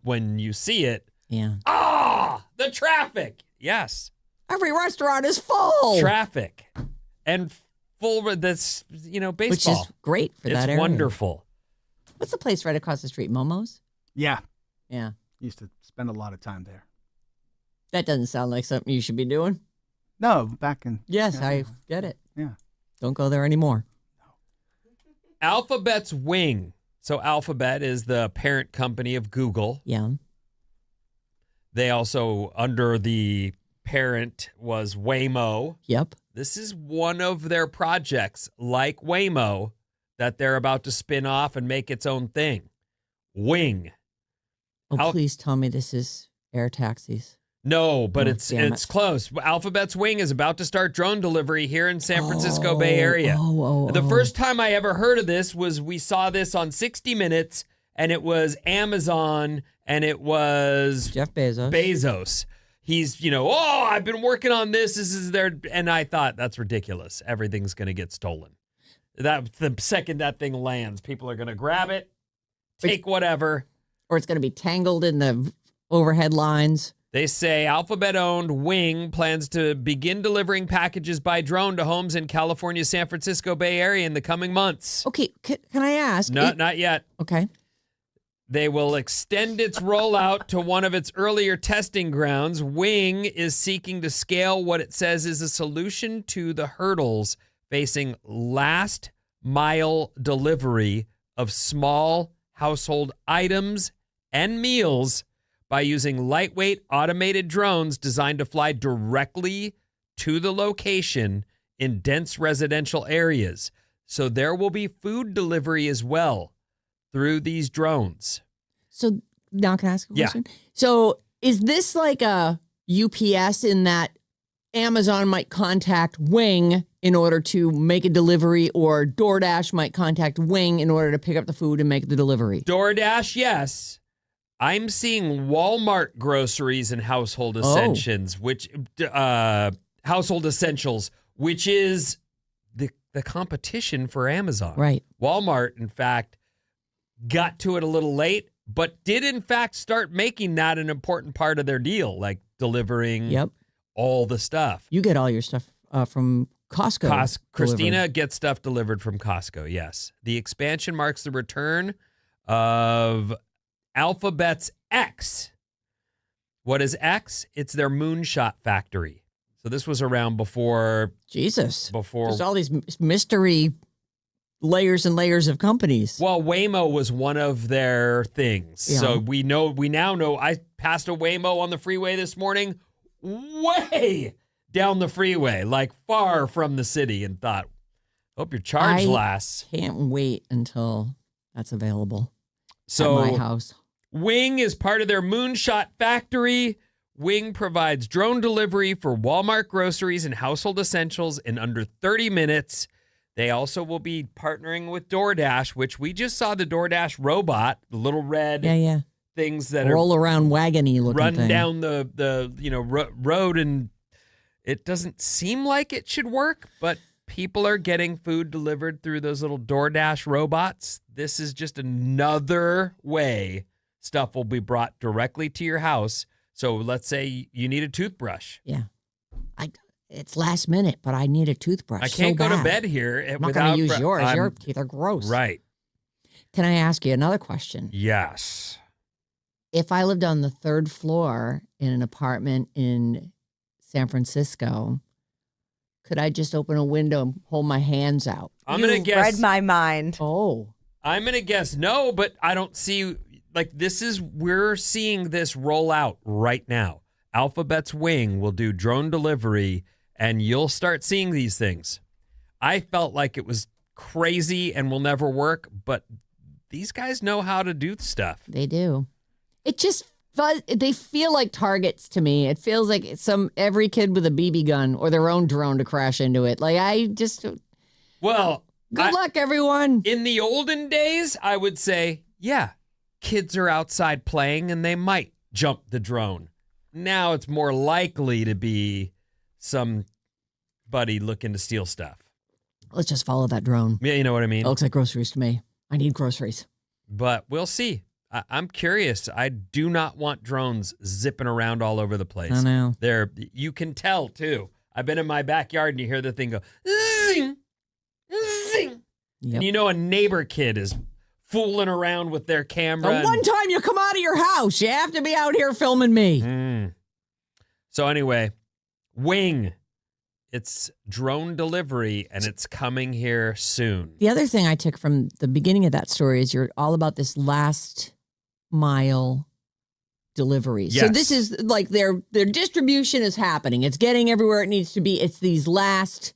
when you see it. Yeah. The traffic. Yes. Every restaurant is full. Traffic. And full that's, baseball. Which is great for it's that area. wonderful. What's the place right across the street? Momo's? Yeah. Yeah. Used to spend a lot of time there. That doesn't sound like something you should be doing. No, back in. Yes, yeah. I get it. Yeah. Don't go there anymore. Alphabet's Wing. So Alphabet is the parent company of Google. Yeah. They also, under the parent, was Waymo. Yep. This is one of their projects, like Waymo, that they're about to spin off and make its own thing. Wing. Oh, please tell me this is air taxis. No, but Oh, it's damn it. close. Alphabet's Wing is about to start drone delivery here in San Francisco Bay Area. The first time I ever heard of this was we saw this on 60 Minutes, and it was Amazon, and it was Jeff Bezos. He's, I've been working on this. This is their, and I thought that's ridiculous. Everything's going to get stolen. That the second that thing lands, people are going to grab it, take whatever. Or it's going to be tangled in the overhead lines. They say Alphabet-owned Wing plans to begin delivering packages by drone to homes in California's San Francisco Bay Area in the coming months. Okay, can I ask? No, not yet. Okay. They will extend its rollout to one of its earlier testing grounds. Wing is seeking to scale what it says is a solution to the hurdles facing last mile delivery of small household items and meals by using lightweight automated drones designed to fly directly to the location in dense residential areas. So there will be food delivery as well through these drones. So now can I ask a Yeah. question? So is this like a UPS in that Amazon might contact Wing in order to make a delivery, or DoorDash might contact Wing in order to pick up the food and make the delivery? DoorDash, yes. I'm seeing Walmart groceries and household essentials, which is the competition for Amazon. Right. Walmart, in fact, got to it a little late, but did in fact start making that an important part of their deal, like delivering Yep. all the stuff. You get all your stuff from Costco. Christina delivered. gets stuff delivered from Costco, yes. The expansion marks the return of Alphabet's X. What is X? It's their moonshot factory. So this was around before. Jesus. Before. There's all these mystery layers and layers of companies. Well, Waymo was one of their things. Yeah. So we now know. I passed a Waymo on the freeway this morning, way down the freeway, like far from the city, and thought, hope your charge lasts. Can't wait until that's available So at my house. Wing is part of their moonshot factory. Wing provides drone delivery for Walmart groceries and household essentials in under 30 minutes. They also will be partnering with DoorDash, which we just saw the DoorDash robot, the little red things that roll around wagony looking run thing. down the road, and it doesn't seem like it should work, but people are getting food delivered through those little DoorDash robots. This is just another way stuff will be brought directly to your house. So let's say you need a toothbrush. Yeah. It's last minute, but I need a toothbrush. I can't so go to bad. bed here I'm not without going to use yours. Your teeth are gross. Right. Can I ask you another question? Yes. If I lived on the third floor in an apartment in San Francisco, could I just open a window and hold my hands out? I'm going to guess. Read my mind. Oh. I'm going to guess no, but I don't see, we're seeing this roll out right now. Alphabet's Wing will do drone delivery, and you'll start seeing these things. I felt like it was crazy and will never work, but these guys know how to do stuff. They do. It just, they feel like targets to me. It feels like every kid with a BB gun or their own drone to crash into it. Well, good luck, everyone. In the olden days, I would say, yeah, kids are outside playing and they might jump the drone. Now it's more likely to be somebody looking to steal stuff. Let's just follow that drone. Yeah, you know what I mean? It looks like groceries to me. I need groceries. But we'll see. I'm curious. I do not want drones zipping around all over the place. I know. You can tell, too. I've been in my backyard and you hear the thing go, zing, zing. Yep. And you know a neighbor kid is fooling around with their camera. The one time you come out of your house, you have to be out here filming me. So anyway, Wing. It's drone delivery, and it's coming here soon. The other thing I took from the beginning of that story is you're all about this last mile delivery. Yes. So this is like their distribution is happening. It's getting everywhere it needs to be. It's this last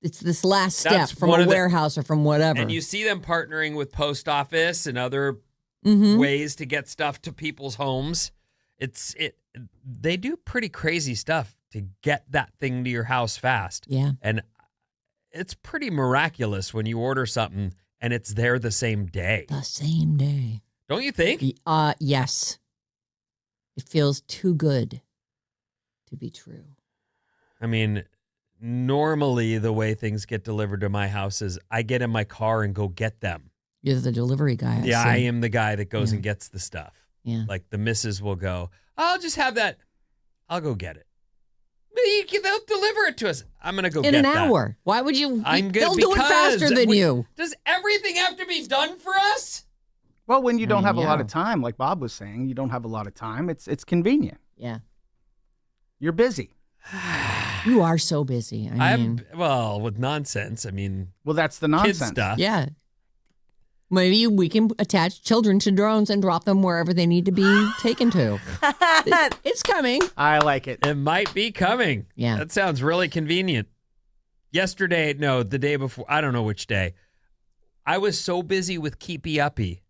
step That's from a warehouse or from whatever. And you see them partnering with post office and other ways to get stuff to people's homes. They do pretty crazy stuff to get that thing to your house fast. Yeah. And it's pretty miraculous when you order something and it's there the same day. The same day. Don't you think? Yes. It feels too good to be true. I mean, normally the way things get delivered to my house is I get in my car and go get them. You're the delivery guy. I am the guy that goes and gets the stuff. Yeah. Like the missus will go, I'll just have that. I'll go get it. They'll deliver it to us. I'm going to go in get an that. hour. Why would you? I'm good They'll do it faster than you. Does everything have to be done for us? Well, when you don't have a lot yeah. of time, like Bob was saying, you don't have a lot of time. It's convenient. Yeah. You're busy. You are so busy. I mean, Well, with nonsense. I mean, Well, that's the kid nonsense. stuff. yeah. Maybe we can attach children to drones and drop them wherever they need to be taken to. It's coming. I like it. It might be coming. Yeah. That sounds really convenient. The day before, I don't know which day. I was so busy with Keepy Uppy,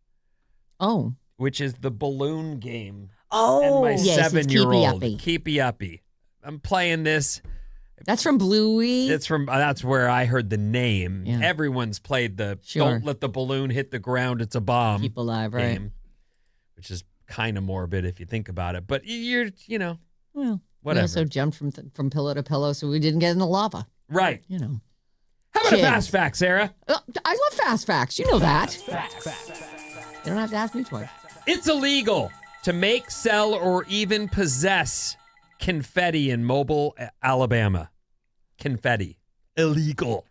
Oh. which is the balloon game. Oh, And my yes, it's 7-year-old, Keepy Uppy. Keepy Uppy. I'm playing this. That's from Bluey. That's where I heard the name. Yeah. Everyone's played the Sure. don't let the balloon hit the ground, it's a bomb Keep alive, right? game, which is kind of morbid if you think about it. But you're, Well, whatever. we also jumped from pillow to pillow so we didn't get in the lava. Right. You know. How about Kids. a fast fact, Sarah? I love fast facts. You know that. You don't have to ask me twice. It's illegal to make, sell, or even possess confetti in Mobile, Alabama. Confetti. Illegal.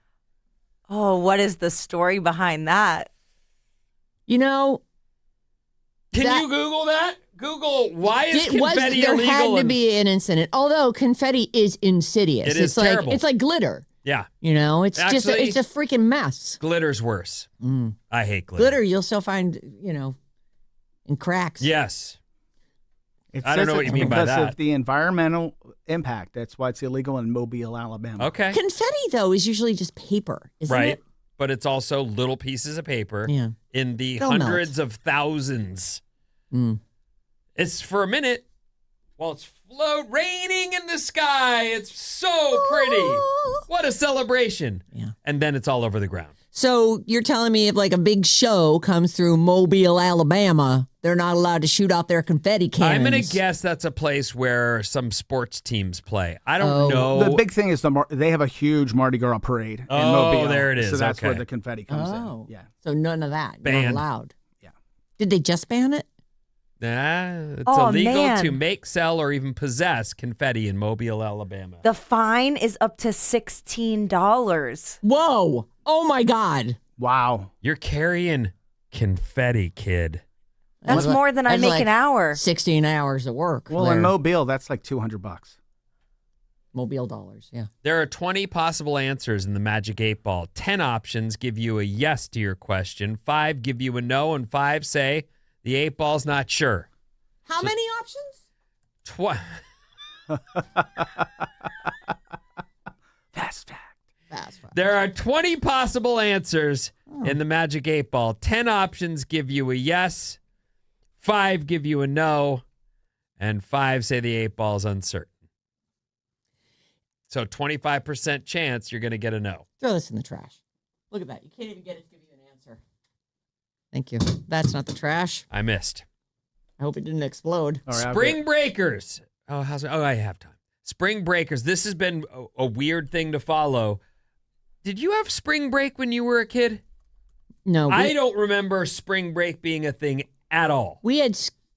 oh, what is the story behind that? You know, Can That- you Google that? Google why is there confetti had illegal? to be an incident. Although confetti is insidious. It is it's like terrible. it's like glitter. Yeah, You know, it's just Actually- it's a freaking mess. glitter's worse. Mm. I hate glitter. Glitter you'll still find, in cracks. Yes. It I don't says know what it's you mean by because that. of the environmental impact. That's why it's illegal in Mobile, Alabama. Okay. Confetti though is usually just paper, isn't Right. it? But it's also little pieces of paper Yeah. in the They'll melt. hundreds of thousands. Mm. It's for a minute while it's raining in the sky. It's so pretty. What a celebration. Yeah. And then it's all over the ground. So you're telling me if like a big show comes through Mobile, Alabama, they're not allowed to shoot out their confetti cannons? I'm going to guess that's a place where some sports teams play. I don't Oh. know. The big thing is they have a huge Mardi Gras parade in Oh, Mobile. there it is. So that's Okay. where the confetti comes Oh. in. Yeah. So none of that. You're Banned. not allowed. Yeah. Did they just ban it? It's Oh, illegal man. to make, sell, or even possess confetti in Mobile, Alabama. The fine is up to $16. Whoa. Oh my God. Wow. You're carrying confetti, kid. That's more than I That's make like an hour. 16 hours of work. Well, there. in Mobile, that's like $200. Mobile dollars, yeah. There are 20 possible answers in the Magic 8 Ball. 10 options give you a yes to your question. 5 give you a no, and 5 say the 8 Ball's not sure. How many options? Fast fact. Fast, fast. There are 20 possible answers in the Magic 8 Ball. 10 options give you a yes, 5 give you a no, and 5 say the 8 Ball's uncertain. So 25% chance you're going to get a no. Throw this in the trash. Look at that. You can't even get it to give you an answer. Thank you. That's not the trash. I missed. I hope it didn't explode. All right, Spring Breakers. I have time. Spring Breakers. This has been a weird thing to follow. Did you have spring break when you were a kid? No, I don't remember spring break being a thing at all.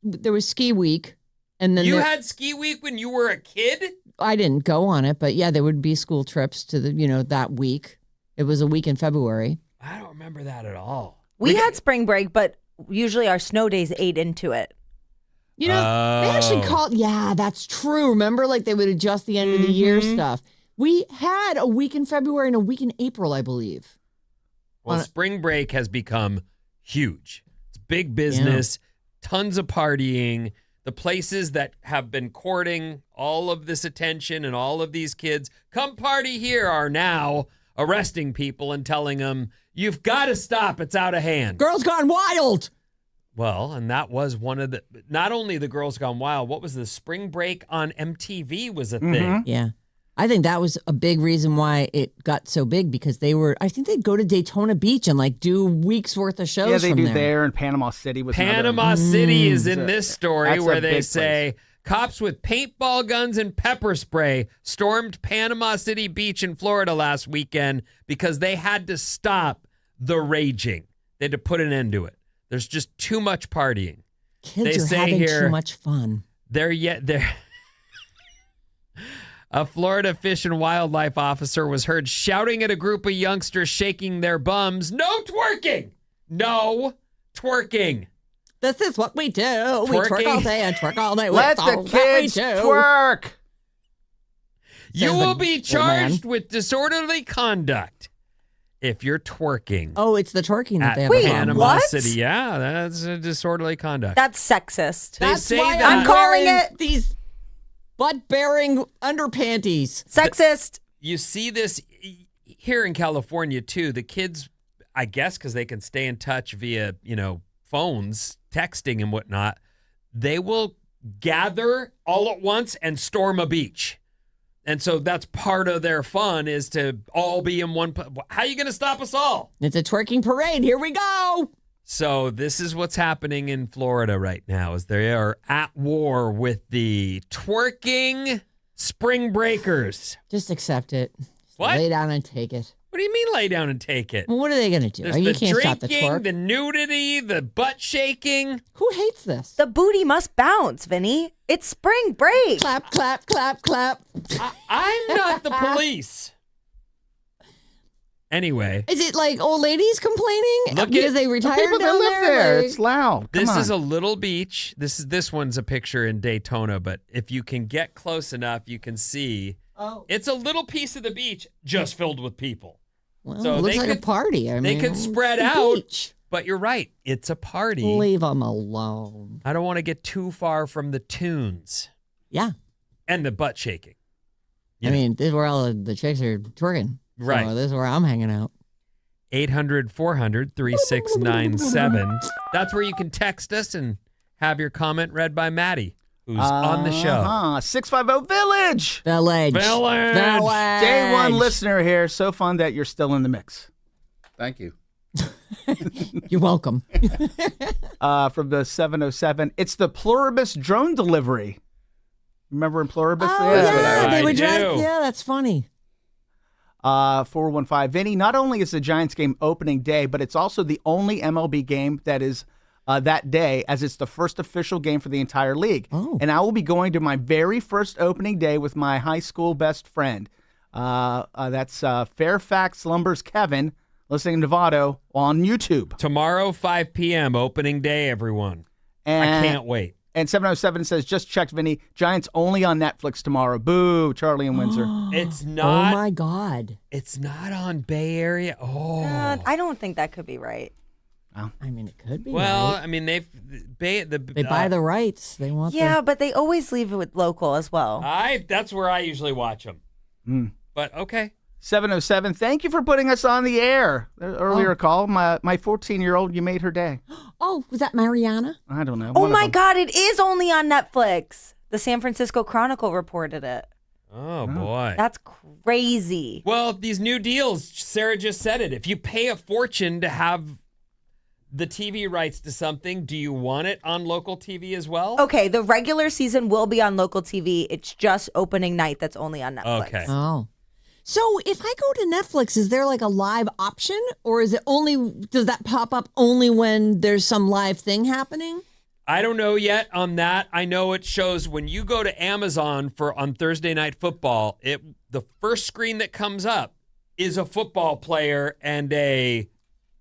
there was ski week, and then You had ski week when you were a kid? I didn't go on it, but yeah, there would be school trips to that week. It was a week in February. I don't remember that at all. We had spring break, but usually our snow days ate into it. They actually called. Yeah, that's true. Remember, like they would adjust the end of the year stuff. We had a week in February and a week in April, I believe. Well, spring break has become huge. It's big business, tons of partying. The places that have been courting all of this attention and all of these kids, come party here, are now arresting people and telling them, you've got to stop. It's out of hand. Girls Gone Wild. Well, and that was one of not only the Girls Gone Wild, what was the spring break on MTV was a thing. Yeah. I think that was a big reason why it got so big because I think they'd go to Daytona Beach and like do weeks worth of shows. Yeah, they from do there. there, and Panama City was Panama City is in So this story that's a where they big say, Cops with paintball guns and pepper spray stormed Panama City Beach in Florida last weekend because they had to stop the raging. They had to put an end to it. There's just too much partying. Kids are having too much fun. They're A Florida Fish and Wildlife officer was heard shouting at a group of youngsters shaking their bums. No twerking! No twerking. This is what we do. We twerk all day and twerk all night. Let the kids twerk. You will be charged with disorderly conduct if you're twerking. Oh, it's the twerking that they have. Wait, Panama what? City. Yeah, that's a disorderly conduct. That's sexist. They That's say why that. I'm calling wearing it these butt-bearing underpanties. sexist. You see this here in California, too. The kids, I guess because they can stay in touch via, phones, texting and whatnot, they will gather all at once and storm a beach. And so that's part of their fun is to all be in one. How are you going to stop us all? It's a twerking parade. Here we go. So this is what's happening in Florida right now is they are at war with the twerking spring breakers. Just accept it. Just What? Lay down and take it. What do you mean lay down and take it? Well, what are they going to do? There's You the can't stop the drinking, twerk. the nudity, the butt shaking. Who hates this? The booty must bounce, Vinny. It's spring break. Clap, clap, clap, clap. I'm not the police. Anyway, Is it like old ladies complaining Look because at they The retired people that down live there, Like, it's loud. Come this on. is a little beach. This one's a picture in Daytona, but if you can get close enough, you can see it's a little piece of the beach just filled with people. well, So it looks they like a could- party. I they mean, could it's spread the out. beach. But you're right, it's a party. Leave them alone. I don't want to get too far from the tunes Yeah. and the butt shaking. I mean, this is where all the chicks are twerking. Right. So this is where I'm hanging out. 800-400-3697. That's where you can text us and have your comment read by Maddie, who's on the show. 650 Village. Village. Village. Village. Day one listener here. So fun that you're still in the mix. Thank you. You're welcome. From the 707. It's the Pluribus drone delivery. Remember in Pluribus? Oh, That's what yeah. I They would do. drive. Yeah, that's funny. 415. Vinny, not only is the Giants game opening day, but it's also the only MLB game that is that day, as it's the first official game for the entire league. Oh. And I will be going to my very first opening day with my high school best friend. That's Fairfax Lumber's Kevin, listening to Votto on YouTube. Tomorrow, 5 p.m., opening day, everyone. And, I can't wait. And 707 says, just checked, Vinny. Giants only on Netflix tomorrow. Boo, Charlie and Windsor. It's Oh not. my God. It's not on Bay Area. Oh. I don't think that could be right. I mean, it could be. Well, right. I mean, they They buy the rights. They want Yeah, but they always leave it with local as well. That's where I usually watch them. But okay. 707, thank you for putting us on the air. Earlier call, my 14-year-old, you made her day. Oh, was that Mariana? I don't know. Oh one of my them. God, it is only on Netflix. The San Francisco Chronicle reported it. Oh, boy. That's crazy. Well, these new deals, Sarah just said it. If you pay a fortune to have the TV rights to something, do you want it on local TV as well? Okay, the regular season will be on local TV. It's just opening night that's only on Netflix. Okay. Oh. So if I go to Netflix, is there like a live option, or is it only, does that pop up only when there's some live thing happening? I don't know yet on that. I know it shows when you go to Amazon on Thursday Night Football, the first screen that comes up is a football player and a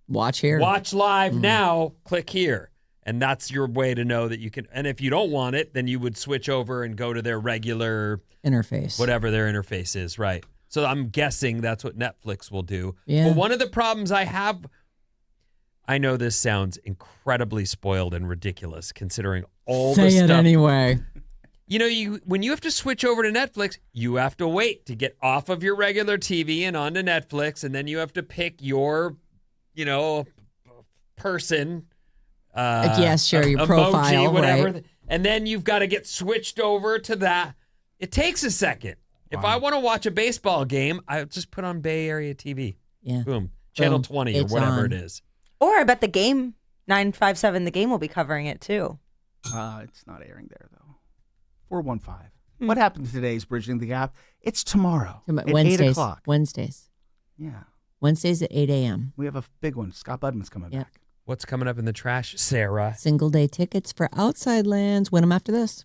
Watch here. watch live now, click here. And that's your way to know that you can. And if you don't want it, then you would switch over and go to their regular Interface. whatever their interface is, right? So I'm guessing that's what Netflix will do. Yeah. But one of the problems I have, I know this sounds incredibly spoiled and ridiculous considering all the Say it stuff. anyway. You know, when you have to switch over to Netflix, you have to wait to get off of your regular TV and onto Netflix, and then you have to pick your, person. Yes, sure, your emoji, profile, whatever. right. And then you've got to get switched over to that. It takes a second. If I want to watch a baseball game, I just put on Bay Area TV. Yeah. Boom. Channel 20 or It's whatever on. it is. Or I bet the game, 957, the game will be covering it too. It's not airing there, though. 415. What happened to today's Bridging the Gap? It's tomorrow at 8 Wednesdays. o'clock. Wednesdays. Yeah. Wednesdays at 8 a.m. We have a big one. Scott Budman's coming Yep. back. What's coming up in the trash, Sarah? Single day tickets for Outside Lands. Win them after this.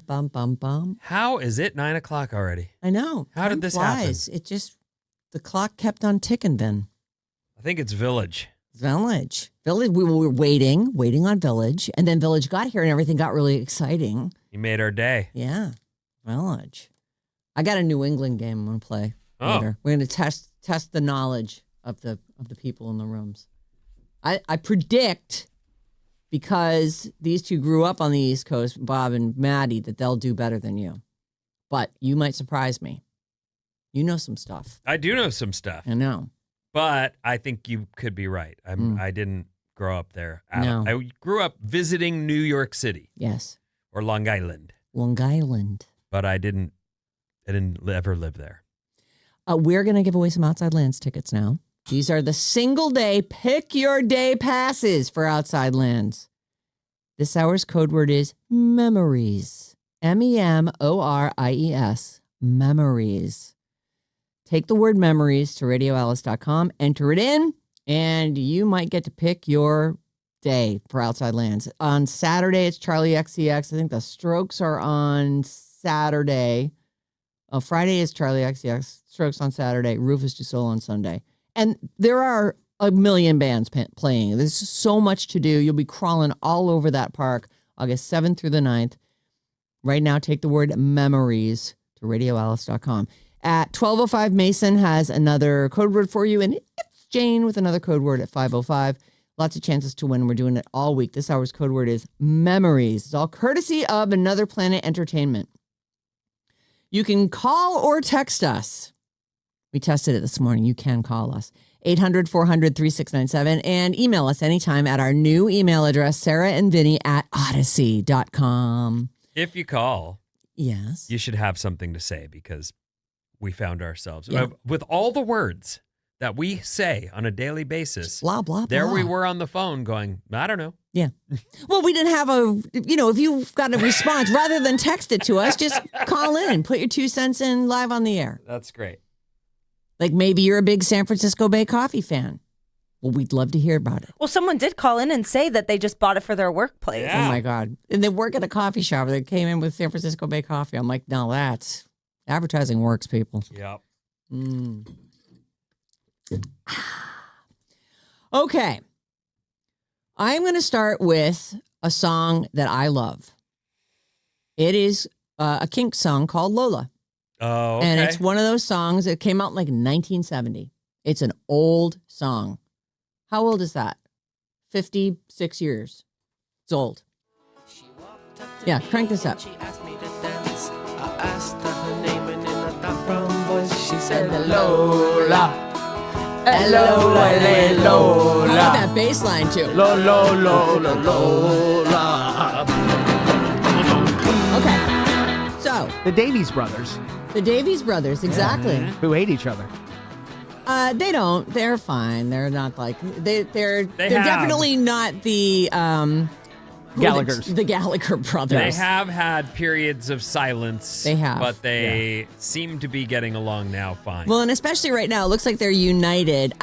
bum, bum, bum. How is it 9 o'clock already? I know. How did Time this flies. It just, the clock kept on ticking, Ben. I think it's Village. Village. We were waiting on Village. And then Village got here and everything got really exciting. You made our day. Yeah. Village. I got a New England game I'm going to play later. We're going to test the knowledge of the people in the rooms. I predict, because these two grew up on the East Coast, Bob and Maddie, that they'll do better than you. But you might surprise me. You know some stuff. I do know some stuff. I know. But I think you could be right. I didn't grow up there. No. I grew up visiting New York City. Yes. Or Long Island. Long Island. But I didn't ever live there. We're going to give away some Outside Lands tickets now. These are the single day pick your day passes for Outside Lands. This hour's code word is memories. MEMORIES. Memories. Take the word memories to radioalice.com, enter it in, and you might get to pick your day for Outside Lands. On Saturday, it's Charlie XCX. I think the Strokes are on Saturday. Friday is Charlie XCX. Strokes on Saturday. Rufus Du Sol on Sunday. And there are a million bands playing. There's so much to do. You'll be crawling all over that park August 7th through the 9th. Right now, take the word memories to radioalice.com. At 12:05, Mason has another code word for you, and it's Jane with another code word at 5:05. Lots of chances to win. We're doing it all week. This hour's code word is memories. It's all courtesy of Another Planet Entertainment. You can call or text us. We tested it this morning. You can call us. 800-400-3697 and email us anytime at our new email address, sarahandvinny@odyssey.com. If you call, yes, you should have something to say, because we found ourselves with all the words that we say on a daily basis. Blah, blah, blah. There we were on the phone going, I don't know. Yeah. Well, we didn't have if you've got a response, rather than text it to us, just call in and put your 2 cents in live on the air. That's great. Like maybe you're a big San Francisco Bay coffee fan. Well, we'd love to hear about it. Well, someone did call in and say that they just bought it for their workplace. Yeah. Oh, my God. And they work at a coffee shop. They came in with San Francisco Bay coffee. I'm like, no, that's advertising works, people. Yep. Okay. I'm going to start with a song that I love. It is a Kinks song called Lola. Oh, okay. And it's one of those songs that came out in like 1970. It's an old song. How old is that? 56 years. It's old. Yeah, crank this up. She asked me to dance. I asked her her name, and in a dark brown voice she said, Lola. Hello, How about that bass line too? Lola. Okay. So, The Davies brothers, the Davies brothers, exactly. who hate each other. They don't. They're fine. They're not like they're have- definitely not the Gallaghers. The Gallagher brothers. They have had periods of silence. They have. But they seem to be getting along now fine. Well, and especially right now, it looks like they're united.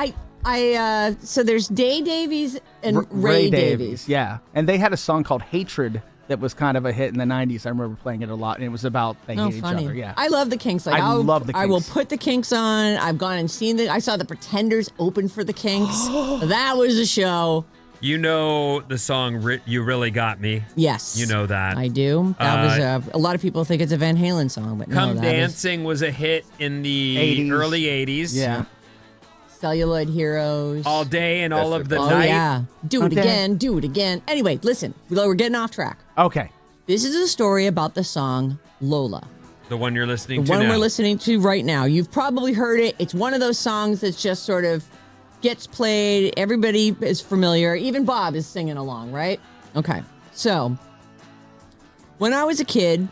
So there's Day Davies and Ray Davies. Yeah. And they had a song called Hatred that was kind of a hit in the 90s. I remember playing it a lot, and it was about they hate funny. each other. Yeah. I love the Kinks. Like, I love the I will Kinks. put the Kinks on. I've gone and seen I saw the Pretenders open for the Kinks. That was a show. You know the song You Really Got Me? Yes. You know that. I do. That was a lot of people think it's a Van Halen song, but Come no, that is Dancing was a hit in the 80s. early 80s. Yeah. Celluloid Heroes. All day and all of the Oh, night. yeah. Do it Okay. again. Do it again. Anyway, listen. We're getting off track. Okay. This is a story about the song Lola. The one you're listening The to one now. we're listening to right now. You've probably heard it. It's one of those songs that's just sort of gets played. Everybody is familiar. Even Bob is singing along, right? Okay. So, when I was a kid,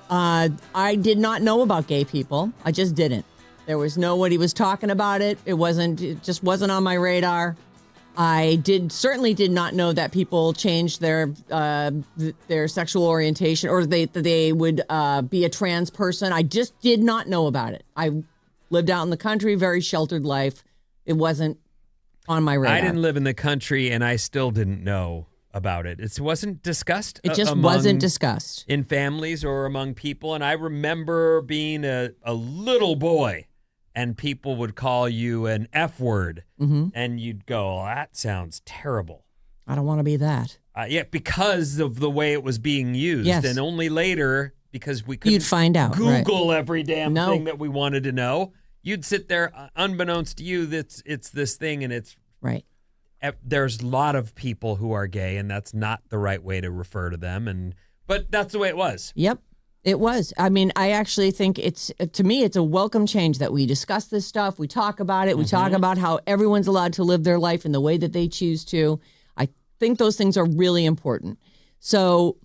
I did not know about gay people. I just didn't. There was nobody was talking about it. It just wasn't on my radar. I certainly did not know that people changed their sexual orientation, or that they would be a trans person. I just did not know about it. I lived out in the country, very sheltered life. It wasn't on my radar. I didn't live in the country, and I still didn't know about it. It wasn't discussed. It just wasn't discussed in families or among people. And I remember being a little boy, and people would call you an F word, and you'd go, oh, that sounds terrible. I don't want to be that. Yeah, because of the way it was being used. Yes. And only later, because we couldn't You'd find out, Google every damn thing that we wanted to know, you'd sit there, unbeknownst to you, that it's this thing, and it's right. There's a lot of people who are gay, and that's not the right way to refer to them. But that's the way it was. Yep, it was. I mean, I actually think to me, it's a welcome change that we discuss this stuff. We talk about it. We talk about how everyone's allowed to live their life in the way that they choose to. I think those things are really important. So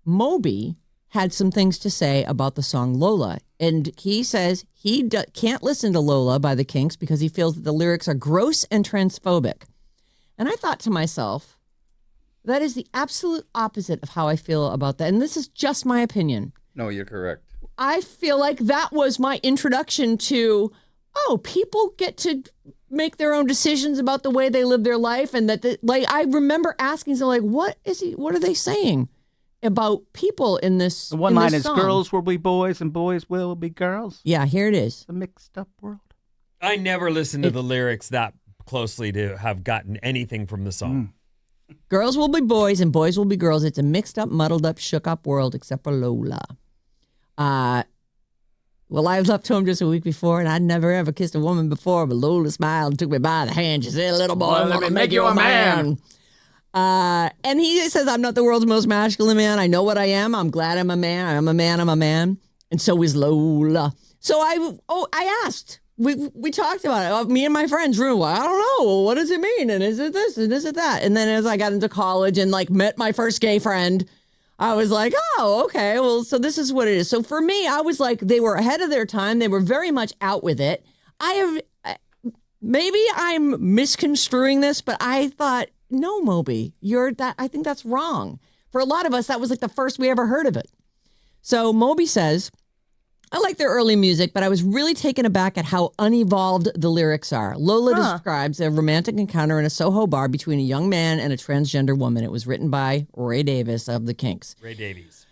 Moby had some things to say about the song Lola. And he says he can't listen to Lola by the Kinks because he feels that the lyrics are gross and transphobic. And I thought to myself, that is the absolute opposite of how I feel about that. And this is just my opinion. No, you're correct. I feel like that was my introduction to, people get to make their own decisions about the way they live their life. And that, I remember asking, so what are they saying about people in this? The one line is, song? girls will be boys and boys will be girls. Yeah, here it is. It's a mixed up world. I never listened to the lyrics that closely to have gotten anything from the song. Girls will be boys and boys will be girls. It's a mixed up, muddled up, shook up world, except for Lola. Well, I was up to him just a week before, and I'd never ever kissed a woman before, but Lola smiled and took me by the hand. She said, little boy, let me make you a man. And he says, I'm not the world's most masculine man. I know what I am. I'm glad I'm a man. I'm a man. I'm a man. And so is Lola. So I asked. We talked about it. Me and my friends were I don't know. What does it mean? And is it this? And is it that? And then as I got into college and met my first gay friend, I was like, oh, okay. Well, so this is what it is. So for me, I was like, they were ahead of their time. They were very much out with it. Maybe I'm misconstruing this, but I thought, no, Moby, I think that's wrong. For a lot of us, that was the first we ever heard of it. So Moby says, I like their early music, but I was really taken aback at how unevolved the lyrics are. Lola describes a romantic encounter in a Soho bar between a young man and a transgender woman. It was written by Ray Davies of the Kinks. Ray Davies.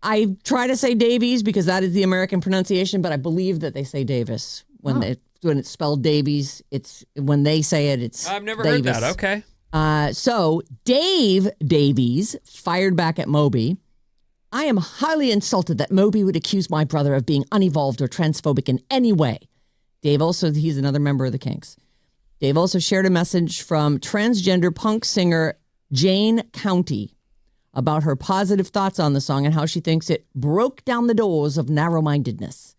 I try to say Davies because that is the American pronunciation, but I believe that they say Davis when it's spelled Davies. It's when they say it. It's I've never Davis. heard that. Okay. So Dave Davies fired back at Moby. I am highly insulted that Moby would accuse my brother of being unevolved or transphobic in any way. He's another member of the Kinks. Dave also shared a message from transgender punk singer Jane County about her positive thoughts on the song and how she thinks it broke down the doors of narrow-mindedness.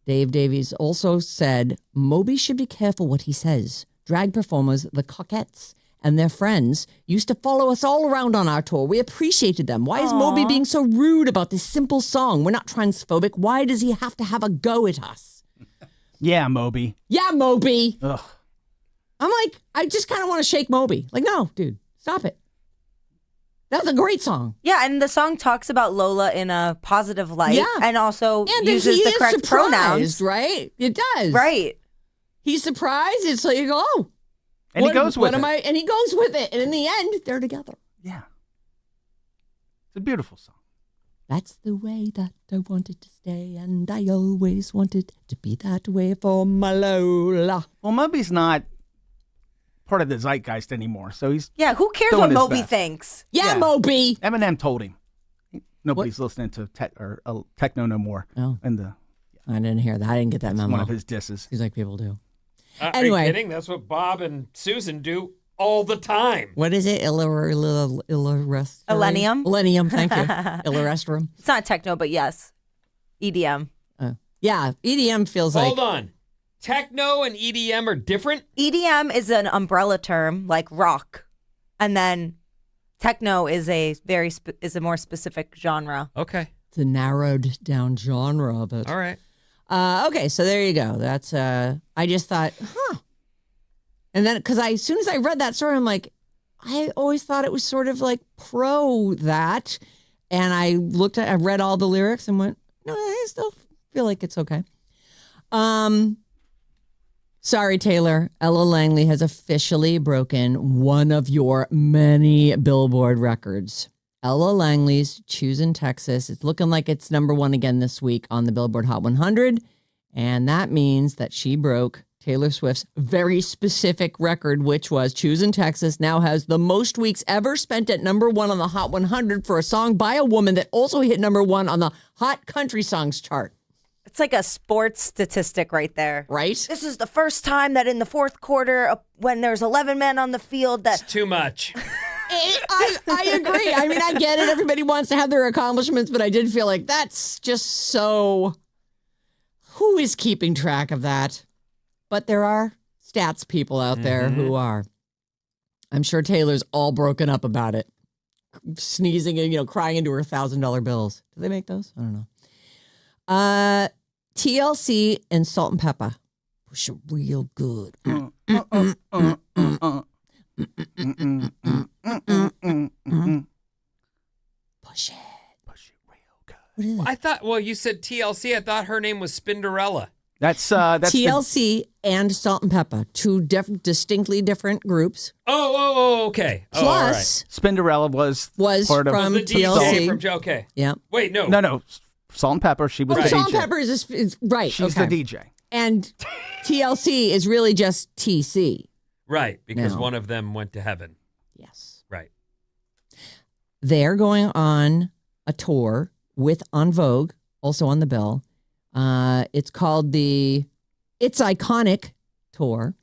Dave Davies also said, Moby should be careful what he says. Drag performers, the Coquettes, and their friends used to follow us all around on our tour. We appreciated them. Why is Moby being so rude about this simple song? We're not transphobic. Why does he have to have a go at us? Yeah, Moby. Yeah, Moby. Ugh. I'm I just kind of want to shake Moby. No, dude, stop it. That's a great song. Yeah, and the song talks about Lola in a positive light and also uses he the is correct pronouns. Right? It does. Right. He's surprised. It's And he goes with it. And he goes with it. And in the end, they're together. Yeah. It's a beautiful song. That's the way that I wanted to stay, and I always wanted to be that way for my Lola. Well, Moby's not part of the zeitgeist anymore, so he's who cares doing what his Moby best. thinks? Yeah, Moby. Eminem told him. Nobody's listening to techno no more. Oh. I didn't hear that. I didn't get that memo. one of his disses. Seems like people do. Anyway. Are you kidding? That's what Bob and Susan do all the time. What is it? Illyrestrum? Millennium, thank you. Illyrestrum. It's not techno, but yes. EDM. Yeah, EDM feels like... Hold on. Techno and EDM are different? EDM is an umbrella term, like rock. And then techno is a more specific genre. Okay. It's a narrowed down genre of it. All right. Okay, so there you go. That's I just thought, and then because as soon as I read that story, I'm like, I always thought it was sort of pro that, and I read all the lyrics and went, no, I still feel like it's okay. Sorry, Taylor. Ella Langley has officially broken one of your many Billboard records. Ella Langley's Choosing Texas. It's looking like it's number one again this week on the Billboard Hot 100. And that means that she broke Taylor Swift's very specific record, which was Choosing Texas, now has the most weeks ever spent at number one on the Hot 100 for a song by a woman that also hit number one on the Hot Country Songs chart. It's like a sports statistic right there. Right? This is the first time that in the fourth quarter, when there's 11 men on the field, that It's too much. I agree. I mean, I get it. Everybody wants to have their accomplishments, but I did feel like that's just so... Who is keeping track of that? But there are stats people out there who are. I'm sure Taylor's all broken up about it. Sneezing and, crying into her $1,000 bills. Do they make those? I don't know. TLC and Salt and Pepper. Push it real good. Push it. Push it real good. What is it? I thought, you said TLC. I thought her name was Spinderella. That's TLC and Salt and Pepper, two distinctly different groups. Okay. Plus, all right. Spinderella was from part of The DJ TLC. from okay. Yeah. Wait, no. No. Salt and Pepper. She was the Salt DJ. and Pepper is right. She's okay. the DJ. And TLC is really just TC. Right, because No. one of them went to heaven. Yes. Right. They're going on a tour with En Vogue, also on the bill. It's called the It's Iconic Tour.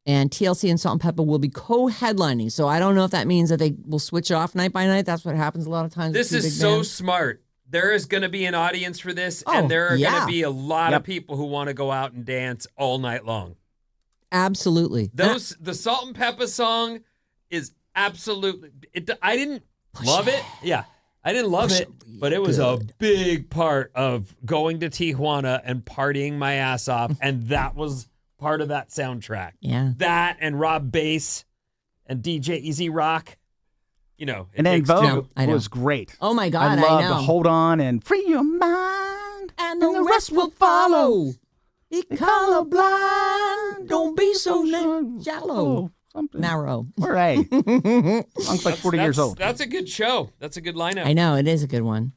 And TLC and Salt and Pepper will be co-headlining. So I don't know if that means that they will switch it off night by night. That's what happens a lot of times. This with two is big so bands. smart. There is going to be an audience for this, Oh, and there are going yeah. to be a lot Yep. of people who want to go out and dance all night long. Absolutely. The Salt and Pepper song is absolutely. I didn't love it. Yeah, I didn't love Push it, it but it was a good. big part of going to Tijuana and partying my ass off, and that was part of that soundtrack. Yeah. That and Rob Bass and DJ Easy Rock. It And then takes two. Vogue I know. was great. Oh my I God, love I know. the Hold On and Free Your Mind. And the rest will follow. Be colorblind. Don't be so shallow. Something. Narrow. Hooray. Song's like 40 years old. That's a good show. That's a good lineup. I know, it is a good one.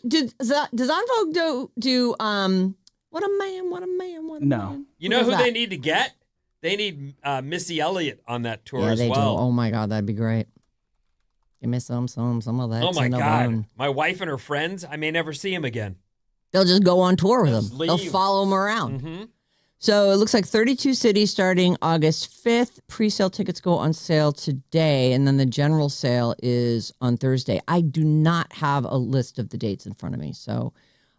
Does En Vogue do What a Man, What a Man, What a No. Man? You What know is who that? they need to get? They need Missy Elliott on that tour Yeah, as they well. do. Oh my God, that'd be great. Give me some of that. Oh my and God. alone. My wife and her friends, I may never see him again. They'll just go on tour with Just them. They'll leave. follow them around. Mm-hmm. So it looks like 32 cities starting August 5th. Pre-sale tickets go on sale today, and then the general sale is on Thursday. I do not have a list of the dates in front of me, so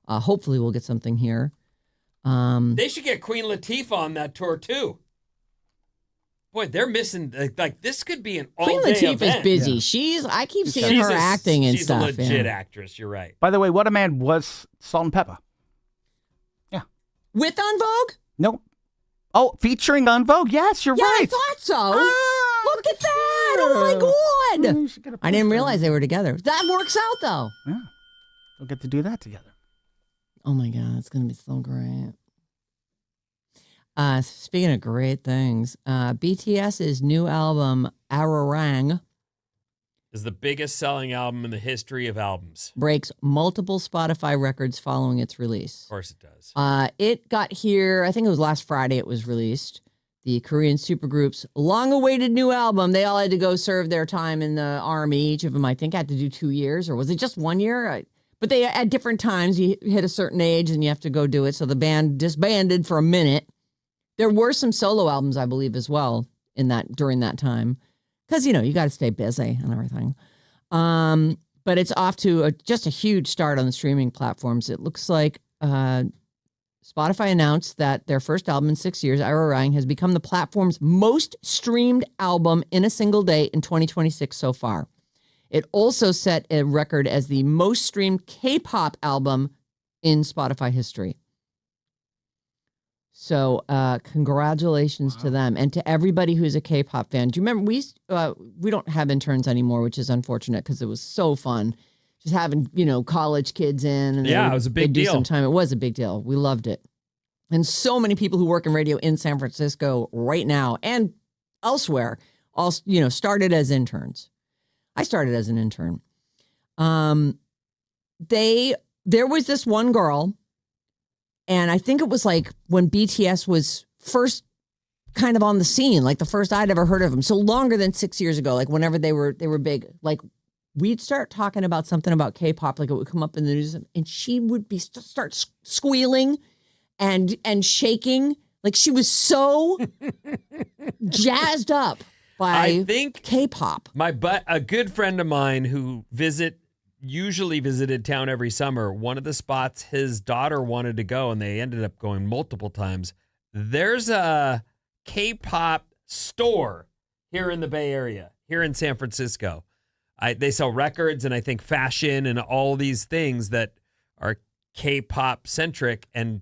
hopefully we'll get something here. They should get Queen Latifah on that tour too. Boy, they're missing. Like this could be an all-day Queen Latifah event. is busy. Yeah. I keep seeing her acting and she's stuff. a legit yeah. actress. You're right. By the way, What a Man was Salt and Pepper. With En Vogue? Nope. Oh, featuring En Vogue. Yes, you're Yeah, right. I thought so. Ah, Look at that. Oh my God. You should get a I didn't poster. realize they were together. That works out though. Yeah. We'll get to do that together. Oh my God, it's going to be so great. Speaking of great things, BTS's new album, Ararang, Is the biggest selling album in the history of albums. breaks multiple Spotify records following its release. Of course it does. It got here, I think it was last Friday it was released. The Korean supergroup's long-awaited new album. They all had to go serve their time in the army. Each of them, I think, had to do 2 years, or was it just 1 year? But they at different times, you hit a certain age and you have to go do it. So the band disbanded for a minute. There were some solo albums, I believe, as well during that time, because you got to stay busy and everything. But it's off to just a huge start on the streaming platforms. It looks like Spotify announced that their first album in 6 years, Ararang, has become the platform's most streamed album in a single day in 2026 so far. It also set a record as the most streamed K-pop album in Spotify history. So congratulations to them and to everybody who's a K-pop fan. Do you remember we don't have interns anymore, which is unfortunate because it was so fun just having college kids in. And Yeah, it was a big they'd do deal. some time. It was a big deal. We loved it. And so many people who work in radio in San Francisco right now and elsewhere all, started as interns. I started as an intern. There was this one girl, and I think it was like when BTS was first kind of on the scene, like the first I'd ever heard of them. So longer than 6 years ago, like whenever they were big, like we'd start talking about something about K-pop, like it would come up in the news, and she would start squealing and shaking, like she was so jazzed up by K-pop. A good friend of mine who usually visited town every summer, one of the spots his daughter wanted to go, and they ended up going multiple times. There's a K-pop store here in the Bay Area, here in San Francisco. They sell records and I think fashion and all these things that are K-pop centric. And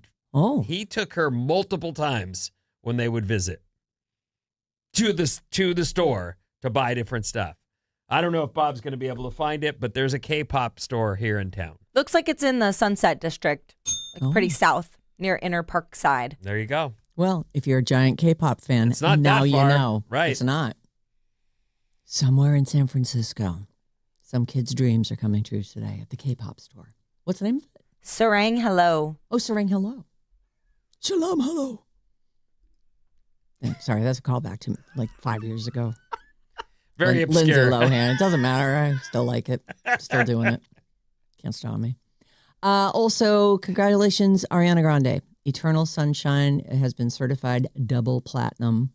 he took her multiple times when they would visit to the store to buy different stuff. I don't know if Bob's going to be able to find it, but there's a K-pop store here in town. Looks like it's in the Sunset District, like pretty south near Inner Park side. There you go. Well, if you're a giant K-pop fan, it's not now that far. You know. Right. It's not. Somewhere in San Francisco, some kid's dreams are coming true today at the K-pop store. What's the name of it? Sarang Hello. Oh, Sarang Hello. Shalom Hello. Sorry, that's a callback to like 5 years ago. Very obscure. Lindsay Lohan. It doesn't matter. I still like it. Still doing it. Can't stop me. Also, congratulations, Ariana Grande. Eternal Sunshine has been certified double platinum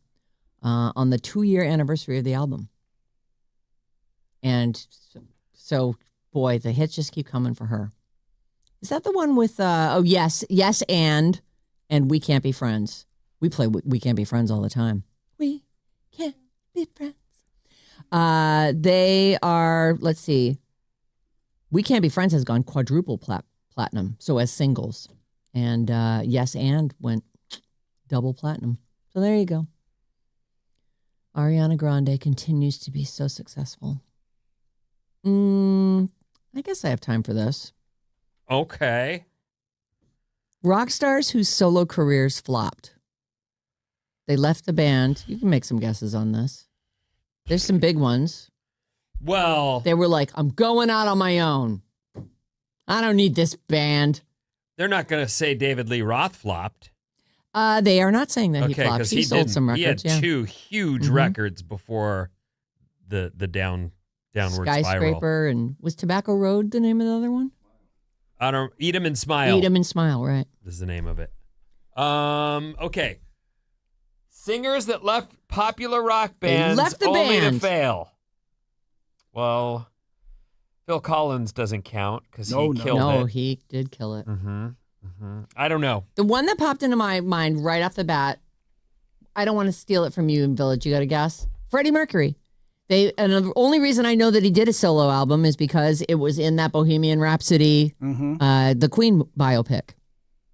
on the 2-year anniversary of the album. And so, boy, the hits just keep coming for her. Is that the one with, yes, and We Can't Be Friends? We play We Can't Be Friends all the time. We can't be friends. They are, let's see, We Can't Be Friends has gone quadruple platinum, so as singles. And Yes and went double platinum. So there you go. Ariana Grande continues to be so successful. I guess I have time for this. Okay. Rock stars whose solo careers flopped. They left the band. You can make some guesses on this. There's some big ones. Well, they were like, I'm going out on my own. I don't need this band. They're not going to say David Lee Roth flopped. They are not saying that he flopped. Because he sold some records. He had 2 huge records before the downward Skyscraper spiral. And was Tobacco Road the name of the other one? Eat 'em and Smile. Eat 'em and Smile, right. This is the name of it. Okay. Singers that left popular rock bands only to fail. Well, Phil Collins doesn't count because he killed it. No, he did kill it. I don't know. The one that popped into my mind right off the bat, I don't want to steal it from you in Village. You got to guess? Freddie Mercury. And the only reason I know that he did a solo album is because it was in that Bohemian Rhapsody, the Queen biopic.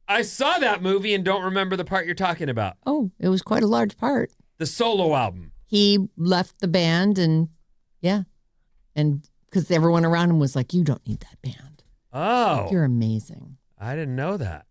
I saw that movie and don't remember the part you're talking about. Oh, it was quite a large part. The solo album. He left the band and because everyone around him was like, you don't need that band. Oh. You're amazing. I didn't know that.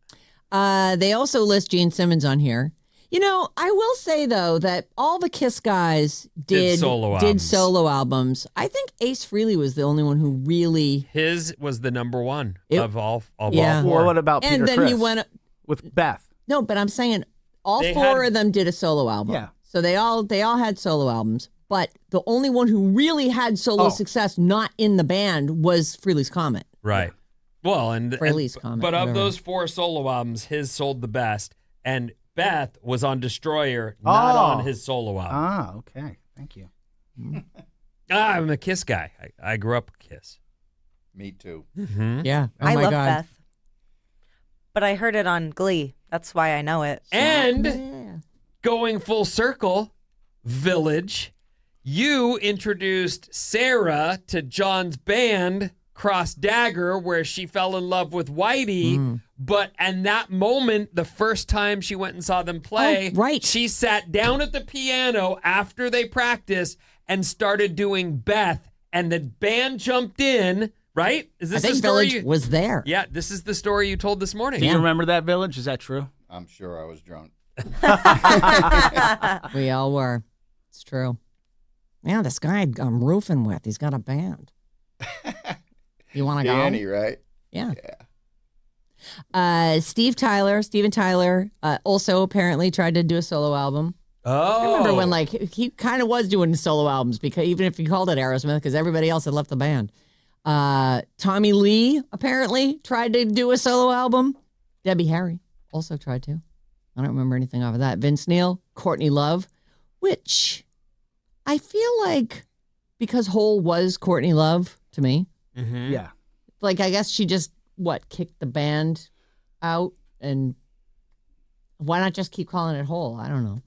They also list Gene Simmons on here. You know, I will say, though, that all the Kiss guys did solo albums. I think Ace Frehley was the only one who really... His was the number one of all four. Well, what about Peter And then Criss he went... with Beth? No, but I'm saying all four of them did a solo album. Yeah. So they all had solo albums. But the only one who really had solo success not in the band was Frehley's Comet. Right. Well, Frehley's Comet. But of those 4 solo albums, his sold the best. And Beth was on Destroyer, not on his solo album. Ah, okay. Thank you. I'm a Kiss guy. I grew up Kiss. Me too. Yeah. Oh I my love God. Beth. But I heard it on Glee. That's why I know it. And going full circle, Village, you introduced Sarah to John's band, Cross Dagger, where she fell in love with Whitey. But in that moment, the first time she went and saw them play, she sat down at the piano after they practiced and started doing Beth. And the band jumped in, right? Is this I think the story? Village was there. Yeah, this is the story you told this morning. Do you remember that, Village? Is that true? I'm sure I was drunk. We all were. It's true. Yeah, this guy I'm roofing with, he's got a band. You want to go? Danny, right? Yeah. Steven Tyler, also apparently tried to do a solo album. Oh. I remember when he kind of was doing solo albums, because even if he called it Aerosmith, because everybody else had left the band. Tommy Lee apparently tried to do a solo album. Debbie Harry also tried to. I don't remember anything off of that. Vince Neil, Courtney Love, which I feel like, because Hole was Courtney Love to me. Mm-hmm. Yeah. I guess she just, kicked the band out, and why not just keep calling it Hole? I don't know.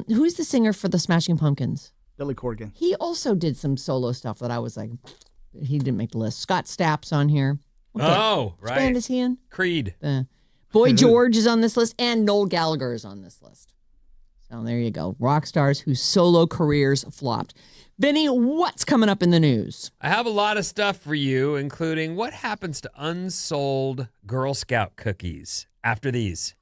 Who's the singer for the Smashing Pumpkins? Billy Corgan. He also did some solo stuff that I was like, he didn't make the list. Scott Stapp's on here. What Right. band is he in? Creed. Boy George is on this list, and Noel Gallagher is on this list. So there you go. Rock stars whose solo careers flopped. Vinny, what's coming up in the news? I have a lot of stuff for you, including what happens to unsold Girl Scout cookies after these.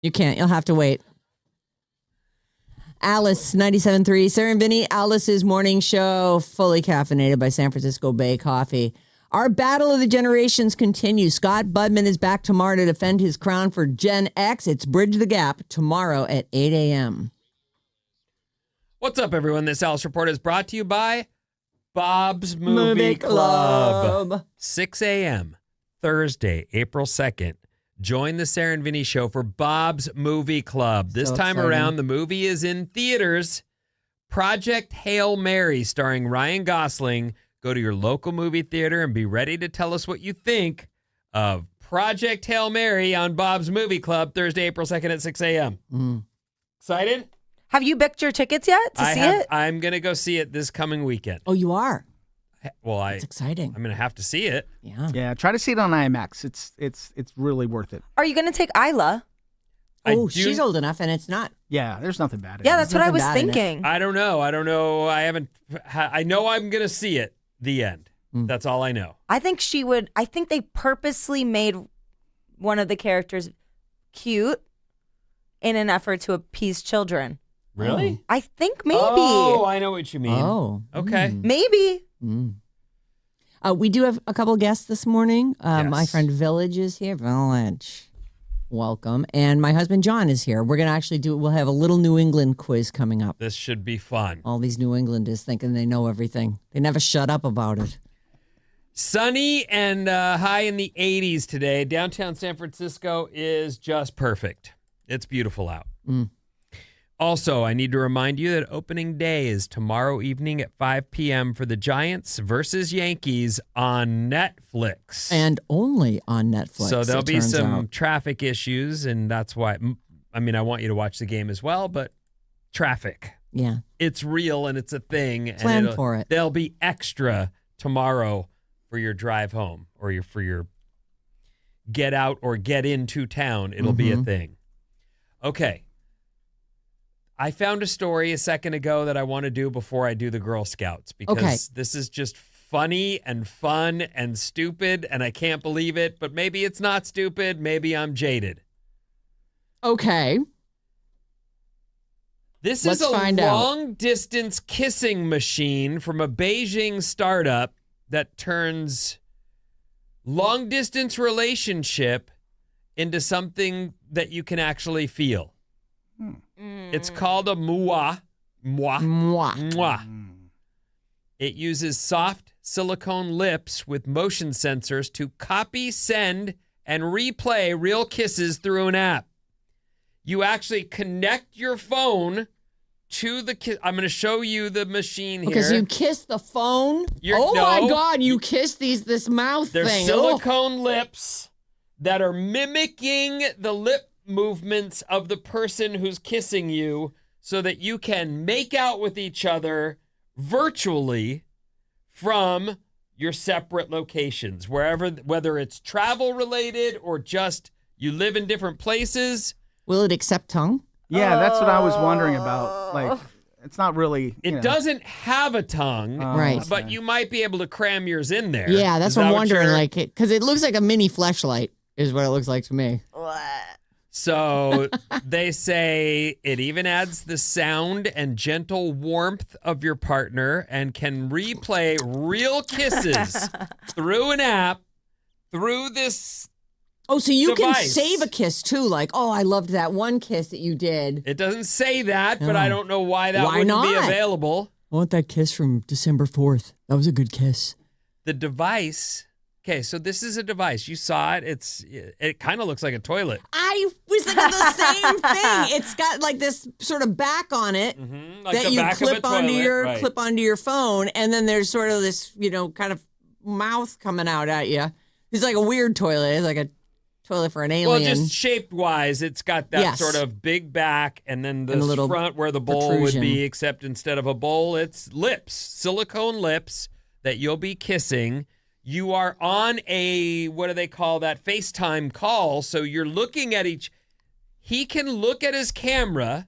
You can't. You'll have to wait. Alice, 97.3. Sarah and Vinnie, Alice's morning show, fully caffeinated by San Francisco Bay Coffee. Our battle of the generations continues. Scott Budman is back tomorrow to defend his crown for Gen X. It's Bridge the Gap tomorrow at 8 a.m. What's up, everyone? This Alice Report is brought to you by Bob's Movie Club. 6 a.m. Thursday, April 2nd. Join the Sarah and Vinnie show for Bob's Movie Club. This time around, the movie is in theaters. Project Hail Mary, starring Ryan Gosling. Go to your local movie theater and be ready to tell us what you think of Project Hail Mary on Bob's Movie Club, Thursday, April 2nd at 6 a.m. Excited? Have you booked your tickets yet to see it? I'm going to go see it this coming weekend. Oh, you are? Well, It's exciting. I'm going to have to see it. Yeah. Yeah, try to see it on IMAX. It's really worth it. Are you going to take Isla? Oh, she's old enough, and it's not. Yeah, there's nothing bad in Yeah, it. that's what I was nothing bad in it. thinking. I don't know. I know I'm going to see it. The end. That's all I know. I think she would. I think they purposely made one of the characters cute in an effort to appease children. Really? I think maybe. Oh, I know what you mean. Oh. Okay. Maybe. We do have a couple guests this morning. My Yes. friend Village is here. Village. Welcome. And my husband John is here. We're going to actually we'll have a little New England quiz coming up. This should be fun. All these New Englanders thinking they know everything. They never shut up about it. Sunny and high in the 80s today. Downtown San Francisco is just perfect. It's beautiful out. Also, I need to remind you that opening day is tomorrow evening at 5 p.m. for the Giants versus Yankees on Netflix. And only on Netflix. So there'll it be turns some out. traffic issues, and that's why, I mean, I want you to watch the game as well, but traffic. Yeah. It's real and it's a thing. Plan and for it. There'll be extra tomorrow for your drive home or for your get out or get into town. It'll be a thing. Okay. I found a story a second ago that I want to do before I do the Girl Scouts because this is just funny and fun and stupid and I can't believe it, but maybe it's not stupid. Maybe I'm jaded. Okay. This Let's is a find out. long-distance kissing machine from a Beijing startup that turns long-distance relationship into something that you can actually feel. It's called a Mwah. It uses soft silicone lips with motion sensors to copy, send, and replay real kisses through an app. You actually connect your phone to the kiss. I'm going to show you the machine here. Because you kiss the phone? My God, you kiss this mouth There's thing. silicone lips that are mimicking the lip movements of the person who's kissing you so that you can make out with each other virtually from your separate locations, whether it's travel related or just you live in different places. Will it accept tongue? Yeah, that's what I was wondering about. Like, it's not really. It doesn't have a tongue, Right. but you might be able to cram yours in there. Yeah, that's Is what that I'm wondering. you're- Like, because it looks like a mini fleshlight is what it looks like to me. So they say it even adds the sound and gentle warmth of your partner and can replay real kisses through an app, through this Oh, so you device. can save a kiss too. Like, oh, I loved that one kiss that you did. It doesn't say that, but I don't know why that Why wouldn't be not? available. I want that kiss from December 4th. That was a good kiss. The device. Okay, so this is a device. You saw it. It kind of looks like a toilet. I was thinking the same thing. It's got like this sort of back on it Like that the you back of a clip onto toilet, clip onto your phone, and then there's sort of this, kind of mouth coming out at you. It's like a weird toilet. It's like a toilet for an alien. Well, just shape-wise, it's got that Yes. sort of big back and then the And a little front where the bowl would protrusion. be, except instead of a bowl, it's lips, silicone lips that you'll be kissing. You are on a, what do they call that, FaceTime call, so you're looking at he can look at his camera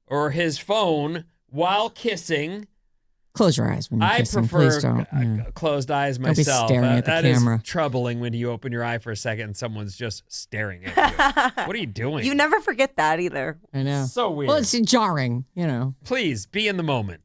or his phone while kissing. Close your eyes when you I kiss them. prefer Please don't. Yeah. closed eyes be myself. staring at the That camera. is troubling when you open your eye for a second and someone's just staring at you. What are you doing? You never forget that either. I know. So weird. Well, it's jarring, Please be in the moment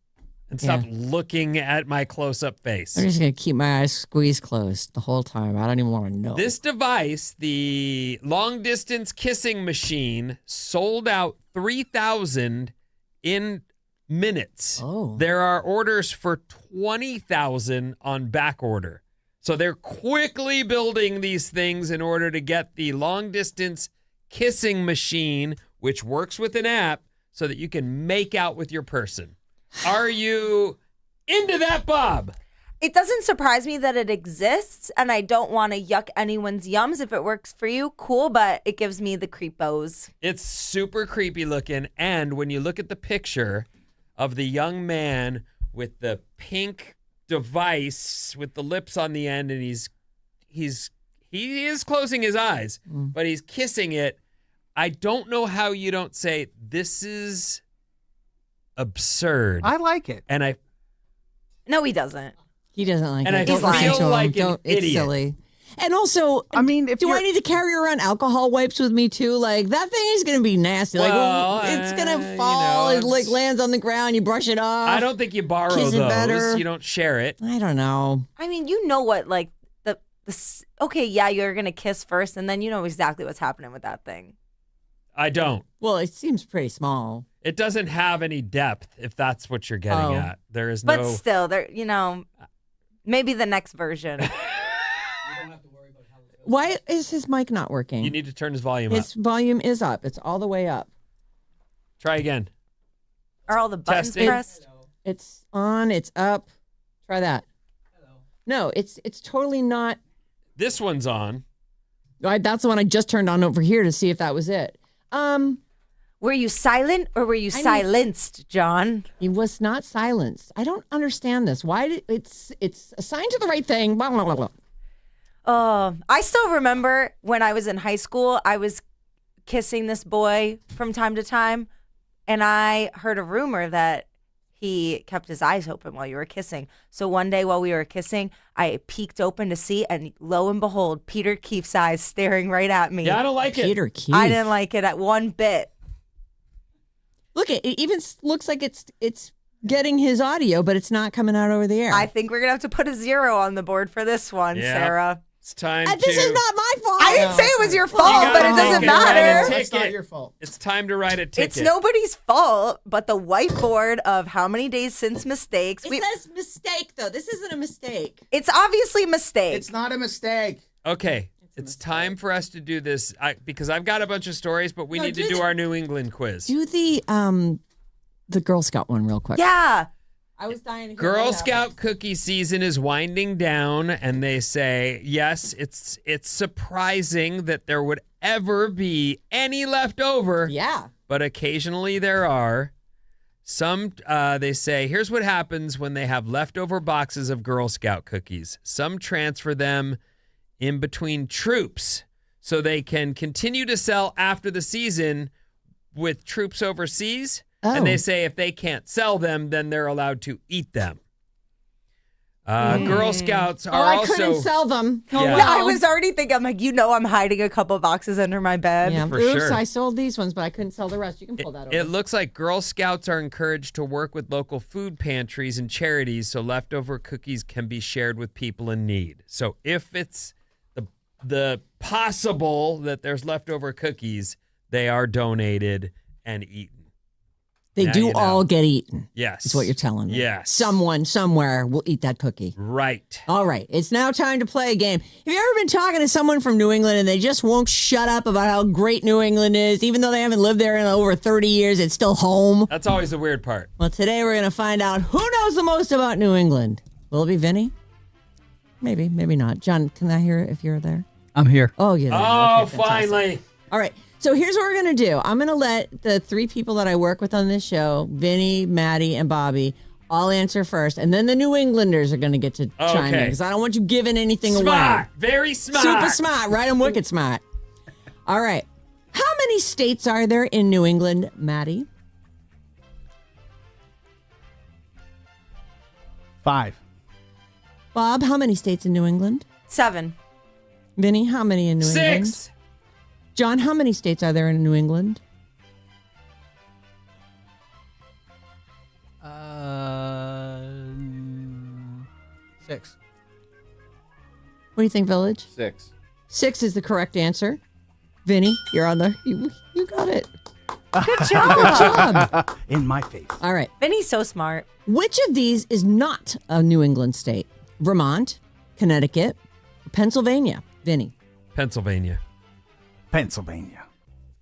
and stop looking at my close-up face. I'm just going to keep my eyes squeezed closed the whole time. I don't even want to know. This device, the long-distance kissing machine, sold out 3,000 in minutes. Oh. There are orders for 20,000 on back order. So they're quickly building these things in order to get the long-distance kissing machine, which works with an app, so that you can make out with your person. Are you into that, Bob? It doesn't surprise me that it exists, and I don't want to yuck anyone's yums. If it works for you, cool, but it gives me the creepos. It's super creepy looking, and when you look at the picture of the young man with the pink device with the lips on the end, and he is closing his eyes, but he's kissing it. I don't know how you don't say, this is absurd. I like it. And No, he doesn't. He doesn't like And it. I Don't listen feel to him. like an It's idiot. silly. And also, I mean, if do you're- I need to carry around alcohol wipes with me too? Like that thing is going to be nasty. Well, like it's going to you fall. know, It like it's- lands on the ground. You brush it off. I don't think you borrow Kiss it those. better. You don't share it. I don't know. I mean, you know what, like, okay, yeah, you're going to kiss first, and then you know exactly what's happening with that thing. I don't. Well, it seems pretty small. It doesn't have any depth, if that's what you're getting Oh. at. There is But no. still, maybe the next version. Why is his mic not working? You need to turn his volume up. His volume is up. It's all the way up. Try again. Are all the buttons Testing. pressed? It's on. It's up. Try that. No, it's totally not. This one's on. That's the one I just turned on over here to see if that was it. Were you silent or were you silenced, John? He was not silenced. I don't understand this. Why did it's assigned to the right thing? Blah, blah, blah, blah. I still remember when I was in high school, I was kissing this boy from time to time, and I heard a rumor that he kept his eyes open while you were kissing. So one day while we were kissing, I peeked open to see, and lo and behold, Peter Keefe's eyes staring right at me. Yeah, I don't like it. Peter Keefe. I didn't like it at one bit. Look, it even looks like it's getting his audio, but it's not coming out over the air. I think we're going to have to put a 0 on the board for this one, Yeah. Sarah. It's time And to. this is not my fault. I didn't say it was your You fault, gotta but it doesn't make write a matter. ticket. It's not your fault. It's time to write a ticket. It's nobody's fault, but the whiteboard of how many days since mistakes. It says mistake, though. This isn't a mistake. It's obviously a mistake. It's not a mistake. Okay. It's time for us to do this because I've got a bunch of stories, but we No, need to do do the- our New England quiz. Do the Girl Scout one real quick. Yeah. I was dying to hear Girl what Scout happened. cookie season is winding down, and they say, yes, it's surprising that there would ever be any left over. Yeah. But occasionally there are. Some, they say, here's what happens when they have leftover boxes of Girl Scout cookies. Some transfer them in between troops so they can continue to sell after the season with troops overseas. Oh. And they say if they can't sell them, then they're allowed to eat them. Girl Scouts are I also... couldn't sell them. Oh, Yeah. Yeah, I was already thinking, I'm like, I'm hiding a couple boxes under my bed. Yeah. For Oops, sure. I sold these ones, but I couldn't sell the rest. You can pull that over. It looks like Girl Scouts are encouraged to work with local food pantries and charities so leftover cookies can be shared with people in need. So if it's the possible that there's leftover cookies, they are donated and eaten. They Now do you know. all get eaten. Yes. Is what you're telling me. Yes. Someone somewhere will eat that cookie. Right. All right. It's now time to play a game. Have you ever been talking to someone from New England and they just won't shut up about how great New England is, even though they haven't lived there in over 30 years? It's still home. That's always the weird part. Well, today we're going to find out who knows the most about New England. Will it be Vinny? Maybe, maybe not. John, can I hear it if you're there? I'm here. Oh, you're there. Oh, Okay, fantastic. finally. All right. So here's what we're going to do. I'm going to let the three people that I work with on this show, Vinny, Maddie, and Bobby, all answer first. And then the New Englanders are going to get to chime in Okay. because I don't want you giving anything Smart. away. Very smart. Super smart, right? I'm wicked smart. All right. How many states are there in New England, Maddie? 5. Bob, how many states in New England? 7. Vinny, how many in New England? 6. John, how many states are there in New England? 6. What do you think, Village? 6. 6 is the correct answer. Vinny, you're on the. You got it. Good job. In my face. All right. Vinny's so smart. Which of these is not a New England state? Vermont, Connecticut, Pennsylvania? Vinny. Pennsylvania. Pennsylvania.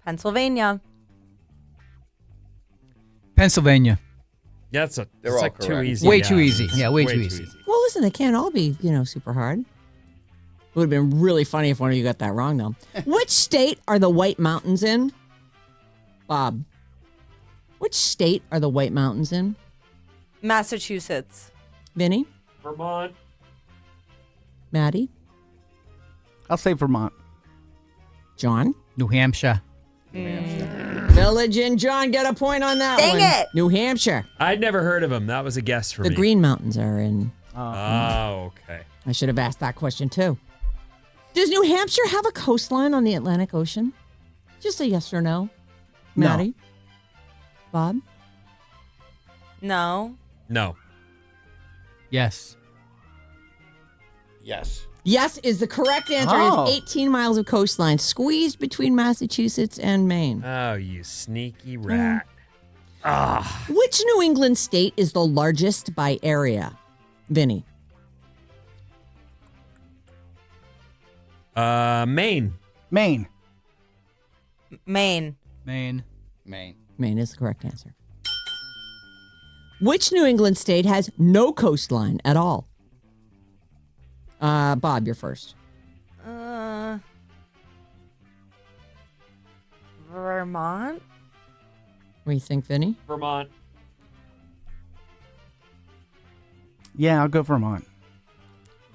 Pennsylvania. Pennsylvania. Yeah, They're it's all like too correct. easy. Way too easy. Yeah, way too easy. Well, listen, they can't all be, super hard. It would have been really funny if one of you got that wrong, though. Which state are the White Mountains in? Bob. Which state are the White Mountains in? Massachusetts. Vinny? Vermont. Maddie? I'll say Vermont. John? New Hampshire. Village and John get a point on that Dang one. it. New Hampshire. I'd never heard of him. That was a guess for The me. Green Mountains are in. Oh, okay. I should have asked that question, too. Does New Hampshire have a coastline on the Atlantic Ocean? Just a yes or no. No. Maddie? Bob? No. No. Yes. Yes. Yes is the correct answer. Oh. It's 18 miles of coastline squeezed between Massachusetts and Maine. Oh, you sneaky rat. Ah. Which New England state is the largest by area? Vinny. Maine. Maine. Maine. Maine. Maine. Maine is the correct answer. Which New England state has no coastline at all? Bob, you're first. Vermont. What do you think, Vinny? Vermont. Yeah, I'll go Vermont.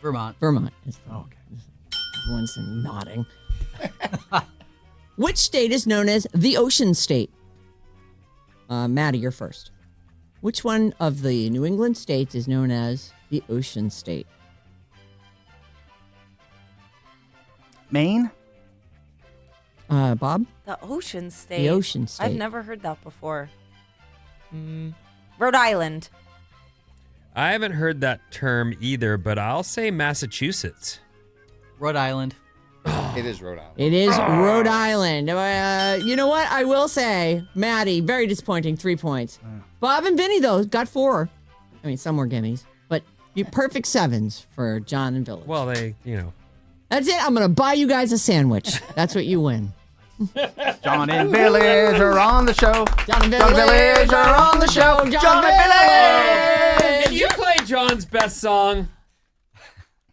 Vermont. Vermont is the one's nodding. Which state is known as the Ocean State? Maddie, you're first. Which one of the New England states is known as the Ocean State? Maine? Bob? The Ocean State. The Ocean State. I've never heard that before. Rhode Island. I haven't heard that term either, but I'll say Massachusetts. Rhode Island. It is Rhode Island. It is Rhode Island. You know what? I will say, Maddie, very disappointing, 3 points. Bob and Vinny, though, got 4. I mean, some were gimmies, but you perfect 7s for John and Village. Well, they, That's it. I'm going to buy you guys a sandwich. That's what you win. John and Village are on the show. John and Village are on the show. John and Village. Can you play John's best song?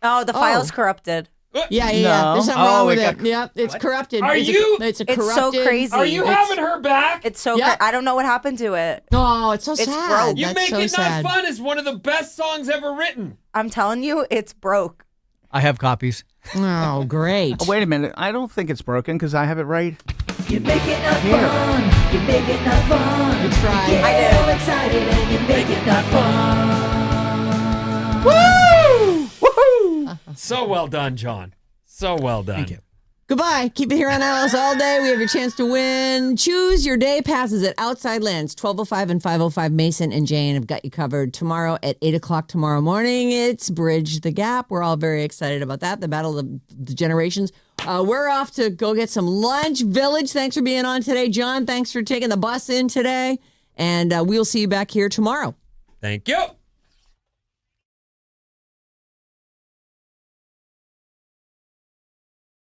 Oh, the file's corrupted. Yeah. No. There's something wrong with it it. got- Yeah, it's corrupted. Are It's you- It's a It's corrupted. so crazy. Are you having her back? It's so Yep. I don't know what happened to it. Oh, it's so It's sad. broke. You That's Make so It sad. Not Fun is one of the best songs ever written. I'm telling you, it's broke. I have copies. Oh, great. Oh, wait a minute. I don't think it's broken because I have it right. You make it not fun. You make it not fun. Good try. Get I did. all excited and you make it not fun. Woo! Woohoo! So well done, John. So well done. Thank you. Goodbye. Keep it here on Alice all day. We have your chance to win. Choose your day passes at Outside Lands, 1205 and 505. Mason and Jane have got you covered. Tomorrow at 8 o'clock tomorrow morning, it's Bridge the Gap. We're all very excited about that, the Battle of the Generations. We're off to go get some lunch. Village, thanks for being on today. John, thanks for taking the bus in today. And we'll see you back here tomorrow. Thank you.